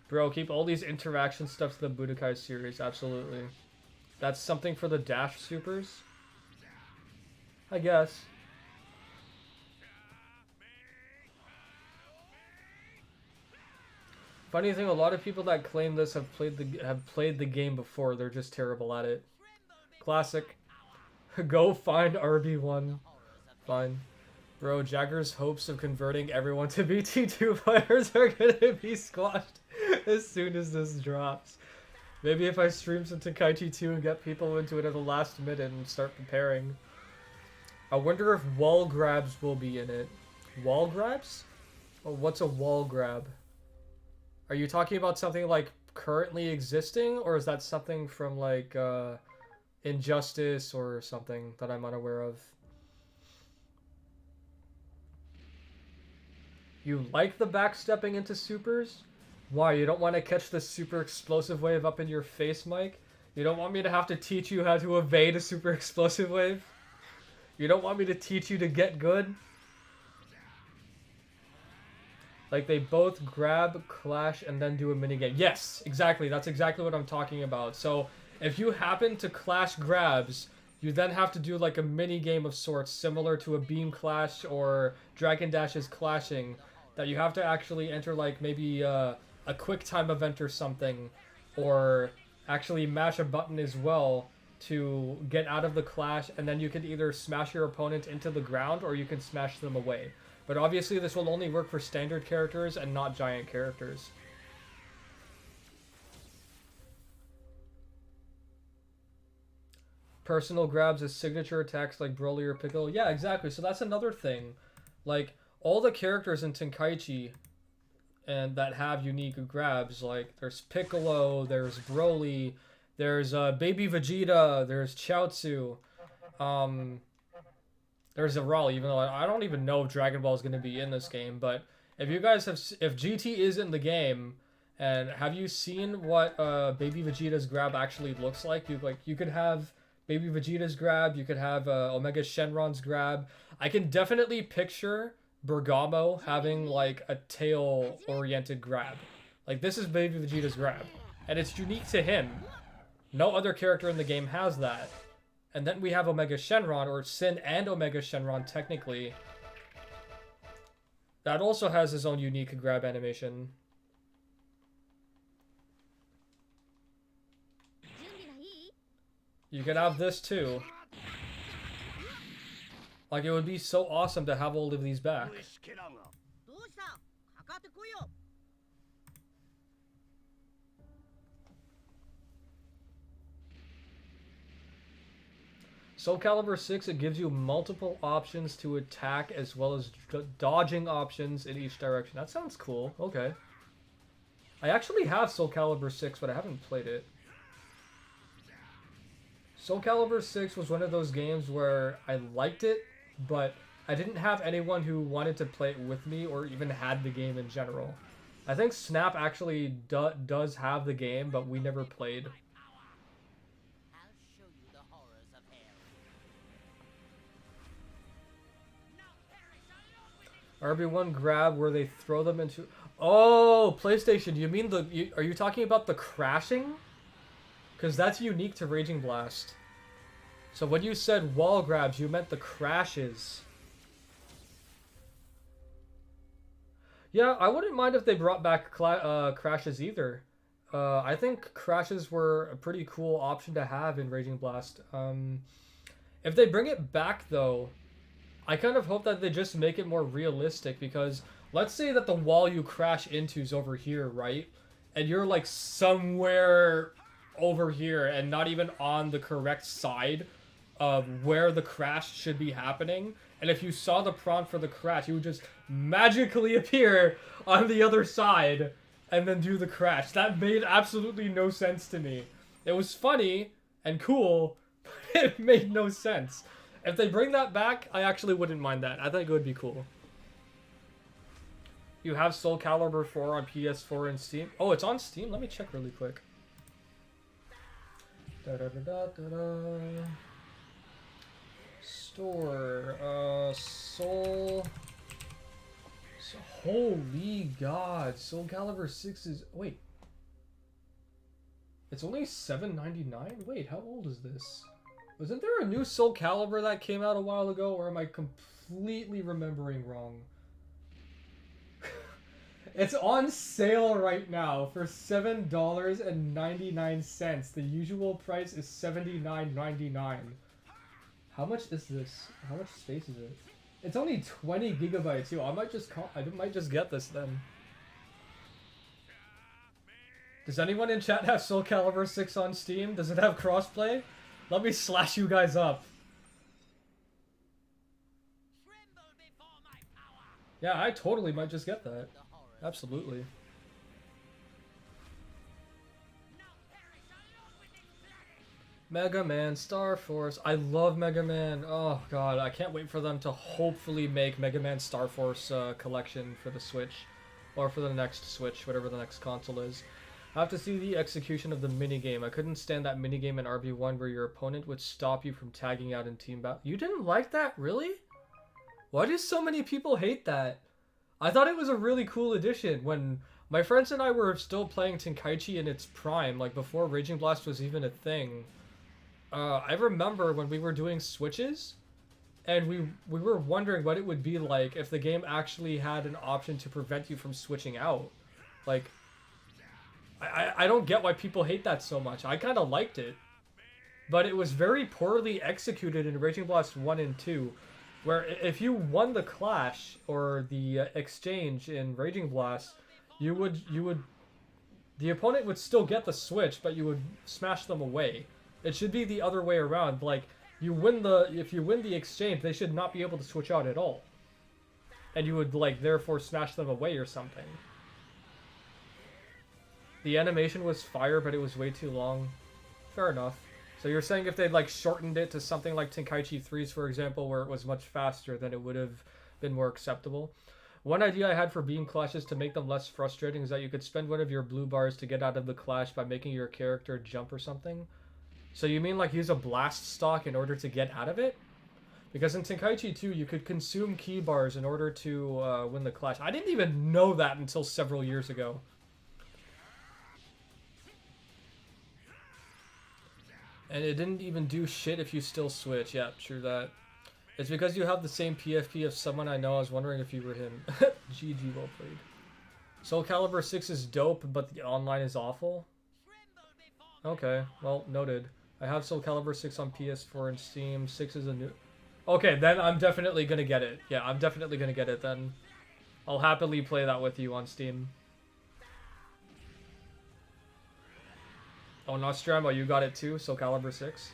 Bro, keep all these interaction stuff to the Budokai series. Absolutely. That's something for the Dash Supers? I guess. Funny thing, a lot of people that claim this have played the game before. They're just terrible at it. Classic. Go find RB1. Fine. Bro, Jagger's hopes of converting everyone to BT2 players are gonna be squashed as soon as this drops. Maybe if I stream some Tenkaichi 2 and get people into it at the last minute and start preparing. I wonder if wall grabs will be in it. Wall grabs? Oh, what's a wall grab? Are you talking about something like currently existing, or is that something from like Injustice or something that I'm unaware of? You like the backstepping into supers? Why, you don't want to catch the super explosive wave up in your face, Mike? You don't want me to have to teach you how to evade a super explosive wave? You don't want me to teach you to get good? Like, they both grab, clash, and then do a minigame. Yes, exactly. That's exactly what I'm talking about. So, if you happen to clash grabs, you then have to do, like, a minigame of sorts, similar to a beam clash or Dragon Dash's clashing, that you have to actually enter, like, maybe a quick time event or something, or actually mash a button as well to get out of the clash, and then you can either smash your opponent into the ground, or you can smash them away. But obviously this will only work for standard characters and not giant characters. Personal grabs as signature attacks like Broly or Piccolo. Yeah, exactly. So that's another thing. Like, all the characters in Tenkaichi and that have unique grabs, like there's Piccolo, there's Broly, there's Baby Vegeta, there's Chaozu, there's a Raleigh, even though I don't even know if Dragon Ball is going to be in this game. But if you guys have, if GT is in the game, and have you seen what Baby Vegeta's grab actually looks like? You could have Baby Vegeta's grab, you could have Omega Shenron's grab. I can definitely picture Bergamo having like a tail-oriented grab. Like, this is Baby Vegeta's grab, and it's unique to him. No other character in the game has that. And then we have Omega Shenron, or Sin and Omega Shenron, technically. That also has his own unique grab animation. You can have this too. Like, it would be so awesome to have all of these back. Soul Calibur 6, it gives you multiple options to attack as well as dodging options in each direction. That sounds cool. Okay. I actually have Soul Calibur 6, but I haven't played it. Soul Calibur 6 was one of those games where I liked it, but I didn't have anyone who wanted to play it with me or even had the game in general. I think Snap actually does have the game, but we never played. RB1 grab where they throw them into... Oh, PlayStation, you mean the... Are you talking about the crashing? Because that's unique to Raging Blast. So when you said wall grabs, you meant the crashes. Yeah, I wouldn't mind if they brought back crashes either. I think crashes were a pretty cool option to have in Raging Blast. If they bring it back, though, I kind of hope that they just make it more realistic, because let's say that the wall you crash into is over here, right? And you're like somewhere over here and not even on the correct side of where the crash should be happening. And if you saw the prompt for the crash, you would just magically appear on the other side and then do the crash. That made absolutely no sense to me. It was funny and cool, but it made no sense. If they bring that back, I actually wouldn't mind that. I think it would be cool. You have Soul Calibur 4 on PS4 and Steam. Oh, it's on Steam? Let me check really quick. Store. Soul... Holy God. Soul Calibur 6 is... Wait. It's only $7.99? Wait, how old is this? Wasn't there a new Soul Calibur that came out a while ago, or am I completely remembering wrong? It's on sale right now for $7.99. The usual price is $79.99. How much is this? How much space is it? It's only 20 gigabytes. Yo, I might just get this then. Does anyone in chat have Soul Calibur 6 on Steam? Does it have crossplay? Let me slash you guys up. Yeah, I totally might just get that. Absolutely. Mega Man, Star Force. I love Mega Man. Oh god, I can't wait for them to hopefully make Mega Man Star Force collection for the Switch. Or for the next Switch, whatever the next console is. I have to see the execution of the minigame. I couldn't stand that minigame in RB1 where your opponent would stop you from tagging out in team battle. You didn't like that? Really? Why do so many people hate that? I thought it was a really cool addition when my friends and I were still playing Tenkaichi in its prime, like before Raging Blast was even a thing. I remember when we were doing switches, and we were wondering what it would be like if the game actually had an option to prevent you from switching out. Like, I don't get why people hate that so much. I kind of liked it. But it was very poorly executed in Raging Blast 1 and 2. Where if you won the clash or the exchange in Raging Blast, the opponent would still get the switch, but you would smash them away. It should be the other way around. Like if you win the exchange, they should not be able to switch out at all, and you would like therefore smash them away or something. The animation was fire, but it was way too long. Fair enough. So you're saying if they'd like shortened it to something like Tenkaichi 3's, for example, where it was much faster, then it would have been more acceptable. One idea I had for beam clashes to make them less frustrating is that you could spend one of your blue bars to get out of the clash by making your character jump or something. So you mean like use a blast stock in order to get out of it? Because in Tenkaichi 2, you could consume key bars in order to win the clash. I didn't even know that until several years ago. And it didn't even do shit if you still switch. Yeah, true that. It's because you have the same PFP of someone I know. I was wondering if you were him. GG, well played. Soul Calibur 6 is dope, but the online is awful. Okay, well, noted. I have Soul Calibur 6 on PS4 and Steam. 6 is a new... Okay, then I'm definitely gonna get it. Yeah, I'm definitely gonna get it then. I'll happily play that with you on Steam. Oh, Nostromo, you got it too? Soul Calibur 6?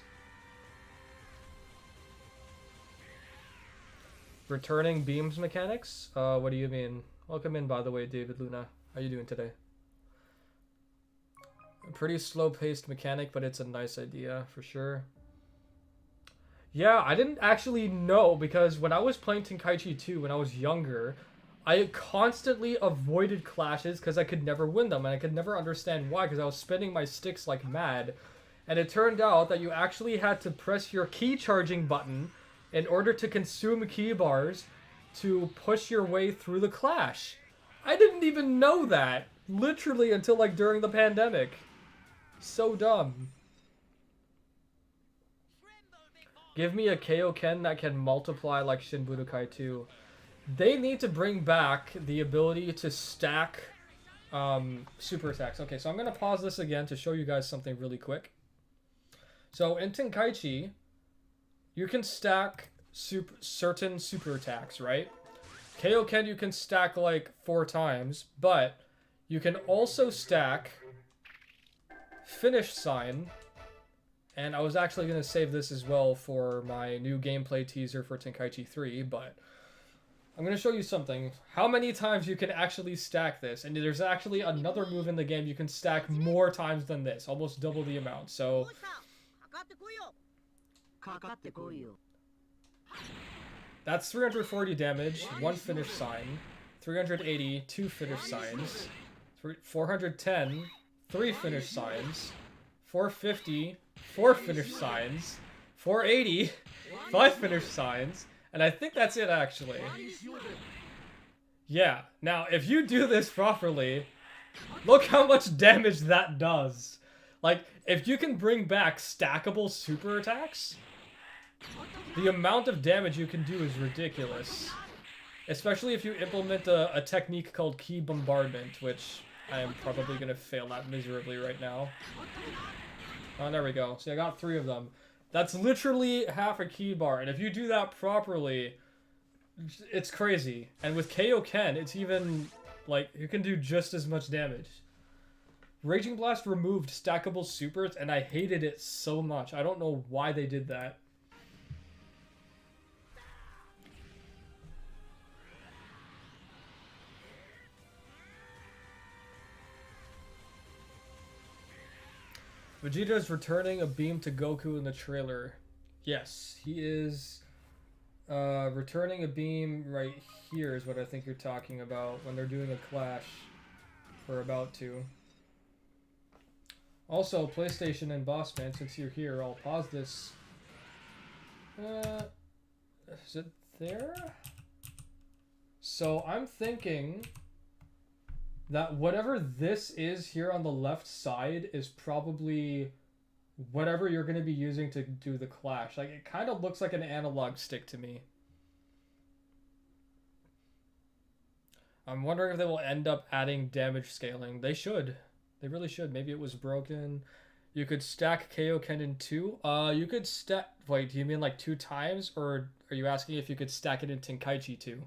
Returning beams mechanics? What do you mean? Welcome in, by the way, David Luna. How you doing today? A pretty slow-paced mechanic, but it's a nice idea, for sure. Yeah, I didn't actually know, because when I was playing Tenkaichi 2 when I was younger, I constantly avoided clashes because I could never win them, and I could never understand why, because I was spinning my sticks like mad. And it turned out that you actually had to press your key charging button in order to consume key bars to push your way through the clash. I didn't even know that, literally until like during the pandemic. So dumb. Give me a Kaioken that can multiply like Shin Budokai 2. They need to bring back the ability to stack super attacks. Okay, so I'm going to pause this again to show you guys something really quick. So in Tenkaichi, you can stack certain super attacks, right? Kaioken you can stack like 4 times, but you can also stack Finish Sign. And I was actually going to save this as well for my new gameplay teaser for Tenkaichi 3, but I'm going to show you something. How many times you can actually stack this. And there's actually another move in the game you can stack more times than this. Almost double the amount. So that's 340 damage, 1 Finish Sign. 380, 2 Finish Signs. 410, 3 Finish Signs. 450, 4 Finish Signs. 480, 5 Finish Signs. And I think that's it, actually. Yeah. Now, if you do this properly, look how much damage that does. Like, if you can bring back stackable super attacks, the amount of damage you can do is ridiculous. Especially if you implement a technique called key bombardment, which I am probably going to fail at miserably right now. Oh, there we go. See, I got 3 of them. That's literally half a key bar, and if you do that properly, it's crazy. And with Kaioken, it's even, like, you can do just as much damage. Raging Blast removed stackable supers, and I hated it so much. I don't know why they did that. Vegeta's returning a beam to Goku in the trailer. Yes, he is returning a beam right here is what I think you're talking about when they're doing a clash. Or about to. Also, PlayStation and Bossman, since you're here, I'll pause this. Is it there? So I'm thinking that whatever this is here on the left side is probably whatever you're going to be using to do the clash. Like, it kind of looks like an analog stick to me. I'm wondering if they will end up adding damage scaling. They should. They really should. Maybe it was broken. You could stack Kaioken in 2. You could stack... Wait, do you mean like 2 times? Or are you asking if you could stack it in Tenkaichi 2?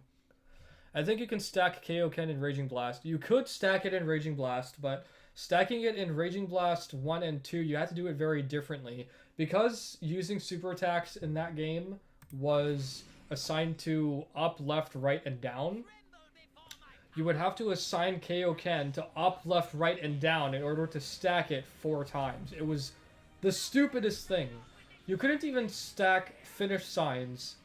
I think you can stack Kaioken in Raging Blast. You could stack it in Raging Blast, but stacking it in Raging Blast 1 and 2, you have to do it very differently. Because using super attacks in that game was assigned to up, left, right, and down, you would have to assign Kaioken to up, left, right, and down in order to stack it 4 times. It was the stupidest thing. You couldn't even stack finish signs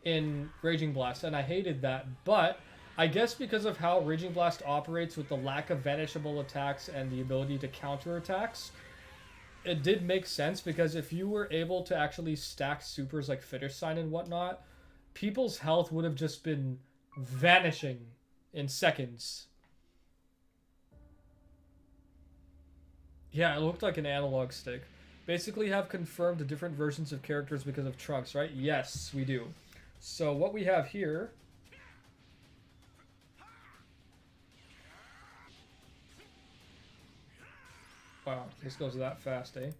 in Raging Blast, and I hated that, but I guess because of how Raging Blast operates with the lack of vanishable attacks and the ability to counter attacks, it did make sense, because if you were able to actually stack supers like finish sign and whatnot, people's health would have just been vanishing in seconds. Yeah, it looked like an analog stick. Basically have confirmed different versions of characters because of Trunks, right? Yes, we do. So what we have here... Wow, this goes that fast, eh?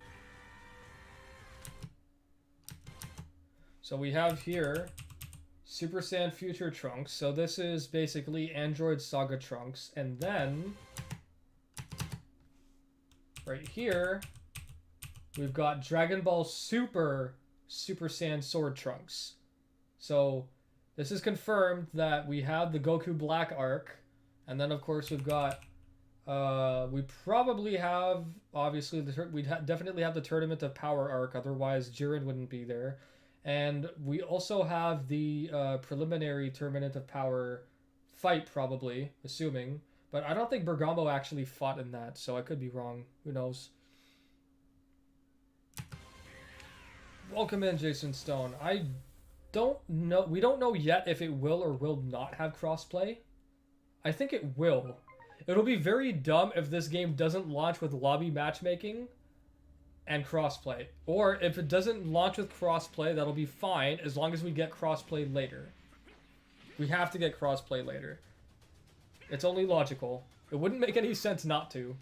So we have here Super Saiyan Future Trunks. So this is basically Android Saga Trunks. And then right here we've got Dragon Ball Super Saiyan Sword Trunks. So this is confirmed that we have the Goku Black arc, and then of course we've got we probably have, obviously, definitely have the Tournament of Power arc, otherwise Jiren wouldn't be there. And we also have the preliminary Tournament of Power fight, probably, assuming. But I don't think Bergamo actually fought in that, so I could be wrong. Who knows? Welcome in, Jason Stone. I don't know. We don't know yet if it will or will not have crossplay. I think it will. It'll be very dumb if this game doesn't launch with lobby matchmaking and crossplay. Or if it doesn't launch with crossplay, that'll be fine as long as we get crossplay later. We have to get crossplay later. It's only logical. It wouldn't make any sense not to.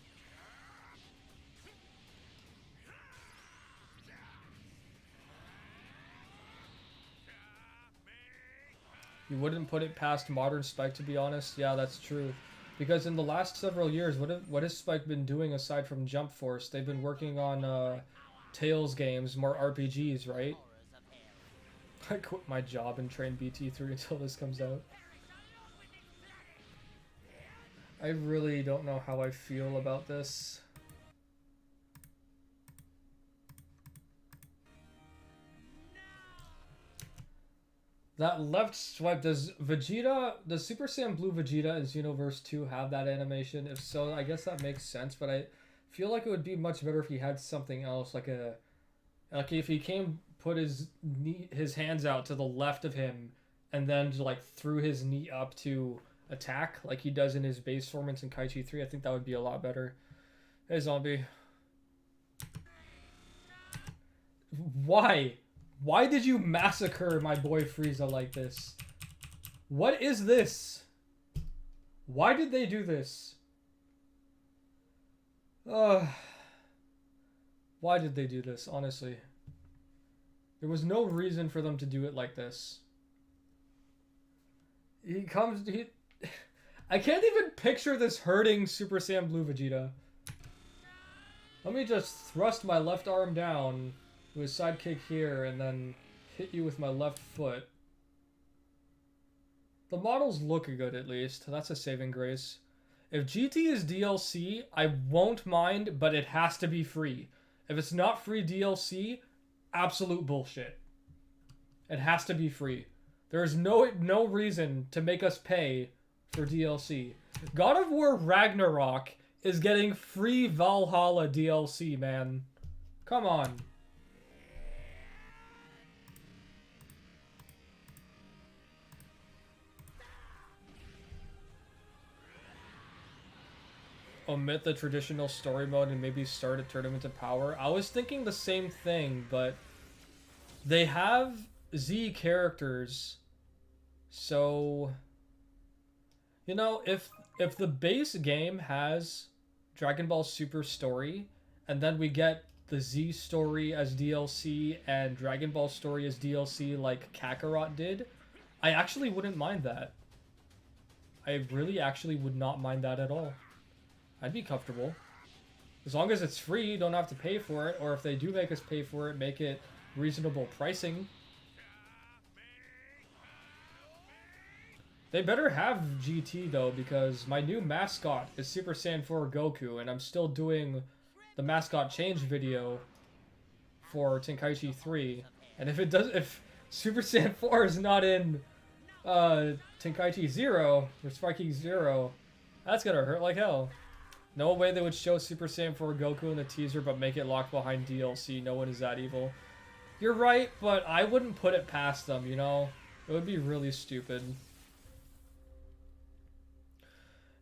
You wouldn't put it past modern Spike, to be honest. Yeah, that's true. Because in the last several years, what has Spike been doing aside from Jump Force? They've been working on Tales games, more RPGs, right? I quit my job and train BT3 until this comes out. I really don't know how I feel about this. That left swipe, does Super Saiyan Blue Vegeta in Xenoverse 2 have that animation? If so, I guess that makes sense, but I feel like it would be much better if he had something else, like if he put his hands out to the left of him, and then like threw his knee up to attack, like he does in his base form in Tenkaichi 3. I think that would be a lot better. Hey, Zombie. Why? Why did you massacre my boy Frieza like this? What is this? Why did they do this? Why did they do this, honestly? There was no reason for them to do it like this. I can't even picture this hurting Super Saiyan Blue Vegeta. Let me just thrust my left arm down with a sidekick here and then hit you with my left foot. The models look good, at least. That's a saving grace. If GT is DLC, I won't mind, but it has to be free. If it's not free DLC, absolute bullshit. It has to be free. There's no reason to make us pay for DLC. God of War Ragnarok is getting free Valhalla DLC, man. Come on. Omit the traditional story mode and maybe start a tournament of power. I was thinking the same thing, but they have Z characters, so you know, if the base game has Dragon Ball Super story and then we get the Z story as DLC and Dragon Ball story as DLC like Kakarot did, I actually wouldn't mind that. I really actually would not mind that at all. I'd be comfortable. As long as it's free, don't have to pay for it, or if they do make us pay for it, make it reasonable pricing. They better have GT though, because my new mascot is Super Saiyan 4 Goku, and I'm still doing the mascot change video for Tenkaichi 3. And if Super Saiyan 4 is not in Tenkaichi 0 or Sparky 0, that's gonna hurt like hell. No way they would show Super Saiyan 4 Goku in the teaser but make it locked behind DLC. No one is that evil. You're right, but I wouldn't put it past them, you know? It would be really stupid.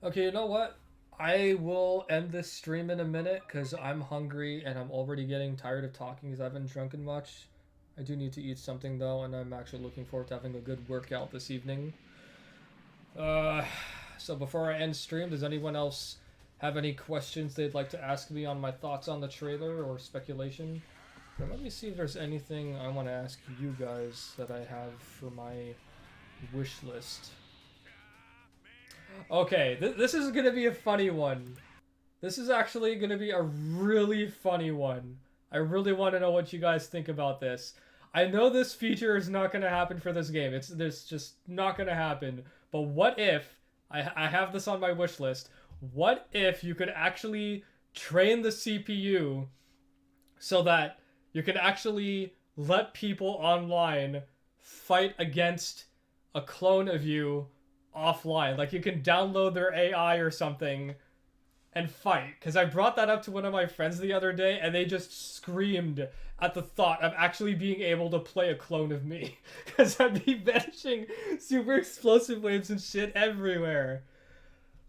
Okay, you know what? I will end this stream in a minute because I'm hungry and I'm already getting tired of talking because I haven't drunken much. I do need to eat something though, and I'm actually looking forward to having a good workout this evening. So before I end stream, does anyone else have any questions they'd like to ask me on my thoughts on the trailer or speculation? But let me see if there's anything I want to ask you guys that I have for my wish list. Okay, this is going to be a funny one. This is actually going to be a really funny one. I really want to know what you guys think about this. I know this feature is not going to happen for this game. It's just not going to happen. But what if, I have this on my wish list, what if you could actually train the CPU so that you could actually let people online fight against a clone of you offline? Like you can download their AI or something and fight. Because I brought that up to one of my friends the other day and they just screamed at the thought of actually being able to play a clone of me. Because I'd be banishing super explosive waves and shit everywhere.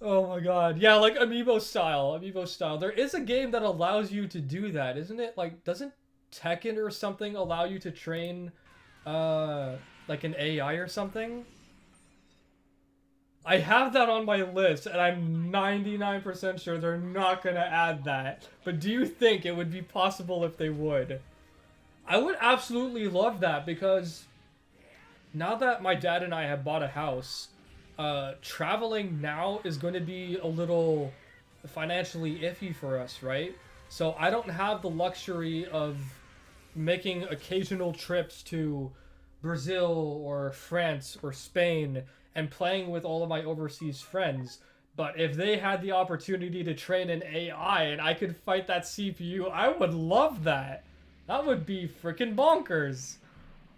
Oh my god. Yeah, like amiibo style. There is a game that allows you to do that, isn't it? Like, doesn't Tekken or something allow you to train, like an AI or something? I have that on my list, and I'm 99% sure they're not gonna add that. But do you think it would be possible if they would? I would absolutely love that, because now that my dad and I have bought a house, traveling now is going to be a little financially iffy for us, right? So I don't have the luxury of making occasional trips to Brazil or France or Spain and playing with all of my overseas friends. But if they had the opportunity to train an AI and I could fight that CPU, I would love that. That would be freaking bonkers.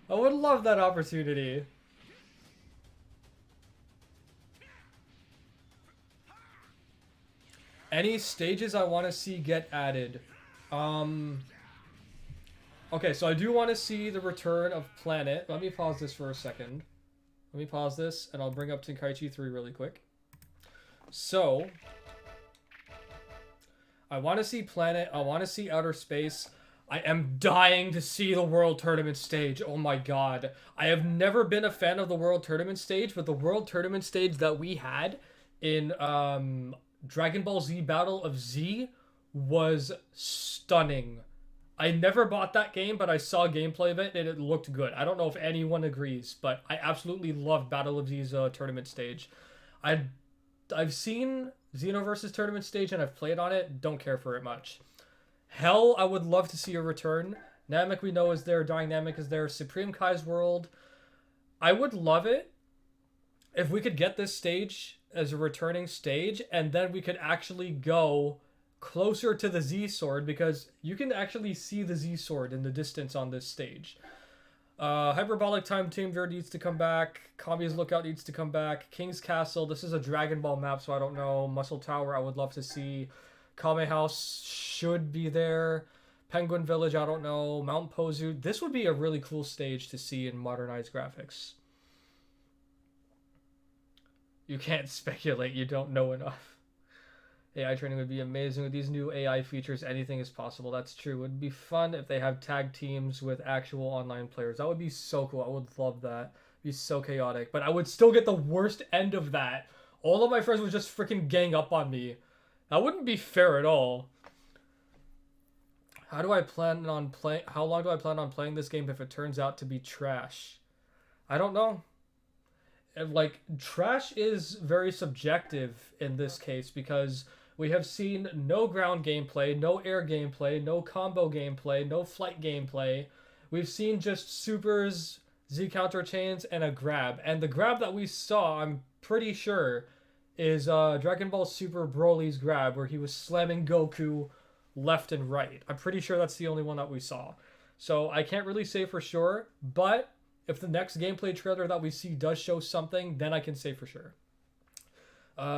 I would love that opportunity. Any stages I want to see get added? Okay, so I do want to see the return of Planet. Let me pause this for a second. Let me pause this, and I'll bring up Tenkaichi 3 really quick. So, I want to see Planet. I want to see Outer Space. I am dying to see the World Tournament stage. Oh my god. I have never been a fan of the World Tournament stage, but the World Tournament stage that we had in Dragon Ball Z Battle of Z was stunning. I never bought that game, but I saw gameplay of it and it looked good. I don't know if anyone agrees, but I absolutely love Battle of Z's tournament stage. I I've seen Xenoverse's tournament stage and I've played on it. Don't care for it much. Hell, I would love to see a return. Namek we know is there. Dynamic is there. Supreme Kai's World. I would love it if we could get this stage as a returning stage and then we could actually go closer to the Z Sword because you can actually see the Z Sword in the distance on this stage. Hyperbolic Time Chamber needs to come back. Kami's Lookout needs to come back. King's Castle. This is a Dragon Ball map, so I don't know. Muscle Tower, I would love to see. Kame House should be there. Penguin Village, I don't know. Mount Pozu. This would be a really cool stage to see in modernized graphics. You can't speculate. You don't know enough. AI training would be amazing. With these new AI features, anything is possible. That's true. It would be fun if they have tag teams with actual online players. That would be so cool. I would love that. It'd be so chaotic. But I would still get the worst end of that. All of my friends would just freaking gang up on me. That wouldn't be fair at all. How long do I plan on playing this game if it turns out to be trash? I don't know. Like, trash is very subjective in this case because we have seen no ground gameplay, no air gameplay, no combo gameplay, no flight gameplay. We've seen just supers, Z counter chains, and a grab. And the grab that we saw, I'm pretty sure, is Dragon Ball Super Broly's grab where he was slamming Goku left and right. I'm pretty sure that's the only one that we saw. So I can't really say for sure, but if the next gameplay trailer that we see does show something, then I can say for sure.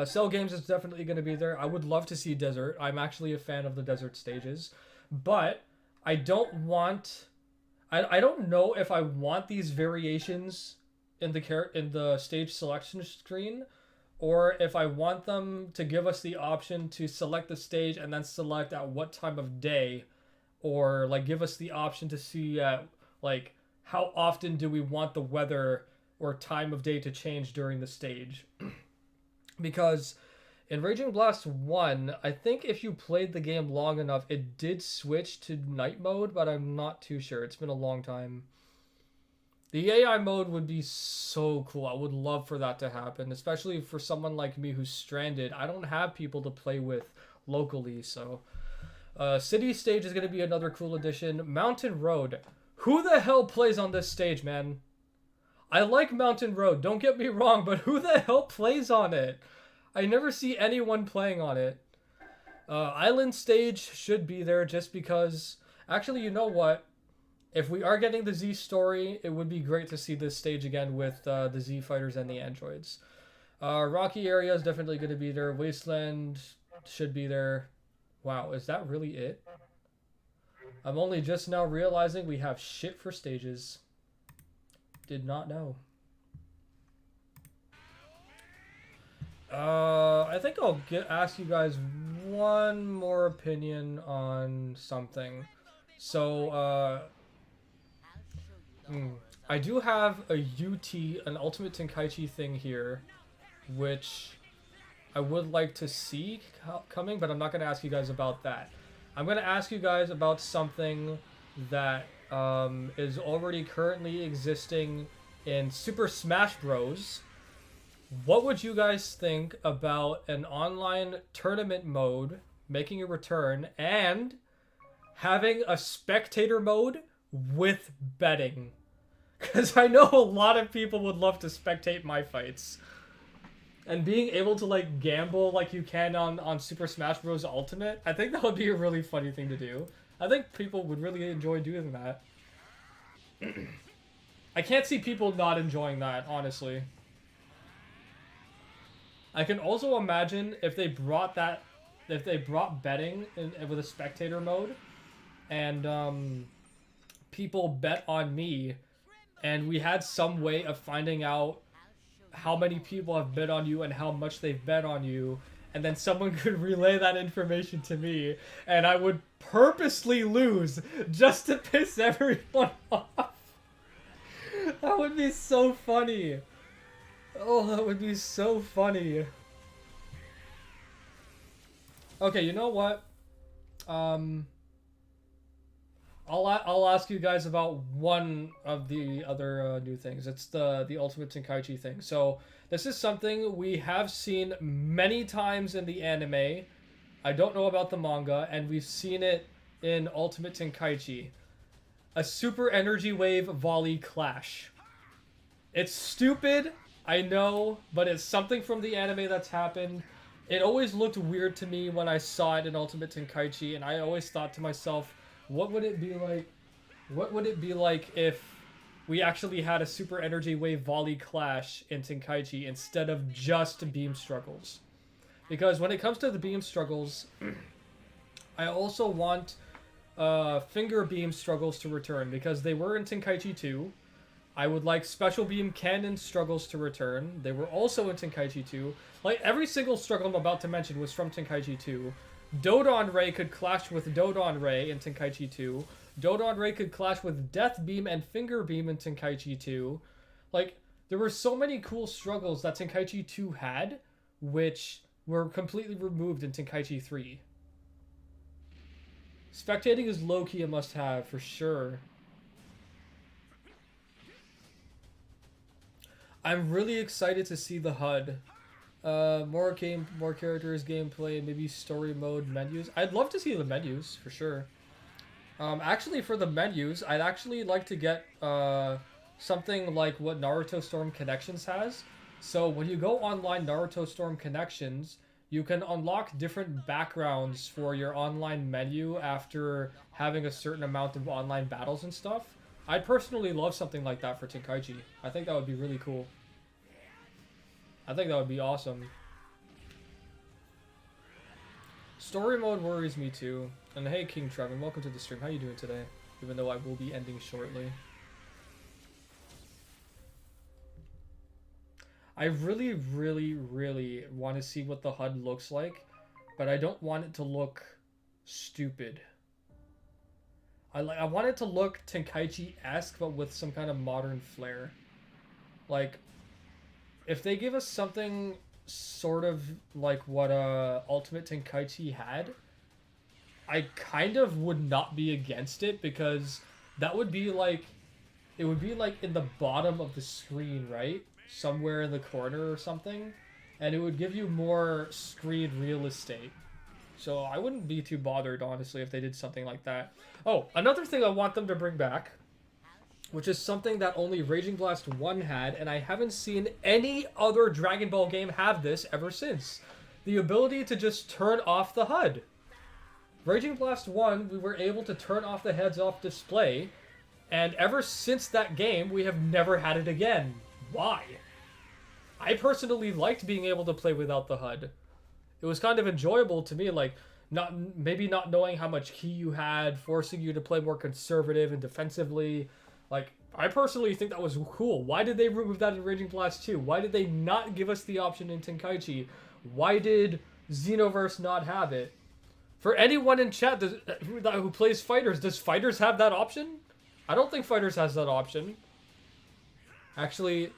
Cell Games is definitely going to be there. I would love to see Desert. I'm actually a fan of the Desert stages. But I don't want... I don't know if I want these variations in the stage selection screen, or if I want them to give us the option to select the stage and then select at what time of day, or like give us the option to see like how often do we want the weather or time of day to change during the stage. Because in Raging Blast 1, I think if you played the game long enough, it did switch to night mode, but I'm not too sure. It's been a long time. The AI mode would be so cool. I would love for that to happen, especially for someone like me who's stranded. I don't have people to play with locally, so... City Stage is going to be another cool addition. Mountain Road. Who the hell plays on this stage, man? I like Mountain Road, don't get me wrong, but who the hell plays on it? I never see anyone playing on it. Island Stage should be there just because... Actually, you know what? If we are getting the Z story, it would be great to see this stage again with the Z fighters and the androids. Rocky area is definitely going to be there. Wasteland should be there. Wow, is that really it? I'm only just now realizing we have shit for stages. Did not know. I think I'll ask you guys one more opinion on something. So, I do have a UT, an Ultimate Tenkaichi thing here, which I would like to see coming, but I'm not going to ask you guys about that. I'm going to ask you guys about something that is already currently existing in Super Smash Bros. What would you guys think about an online tournament mode making a return and having a spectator mode with betting? Because I know a lot of people would love to spectate my fights. And being able to like gamble like you can on Super Smash Bros. Ultimate, I think that would be a really funny thing to do. I think people would really enjoy doing that. I can't see people not enjoying that, honestly. I can also imagine if they brought betting with a spectator mode, and people bet on me, and we had some way of finding out how many people have bet on you and how much they've bet on you, and then someone could relay that information to me, and I would purposely lose just to piss everyone off. That would be so funny. Oh, that would be so funny. Okay, you know what? I'll ask you guys about one of the other new things. It's the Ultimate Tenkaichi thing. So this is something we have seen many times in the anime. I don't know about the manga, and we've seen it in Ultimate Tenkaichi. A super energy wave volley clash. It's stupid, I know, but it's something from the anime that's happened. It always looked weird to me when I saw it in Ultimate Tenkaichi, and I always thought to myself, what would it be like? What would it be like if we actually had a super energy wave volley clash in Tenkaichi instead of just beam struggles? Because when it comes to the beam struggles, I also want finger beam struggles to return, because they were in Tenkaichi 2. I would like special beam cannon struggles to return. They were also in Tenkaichi 2. Like, every single struggle I'm about to mention was from Tenkaichi 2. Dodon Ray could clash with Dodon Ray in Tenkaichi 2. Dodon Ray could clash with Death Beam and Finger Beam in Tenkaichi 2. Like, there were so many cool struggles that Tenkaichi 2 had, which were completely removed in Tenkaichi 3. Spectating is low-key a must-have, for sure. I'm really excited to see the HUD. More characters, gameplay, maybe story mode, menus. I'd love to see the menus, for sure. Actually, for the menus, I'd actually like to get something like what Naruto Storm Connections has. So when you go online Naruto Storm Connections, you can unlock different backgrounds for your online menu after having a certain amount of online battles and stuff. I'd personally love something like that for Tenkaichi. I think that would be really cool. I think that would be awesome. Story mode worries me too. And hey, King Trevin, welcome to the stream. How you doing today? Even though I will be ending shortly. I really, really, really want to see what the HUD looks like, but I don't want it to look stupid. I want it to look Tenkaichi-esque, but with some kind of modern flair. Like, if they give us something sort of like what Ultimate Tenkaichi had, I kind of would not be against it, because that would be like, it would be like in the bottom of the screen, right? Somewhere in the corner or something, and it would give you more screen real estate. So I wouldn't be too bothered, honestly, if they did something like that. Oh, another thing I want them to bring back, which is something that only Raging Blast 1 had, and I haven't seen any other Dragon Ball game have this ever since. The ability to just turn off the HUD. Raging Blast 1, we were able to turn off the heads-off display, and ever since that game, we have never had it again. Why? I personally liked being able to play without the HUD. It was kind of enjoyable to me, like, maybe not knowing how much ki you had, forcing you to play more conservative and defensively. Like, I personally think that was cool. Why did they remove that in Raging Blast 2? Why did they not give us the option in Tenkaichi? Why did Xenoverse not have it? For anyone in chat who plays Fighters, does Fighters have that option? I don't think Fighters has that option. Actually,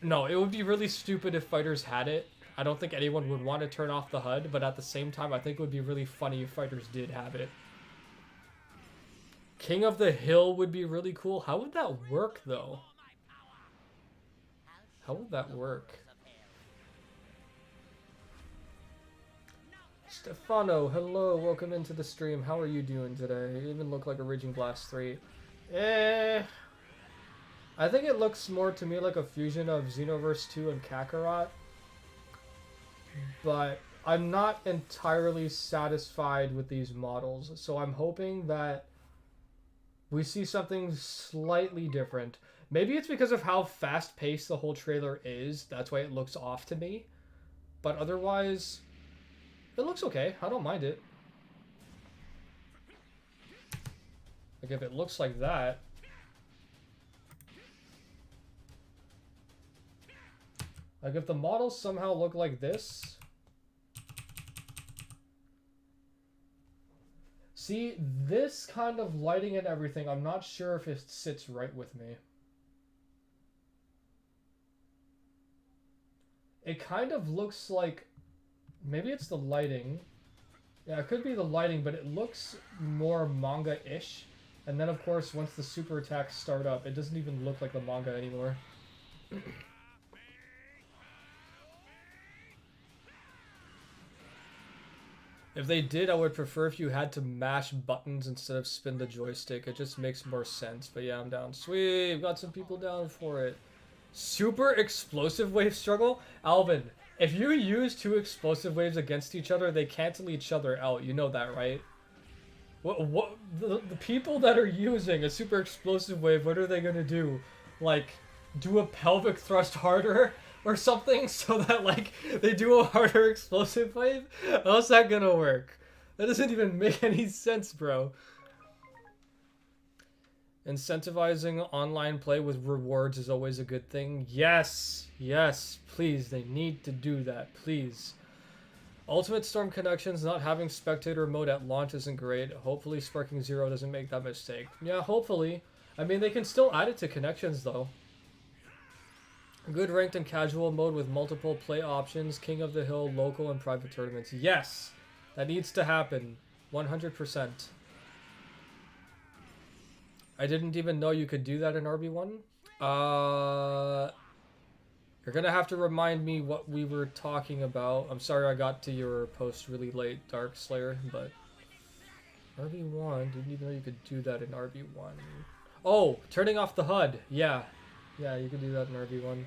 no, it would be really stupid if Fighters had it. I don't think anyone would want to turn off the HUD, but at the same time, I think it would be really funny if Fighters did have it. King of the Hill would be really cool. How would that work, though? How would that work? Stefano, hello, welcome into the stream. How are you doing today? You even look like a Raging Blast 3. I think it looks more to me like a fusion of Xenoverse 2 and Kakarot. But I'm not entirely satisfied with these models, so I'm hoping that we see something slightly different. Maybe it's because of how fast-paced the whole trailer is, that's why it looks off to me. But otherwise, it looks okay. I don't mind it. Like, if it looks like that. Like, if the models somehow look like this, See, this kind of lighting and everything, I'm not sure if it sits right with me. It kind of looks like... Maybe it's the lighting. Yeah, it could be the lighting, but it looks more manga-ish. And then, of course, once the super attacks start up, it doesn't even look like the manga anymore. If they did, I would prefer if you had to mash buttons instead of spin the joystick. It just makes more sense. But yeah, I'm down. Sweet, we've got some people down for it. Super explosive wave struggle? Alvin, if you use 2 explosive waves against each other, they cancel each other out. You know that, right? What the people that are using a super explosive wave, what are they gonna do? Like, do a pelvic thrust harder or something so that, like, they do a harder explosive wave? How's that gonna work? That doesn't even make any sense, bro. Incentivizing online play with rewards is always a good thing. Yes, yes, please, they need to do that, please. Ultimate Storm Connections, not having spectator mode at launch isn't great. Hopefully Sparking Zero doesn't make that mistake. Yeah, hopefully. I mean, they can still add it to Connections, though. Good ranked and casual mode with multiple play options. King of the Hill, local, and private tournaments. Yes! That needs to happen. 100%. I didn't even know you could do that in RB1. You're gonna have to remind me what we were talking about. I'm sorry I got to your post really late, Dark Slayer, but... RB1, didn't even know you could do that in RB1. Oh, turning off the HUD. Yeah. Yeah, you could do that in RB1.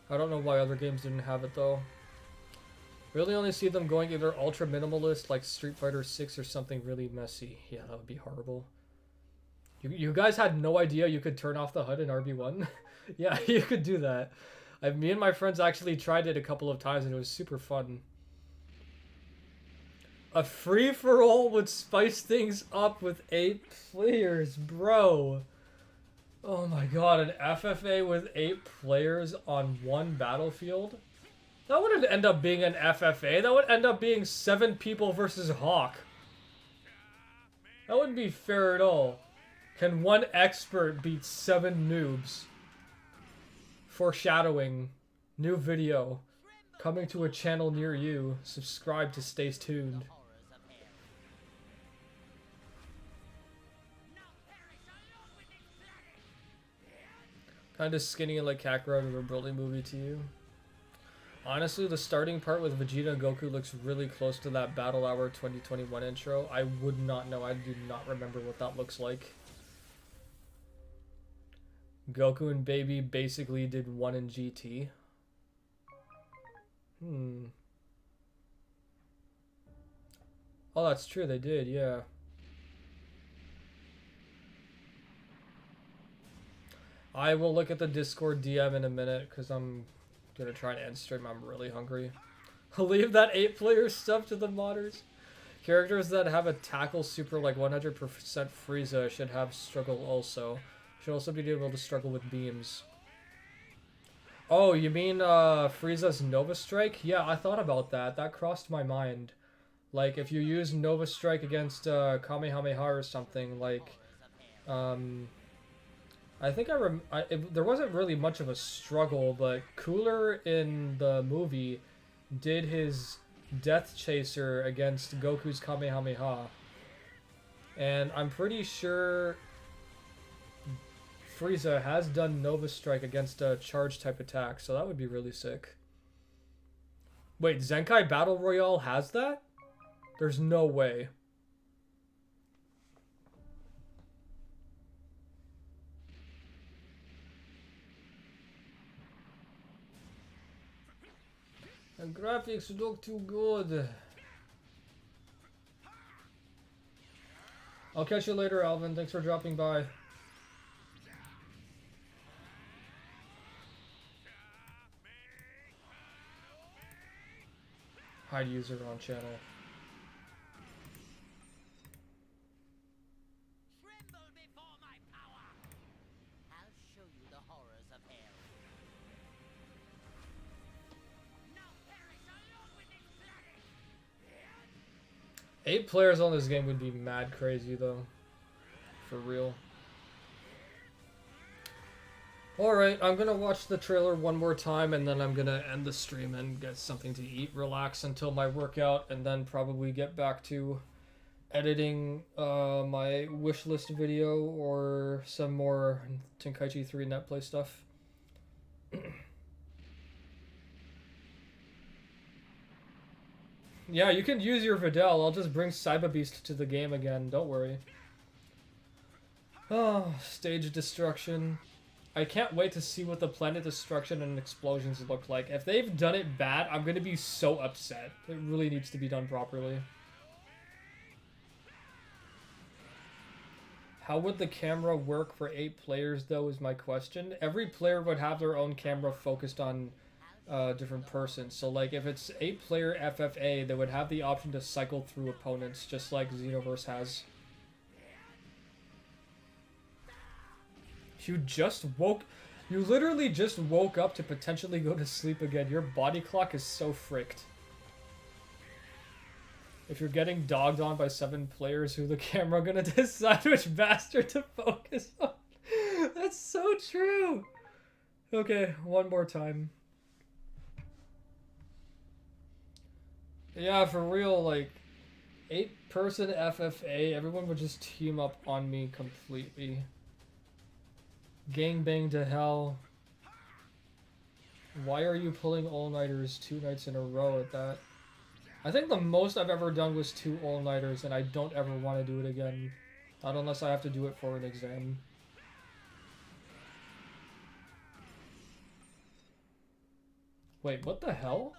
I don't know why other games didn't have it, though. Really only see them going either ultra minimalist, like Street Fighter 6, or something really messy. Yeah, that would be horrible. You guys had no idea you could turn off the HUD in RB1? Yeah, you could do that. Me and my friends actually tried it a couple of times and it was super fun. A free-for-all would spice things up with 8 players, bro. Oh my god, an FFA with 8 players on one battlefield? That wouldn't end up being an FFA. That would end up being 7 people versus Hawk. That wouldn't be fair at all. Can one expert beat 7 noobs? Foreshadowing. New video. Coming to a channel near you. Subscribe to stay tuned. Kinda skinny like Kakarot of a Broly movie to you. Honestly, the starting part with Vegeta and Goku looks really close to that Battle Hour 2021 intro. I would not know. I do not remember what that looks like. Goku and Baby basically did 1 in GT. Oh, that's true. They did, yeah. I will look at the Discord DM in a minute because I'm going to try and end stream. I'm really hungry. Leave that 8-player stuff to the modders. Characters that have a tackle super like 100% Frieza should have struggle also. Should also be able to struggle with beams. Oh, you mean Frieza's Nova Strike? Yeah, I thought about that. That crossed my mind. Like, if you use Nova Strike against Kamehameha or something, like... I think there wasn't really much of a struggle, but Cooler in the movie did his Death Chaser against Goku's Kamehameha. And I'm pretty sure Frieza has done Nova Strike against a charge type attack, so that would be really sick. Wait, Zenkai Battle Royale has that? There's no way. The graphics look too good. I'll catch you later, Alvin. Thanks for dropping by. Hide user on channel. Tremble before my power. I'll show you the horrors of hell. Now perish along with this planet. 8 players on this game would be mad crazy though. For real. Alright, I'm gonna watch the trailer one more time and then I'm gonna end the stream and get something to eat, relax until my workout, and then probably get back to editing my wishlist video or some more Tenkaichi 3 netplay stuff. Yeah, you can use your Videl. I'll just bring Cyber Beast to the game again, don't worry. Oh, stage destruction. I can't wait to see what the planet destruction and explosions look like. If they've done it bad, I'm gonna be so upset. It really needs to be done properly. How would the camera work for 8 players, though, is my question. Every player would have their own camera focused on different persons. So, like, if it's 8-player FFA, they would have the option to cycle through opponents, just like Xenoverse has. You literally just woke up to potentially go to sleep again. Your body clock is so fricked. If you're getting dogged on by 7 players, who the camera gonna decide which bastard to focus on? That's so true. Okay, one more time. Yeah, for real, like, 8-person FFA, everyone would just team up on me completely. Gangbang to hell. Why are you pulling all-nighters 2 nights in a row at that? I think the most I've ever done was 2 all-nighters, and I don't ever want to do it again. Not unless I have to do it for an exam. Wait, what the hell?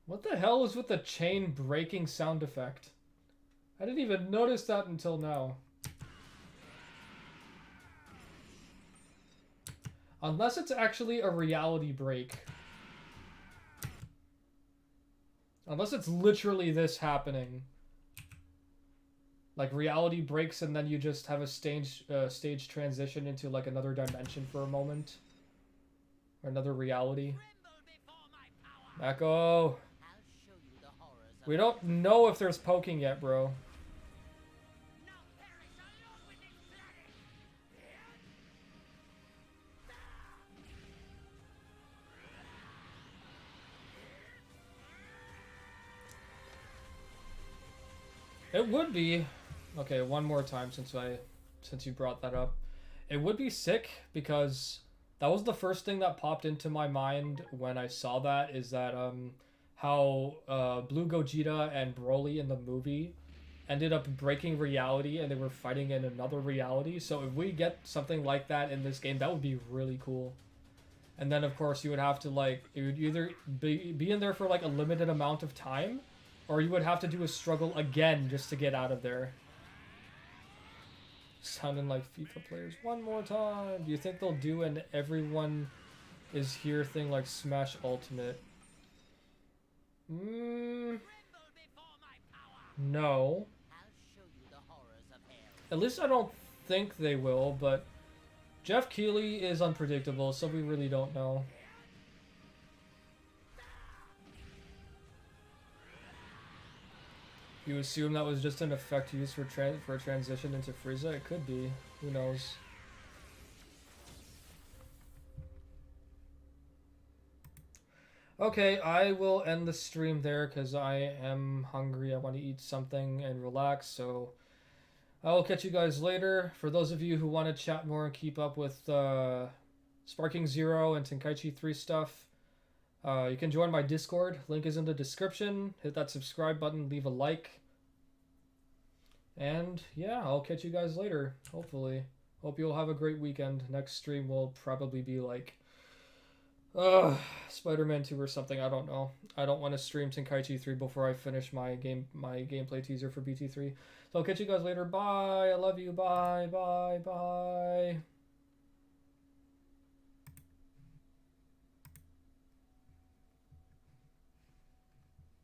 What the hell is with the chain breaking sound effect? I didn't even notice that until now. Unless it's actually a reality break. Unless it's literally this happening. Like reality breaks and then you just have a stage transition into like another dimension for a moment. Or another reality. Echo! We don't know if there's poking yet, bro. It would be... Okay, one more time since you brought that up. It would be sick because that was the first thing that popped into my mind when I saw that, is that how Blue Gogeta and Broly in the movie ended up breaking reality and they were fighting in another reality. So if we get something like that in this game, that would be really cool. And then of course you would have to like, it would either be in there for like a limited amount of time, or you would have to do a struggle again just to get out of there. Sounding like FIFA players. One more time. Do you think they'll do an everyone is here thing like Smash Ultimate? No. At least I don't think they will, but Jeff Keighley is unpredictable, so we really don't know. You assume that was just an effect used for a transition into Frieza? It could be. Who knows? Okay, I will end the stream there because I am hungry. I want to eat something and relax, so I will catch you guys later. For those of you who want to chat more and keep up with Sparking Zero and Tenkaichi 3 stuff, you can join my Discord. Link is in the description. Hit that subscribe button, leave a like. And yeah, I'll catch you guys later, hopefully. Hope you'll have a great weekend. Next stream will probably be like Spider-Man 2 or something, I don't know. I don't want to stream Tenkaichi 3 before I finish my gameplay teaser for BT3. So I'll catch you guys later. Bye. I love you. Bye. Bye. Bye.